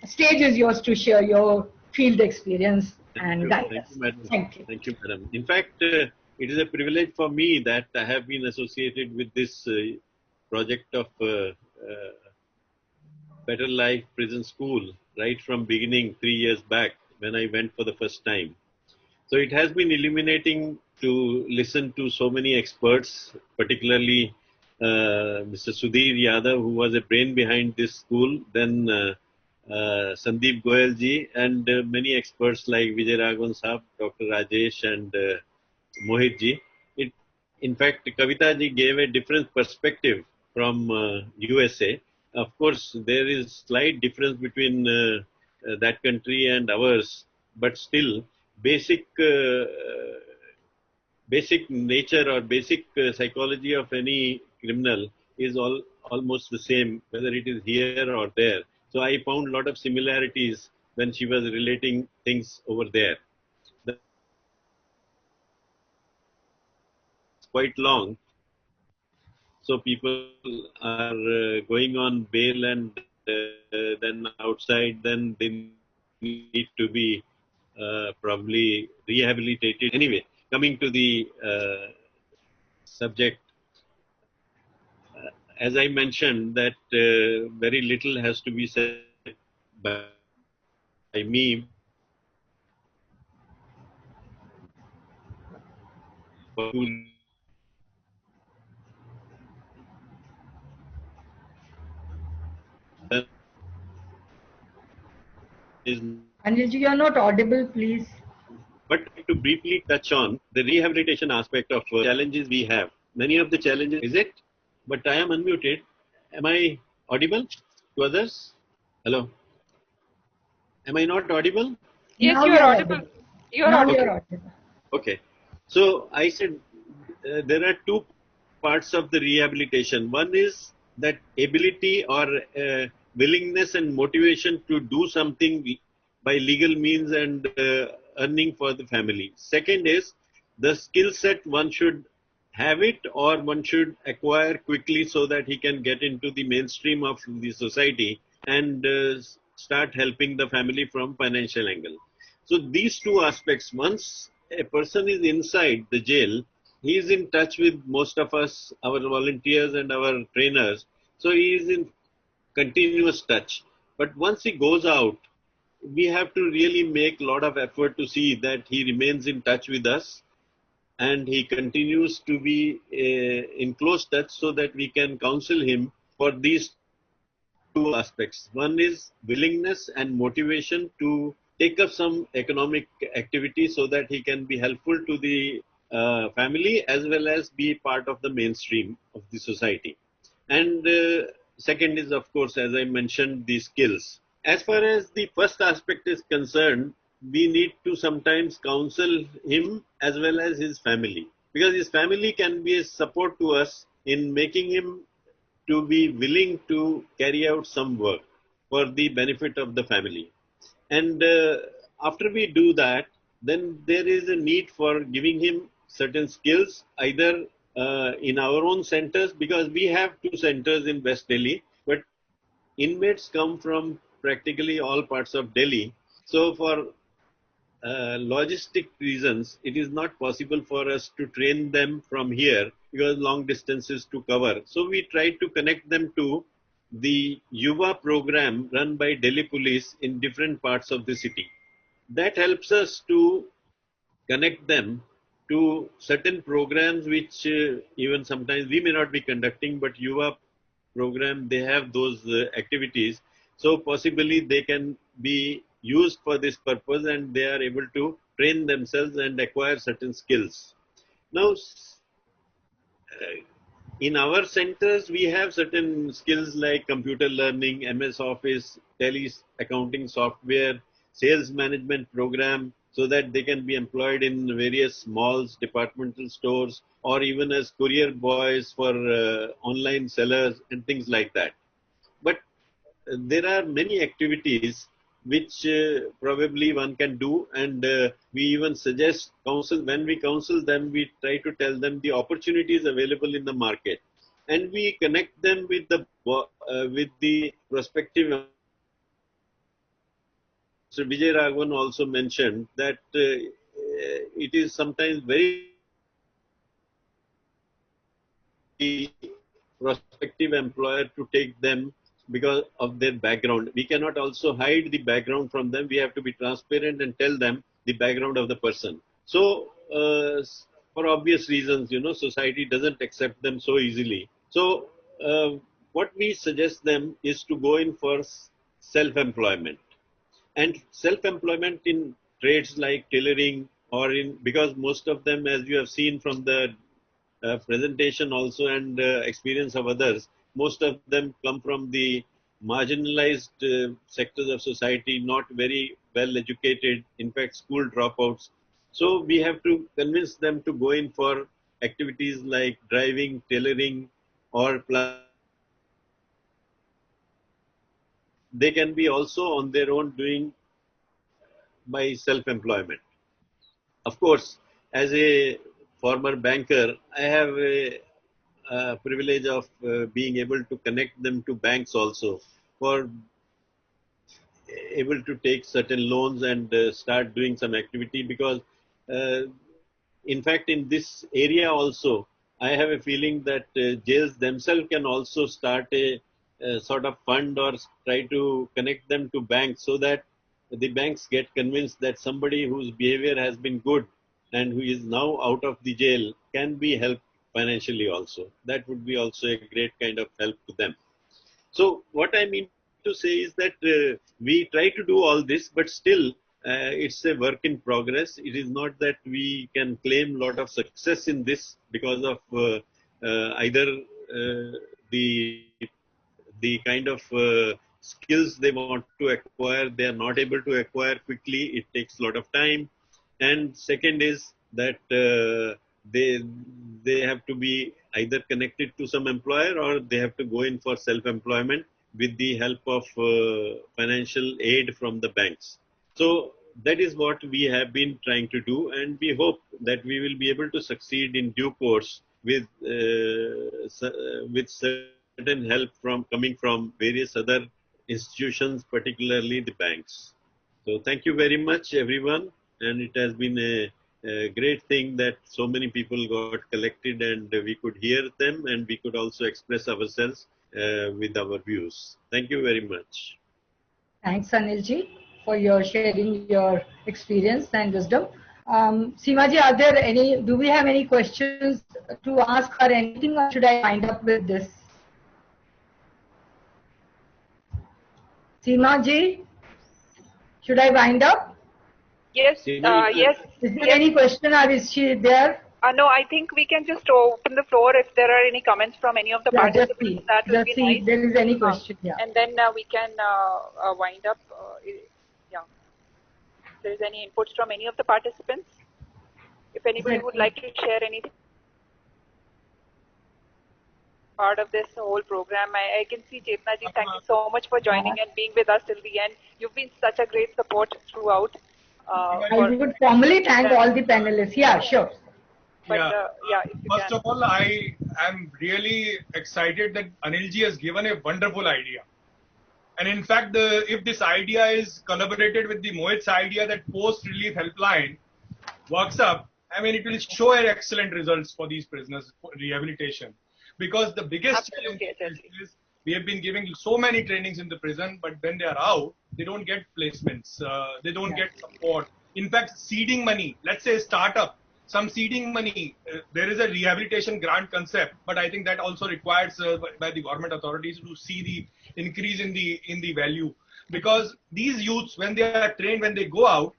M: Stage is yours to share your field experience and guide us.
E: Thank you, madam.
M: Thank you.
E: Thank you, madam. In fact, it is a privilege for me that I have been associated with this project of Better Life Prison School right from beginning 3 years back when I went for the first time. So it has been illuminating to listen to so many experts, particularly Mr. Sudhir Yadav, who was a brain behind this school, then Sandeep Goyal ji, and many experts like Vijay Raghavan Saab, Dr. Rajesh, and Mohit ji. In fact, Kavita ji gave a different perspective from USA. Of course, there is slight difference between that country and ours, but still, basic nature or basic psychology of any criminal is almost the same, whether it is here or there. So I found a lot of similarities when she was relating things over there. That's quite long. So people are going on bail and then outside, then they need to be probably rehabilitated. Anyway, coming to the subject, as I mentioned, that very little has to be said by me.
M: Anilji, you are not audible, please.
E: But to briefly touch on the rehabilitation aspect of challenges we have. Many of the challenges, is it? But I am unmuted. Am I audible to others? Hello? Am I not audible?
A: Yes,
M: Now
A: you
M: you
A: are
M: are
A: audible.
M: audible.
A: You are
M: Now
A: audible.
M: you are audible.
E: Okay. So I said there are two parts of the rehabilitation. One is that ability or willingness and motivation to do something by legal means and earning for the family. Second is the skill set one should have it or one should acquire quickly so that he can get into the mainstream of the society and start helping the family from financial angle. So these two aspects, once a person is inside the jail, he is in touch with most of us, our volunteers and our trainers. So he is in continuous touch. But once he goes out, we have to really make a lot of effort to see that he remains in touch with us and he continues to be in close touch so that we can counsel him for these two aspects. One is willingness and motivation to take up some economic activity so that he can be helpful to the family as well as be part of the mainstream of the society. And second is, of course, as I mentioned, the skills. As far as the first aspect is concerned, we need to sometimes counsel him as well as his family, because his family can be a support to us in making him to be willing to carry out some work for the benefit of the family. And after we do that, then there is a need for giving him certain skills, either in our own centers, because we have two centers in West Delhi, but inmates come from practically all parts of Delhi. So for logistic reasons, it is not possible for us to train them from here because long distances to cover. So we try to connect them to the Yuva program run by Delhi Police in different parts of the city. That helps us to connect them to certain programs which even sometimes we may not be conducting, but Yuva program, they have those activities. So possibly they can be used for this purpose and they are able to train themselves and acquire certain skills. Now, in our centers, we have certain skills like computer learning, MS Office, tele accounting software, sales management program, so that they can be employed in various malls, departmental stores, or even as courier boys for online sellers and things like that. But there are many activities which probably one can do, and we even suggest counsel. When we counsel them, we try to tell them the opportunities available in the market, and we connect them with the prospective. So Vijay Raghavan also mentioned that it is sometimes very prospective employer to take them because of their background. We cannot also hide the background from them. We have to be transparent and tell them the background of the person. So for obvious reasons, society doesn't accept them so easily. So what we suggest them is to go in for self-employment. And self-employment in trades like tailoring, or in, because most of them, as you have seen from the presentation also and experience of others, most of them come from the marginalized sectors of society, not very well educated, in fact school dropouts. So we have to convince them to go in for activities like driving, tailoring, or they can be also on their own doing by self-employment. Of course, as a former banker, I have a privilege of being able to connect them to banks also, for able to take certain loans and start doing some activity, because in fact in this area also I have a feeling that jails themselves can also start a sort of fund, or try to connect them to banks, so that the banks get convinced that somebody whose behavior has been good and who is now out of the jail can be helped financially also. That would be also a great kind of help to them. So what I mean to say is that we try to do all this, but still it's a work in progress. It is not that we can claim a lot of success in this because of either the kind of skills they want to acquire, they are not able to acquire quickly. It takes a lot of time. And second is that they have to be either connected to some employer, or they have to go in for self-employment with the help of financial aid from the banks. So that is what we have been trying to do, and we hope that we will be able to succeed in due course with certain help from coming from various other institutions, particularly the banks. So thank you very much, everyone. And it has been a great thing that so many people got collected, and we could hear them, and we could also express ourselves with our views. Thank you very much.
M: Thanks, Anilji, for your sharing your experience and wisdom. Seemaji, are there any? Do we have any questions to ask or anything, or should I wind up with this? Seemaji, should I wind up?
A: Yes. Yes.
M: Is there any question, or is she there?
A: No, I think we can just open the floor if there are any comments from any of the participants. That would be nice.
M: If there is any question,
A: and then we can wind up. Yeah. If there is any inputs from any of the participants, if anybody would like to share anything part of this whole program. I can see Chetna ji, thank you so much for joining and being with us till the end. You've been such a great support throughout.
M: I would formally thank all the panelists. Yeah, sure.
A: But,
Q: first of all, I am really excited that Anilji has given a wonderful idea. And in fact, if this idea is collaborated with the Mohit's idea that post-relief helpline works up, I mean, it will show excellent results for these prisoners for rehabilitation. Because the biggest challenge is we have been giving so many trainings in the prison, but when they are out, they don't get placements. They don't get support. In fact, seeding money, let's say a startup, some seeding money, there is a rehabilitation grant concept, but I think that also requires by the government authorities to see the increase in the value. Because these youths, when they are trained, when they go out,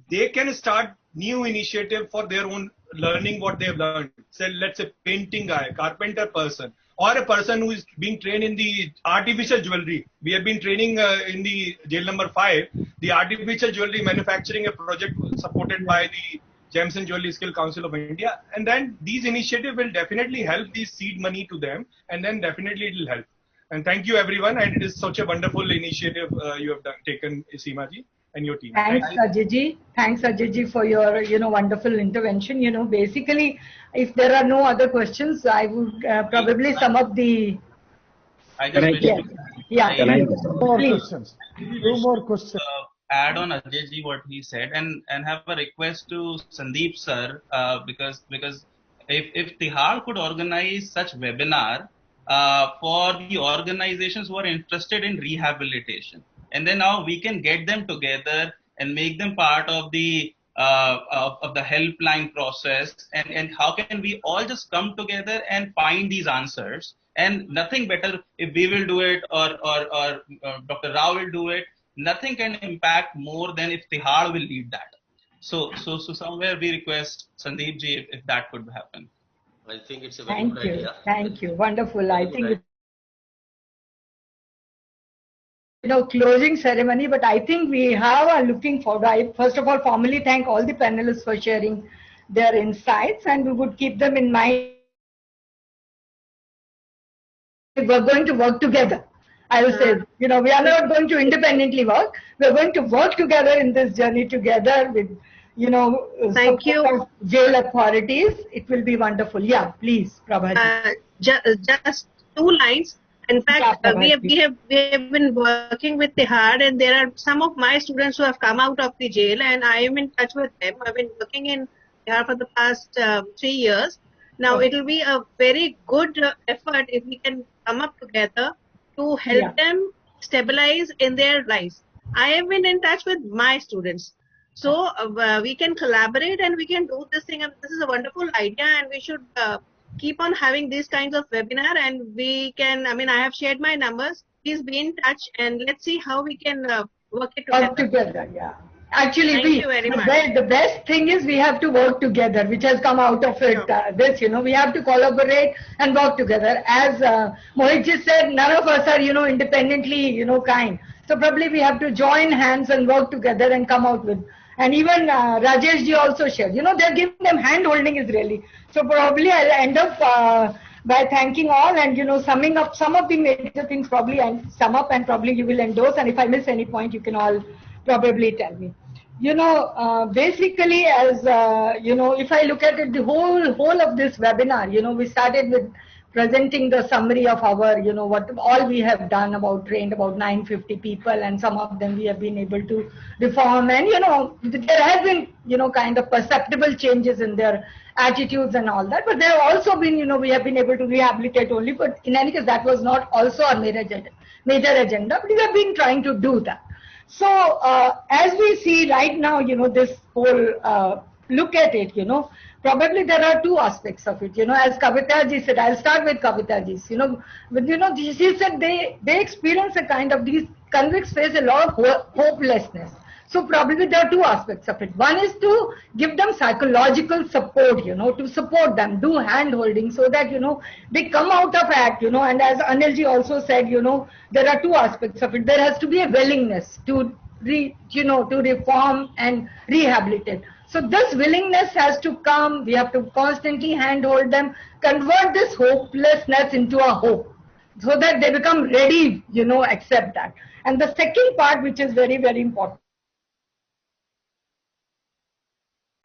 Q: they can start new initiative for their own learning what they've learned. Say, let's say painting guy, carpenter person, or a person who is being trained in the artificial jewelry. We have been training in the jail number 5, the artificial jewelry manufacturing, a project supported by the Gems and Jewelry Skill Council of India. And then these initiatives will definitely help these seed money to them, and then definitely it will help. And thank you everyone, and it is such a wonderful initiative you have taken, Seemaji, and your team.
M: Thanks, Ajay. Thanks, Ajay, for your wonderful intervention. Basically, if there are no other questions, I would probably sum up the.
D: I just wish to
B: More questions. Two more questions.
D: Add on Ajay what he said, and have a request to Sandeep sir, because if Tihar could organize such webinar for the organizations who are interested in rehabilitation, and then now we can get them together and make them part of the helpline process, and how can we all just come together and find these answers. And nothing better if we will do it or Dr. Rao will do it. Nothing can impact more than if Tihar will lead that. So somewhere we request Sandeep ji if that could happen.
C: I think it's a very good idea.
M: Thank you. Wonderful. I think closing ceremony, but I think we are looking forward. I first of all formally thank all the panelists for sharing their insights, and we would keep them in mind. We're going to work together. I will say, we are not going to independently work. We're going to work together in this journey together with,
R: thank you,
M: jail authorities. It will be wonderful. Yeah, please, Prabha.
R: Just 2 lines. In fact, we have been working with Tihar, and there are some of my students who have come out of the jail, and I am in touch with them. I've been working in Tihar for the past 3 years. Now, it will be a very good effort if we can come up together to help them stabilize in their lives. I have been in touch with my students. So we can collaborate and we can do this thing. And this is a wonderful idea, and we should keep on having these kinds of webinar, and we can, I have shared my numbers. Please be in touch and let's see how we can work it together.
M: Actually, the best thing is we have to work together, which has come out of it. We have to collaborate and work together. As Mohit just said, none of us are, independently, kind. So probably we have to join hands and work together and come out with. And even Rajesh ji also shared, they're giving them hand holding is really. So probably I'll end up by thanking all and, summing up some of the major things probably, and sum up, and probably you will endorse. And if I miss any point, you can all probably tell me. Basically, as if I look at it, the whole of this webinar, we started with presenting the summary of our, what all we have done, trained about 950 people, and some of them we have been able to reform, and there has been kind of perceptible changes in their attitudes and all that, but there have also been we have been able to rehabilitate only, but in any case that was not also our major agenda, but we have been trying to do that. So as we see right now, this whole look at it, probably there are 2 aspects of it. As Kavita ji said, I'll start with Kavita ji. She said they experience a kind of, these convicts face a lot of hopelessness. So probably there are 2 aspects of it. One is to give them psychological support, to support them, do hand holding so that, they come out of act, and as Anilji also said, there are 2 aspects of it. There has to be a willingness to, to reform and rehabilitate. So this willingness has to come. We have to constantly hand hold them, convert this hopelessness into a hope so that they become ready, accept that. And the second part, which is very, very important,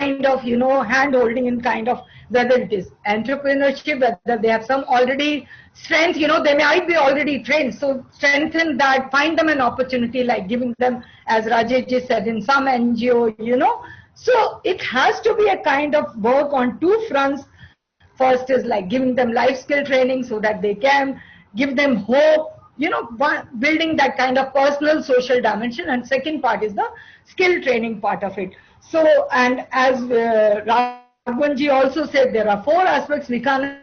M: kind of, hand holding in kind of, whether it is entrepreneurship, whether they have some already strength, they might be already trained. So strengthen that, find them an opportunity, like giving them, as Rajesh ji said, in some NGO, So it has to be a kind of work on 2 fronts. First is like giving them life skill training so that they can give them hope, building that kind of personal social dimension. And second part is the skill training part of it. So, and as Raghavanji also said, there are 4 aspects. We can't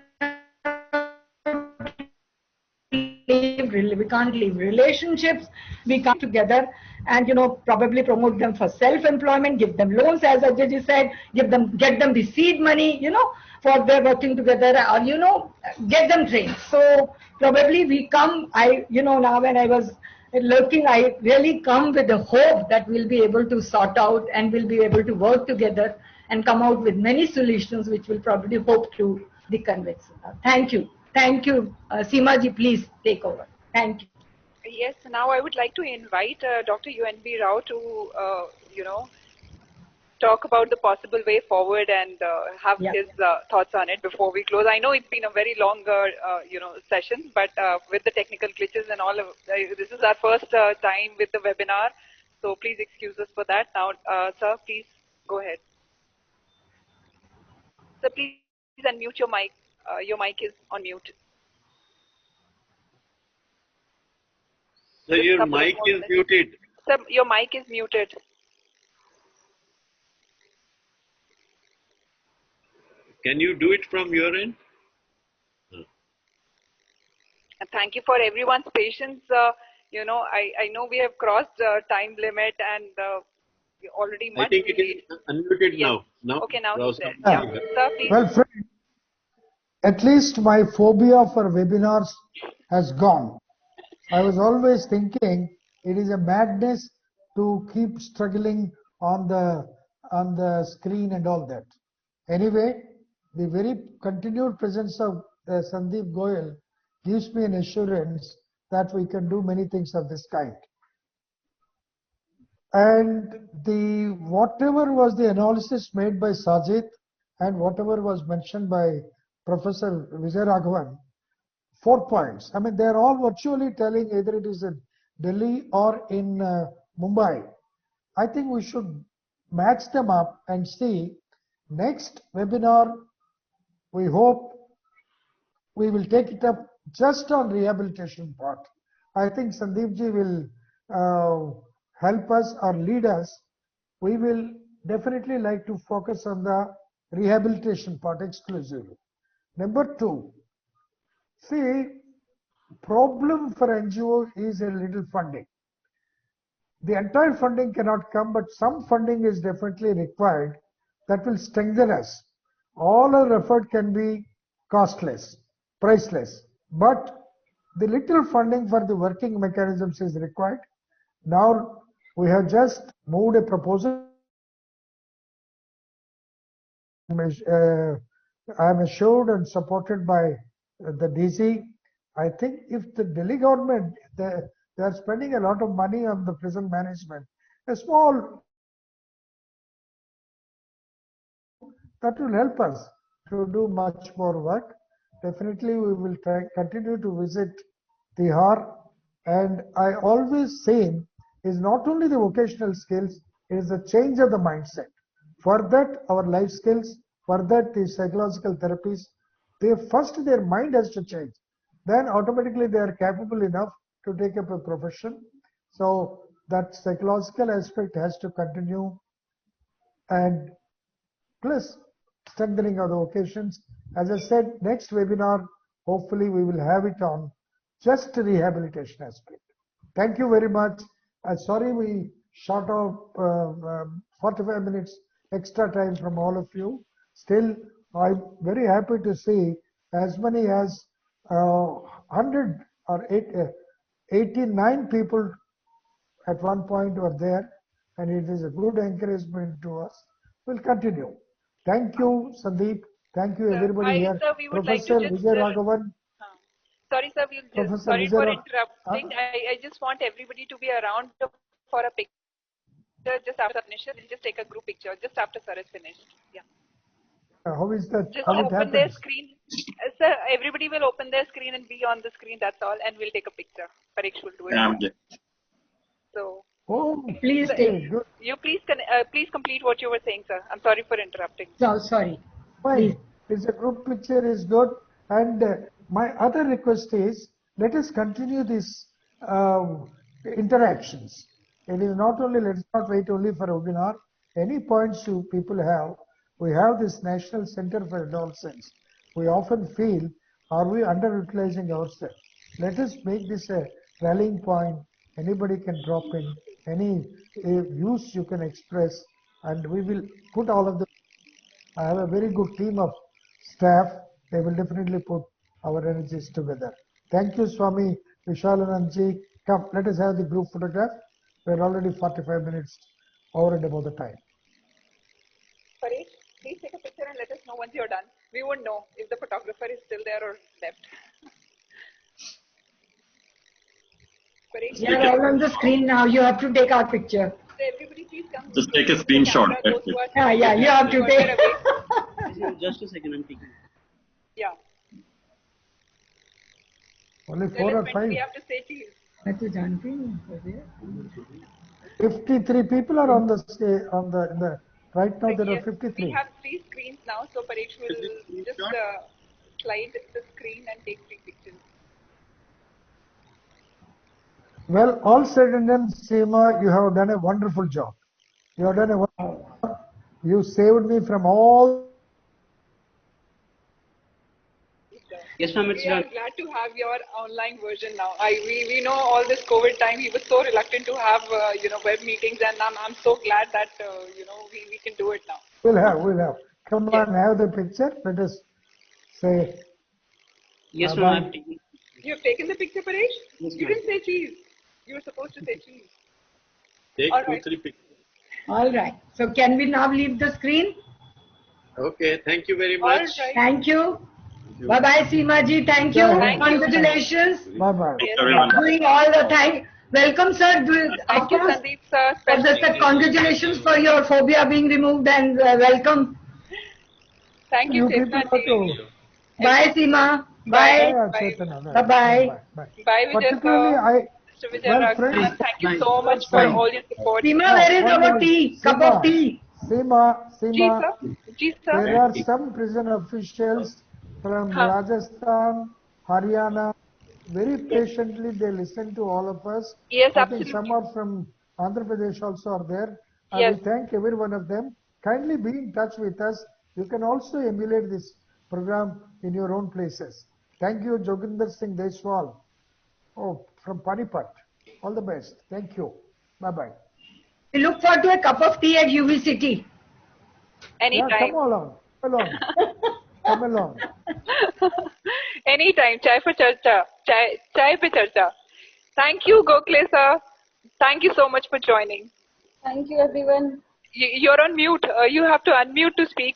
M: leave relationships, we come together, and probably promote them for self-employment, give them loans, as Ajay said, get them the seed money, for their working together, or get them trained. So probably we come, now when I was looking, I really come with the hope that we'll be able to sort out and we'll be able to work together and come out with many solutions which will probably hope to the convince. Thank you. Thank you. Seema ji, please take over. Thank you.
A: Yes, now I would like to invite Dr. UNB Rao to, talk about the possible way forward and have his thoughts on it before we close. I know it's been a very longer, session, but with the technical glitches and all, this is our first time with the webinar, so please excuse us for that. Now, sir, please go ahead. Sir, please unmute your mic. Your mic is on mute.
E: So your mic is muted.
A: Sir, your mic is muted.
E: Can you do it from your end?
A: And thank you for everyone's patience. I know we have crossed time limit and already much.
E: I think it is unmuted now.
A: Okay, now he's there.
B: Yeah.
A: Sir, please.
B: Well, friend, at least my phobia for webinars has gone. I was always thinking it is a madness to keep struggling on the screen and all that. Anyway, the very continued presence of Sandeep Goyal gives me an assurance that we can do many things of this kind. And whatever was the analysis made by Sajid and whatever was mentioned by Professor Vijay Raghavan, 4 points. I mean, they're all virtually telling either it is in Delhi or in Mumbai. I think we should match them up and see. Next webinar, we hope we will take it up just on rehabilitation part. I think Sandeep ji will help us or lead us. We will definitely like to focus on the rehabilitation part exclusively. Number 2, see, problem for NGO is a little funding. The entire funding cannot come, but some funding is definitely required that will strengthen us. All our effort can be costless, priceless, but the little funding for the working mechanisms is required. Now we have just moved a proposal. I am assured and supported by the DC. I think if the Delhi government, they are spending a lot of money on the prison management, a small, that will help us to do much more work. Definitely we will continue to visit Tihar, and I always say is not only the vocational skills, it is the change of the mindset. For that, our life skills, for that the psychological therapies, first their mind has to change. Then automatically they are capable enough to take up a profession. So that psychological aspect has to continue, and plus strengthening of the vocations. As I said, next webinar, hopefully we will have it on just rehabilitation aspect. Thank you very much. Sorry we short of 45 minutes extra time from all of you. Still, I'm very happy to see as many as 100 or 89 people at one point were there, and it is a good encouragement to us. We'll continue. Thank you, Sandeep. Thank you, everybody here.
A: Sir, we would
B: Professor
A: like to just,
B: Vijay Raghavan.
A: Sorry, sir. Sorry for interrupting. I just want everybody to be around for a picture just after finish. We'll just take a group picture just after sir is finished. Yeah.
B: How is that?
A: Just
B: how it
A: open
B: happens?
A: their screen. Sir, everybody will open their screen and be on the screen. That's all, and we'll take a picture. Pariksh will do it. So.
B: Oh,
M: please take.
B: Good.
A: You please complete what you were saying, sir. I'm sorry for interrupting.
M: No, sorry.
B: Fine. It's a group picture is good. And my other request is, let us continue these interactions. It is not only, let's not wait only for a webinar. Any points you people have, we have this National Center for Adolescents. We often feel, are we underutilizing ourselves? Let us make this a rallying point. Anybody can drop in any views you can express, and we will put all of them. I have a very good team of staff. They will definitely put our energies together. Thank you, Swami Vishalanandji. Come, let us have the group photograph. We're already 45 minutes over and above the time.
A: Paresh, please take a picture and let us know once you're done. We won't know if the photographer is still there or left. Paresh,
M: We are all on the screen now. You have to take our picture.
A: so everybody please come.
S: Just take a screenshot.
M: Yeah, you have to take.
J: Just a second, I'm taking.
A: Yeah.
B: Only
A: Tell
B: 4
A: us
B: or
A: when
B: 5.
A: we have to say cheese.
B: 53 people are on the right now. There are 53.
A: We have 3 screens now, so Paresh will just slide the screen and take 3 pictures.
B: Well, all said and done, Seema, you have done a wonderful job. You have done a wonderful job. You saved me from all.
J: Yes, ma'am, it's
A: We are
J: done.
A: glad to have your online version now. We know all this COVID time he was so reluctant to have web meetings, and I'm so glad that we can do it now.
B: We'll have. Come on, have the picture. Let us say.
J: Yes, ma'am.
A: You have taken the picture, Paresh?
J: Yes,
A: You didn't say cheese. You were supposed to say cheese.
E: Take
A: All
E: 2,
A: right.
E: 3 pictures.
M: All right. So can we now leave the screen?
E: Okay, thank you very
A: All
E: much.
A: right.
M: Thank you. Bye-bye, Seema ji. Thank you. Congratulations.
B: Bye-bye.
M: Doing all the time. Welcome, sir.
A: Thank you, Sandeep, sir.
M: Sir, congratulations for your phobia being removed, and welcome.
A: Thank you, Chetna ji.
M: Bye, Seema. Bye. Bye-bye.
A: Bye, Vijay
B: Particularly,
A: sir. Mr. Vijay
B: well,
A: Raghavan,
B: friends,
A: thank you so much for all your support.
M: Seema, where is our tea? Cup of tea.
B: Seema,
A: Ji, sir.
B: there are some prison officials from Rajasthan, Haryana. Very patiently, they listen to all of us.
A: Yes,
B: I think some are from Andhra Pradesh also are there.
A: Yes.
B: We thank every one of them. Kindly be in touch with us. You can also emulate this program in your own places. Thank you, Joginder Singh Deswal. Oh, from Panipat. All the best. Thank you. Bye-bye.
M: We look forward to a cup of tea at UVCT.
A: Anytime.
B: Yeah, come along. Come along.
A: Anytime. Chai for charcha. Chai pe charcha. Thank you, Gokhale sir. Thank you so much for joining.
T: Thank you, everyone.
A: You're on mute. You have to unmute to speak.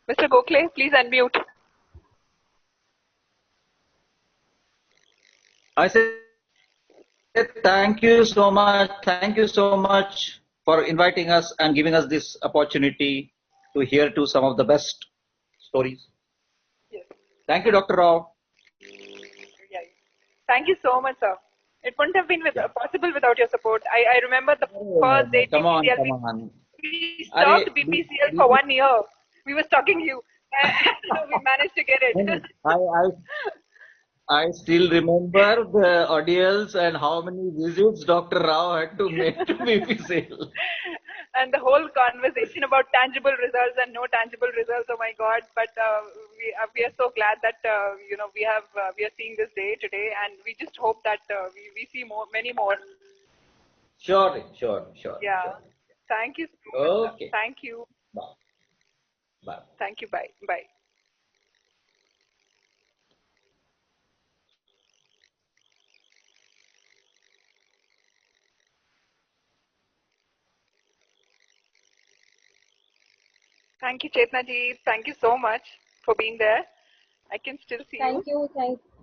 A: Mr. Gokhale, please unmute.
K: I said thank you so much. Thank you so much for inviting us and giving us this opportunity to hear to some of the best stories.
A: Yes.
K: Thank you, Dr. Rao.
A: Yeah. Thank you so much, sir. It wouldn't have been possible without your support. I remember the first day
K: Come on,
A: BPCL.
K: come on.
A: We stopped BPCL for 1 year. We were stalking you. And we managed to get it.
K: I still remember the audience and how many visits Dr. Rao had to make to BPCL.
A: And the whole conversation about tangible results and no tangible results. Oh my God! But we are so glad that we are seeing this day today, and we just hope that we see many more.
K: Sure.
A: Yeah.
K: Sure.
A: Thank you so much.
K: Okay.
A: Thank you.
K: Bye.
A: Thank you. Bye. Bye. Thank you, Chetna ji. Thank you so much for being there. I can still see
T: Thank you.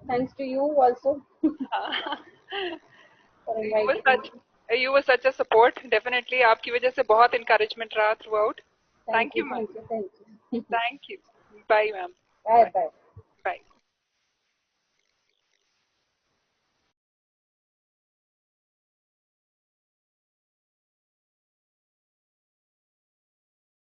T: Thanks to you also.
A: You were such a support. Definitely, आपकी वजह से बहुत encouragement रहा throughout. Thank you, ma'am.
T: Thank you.
A: Thank you. Bye, ma'am.
T: Bye.
A: Bye.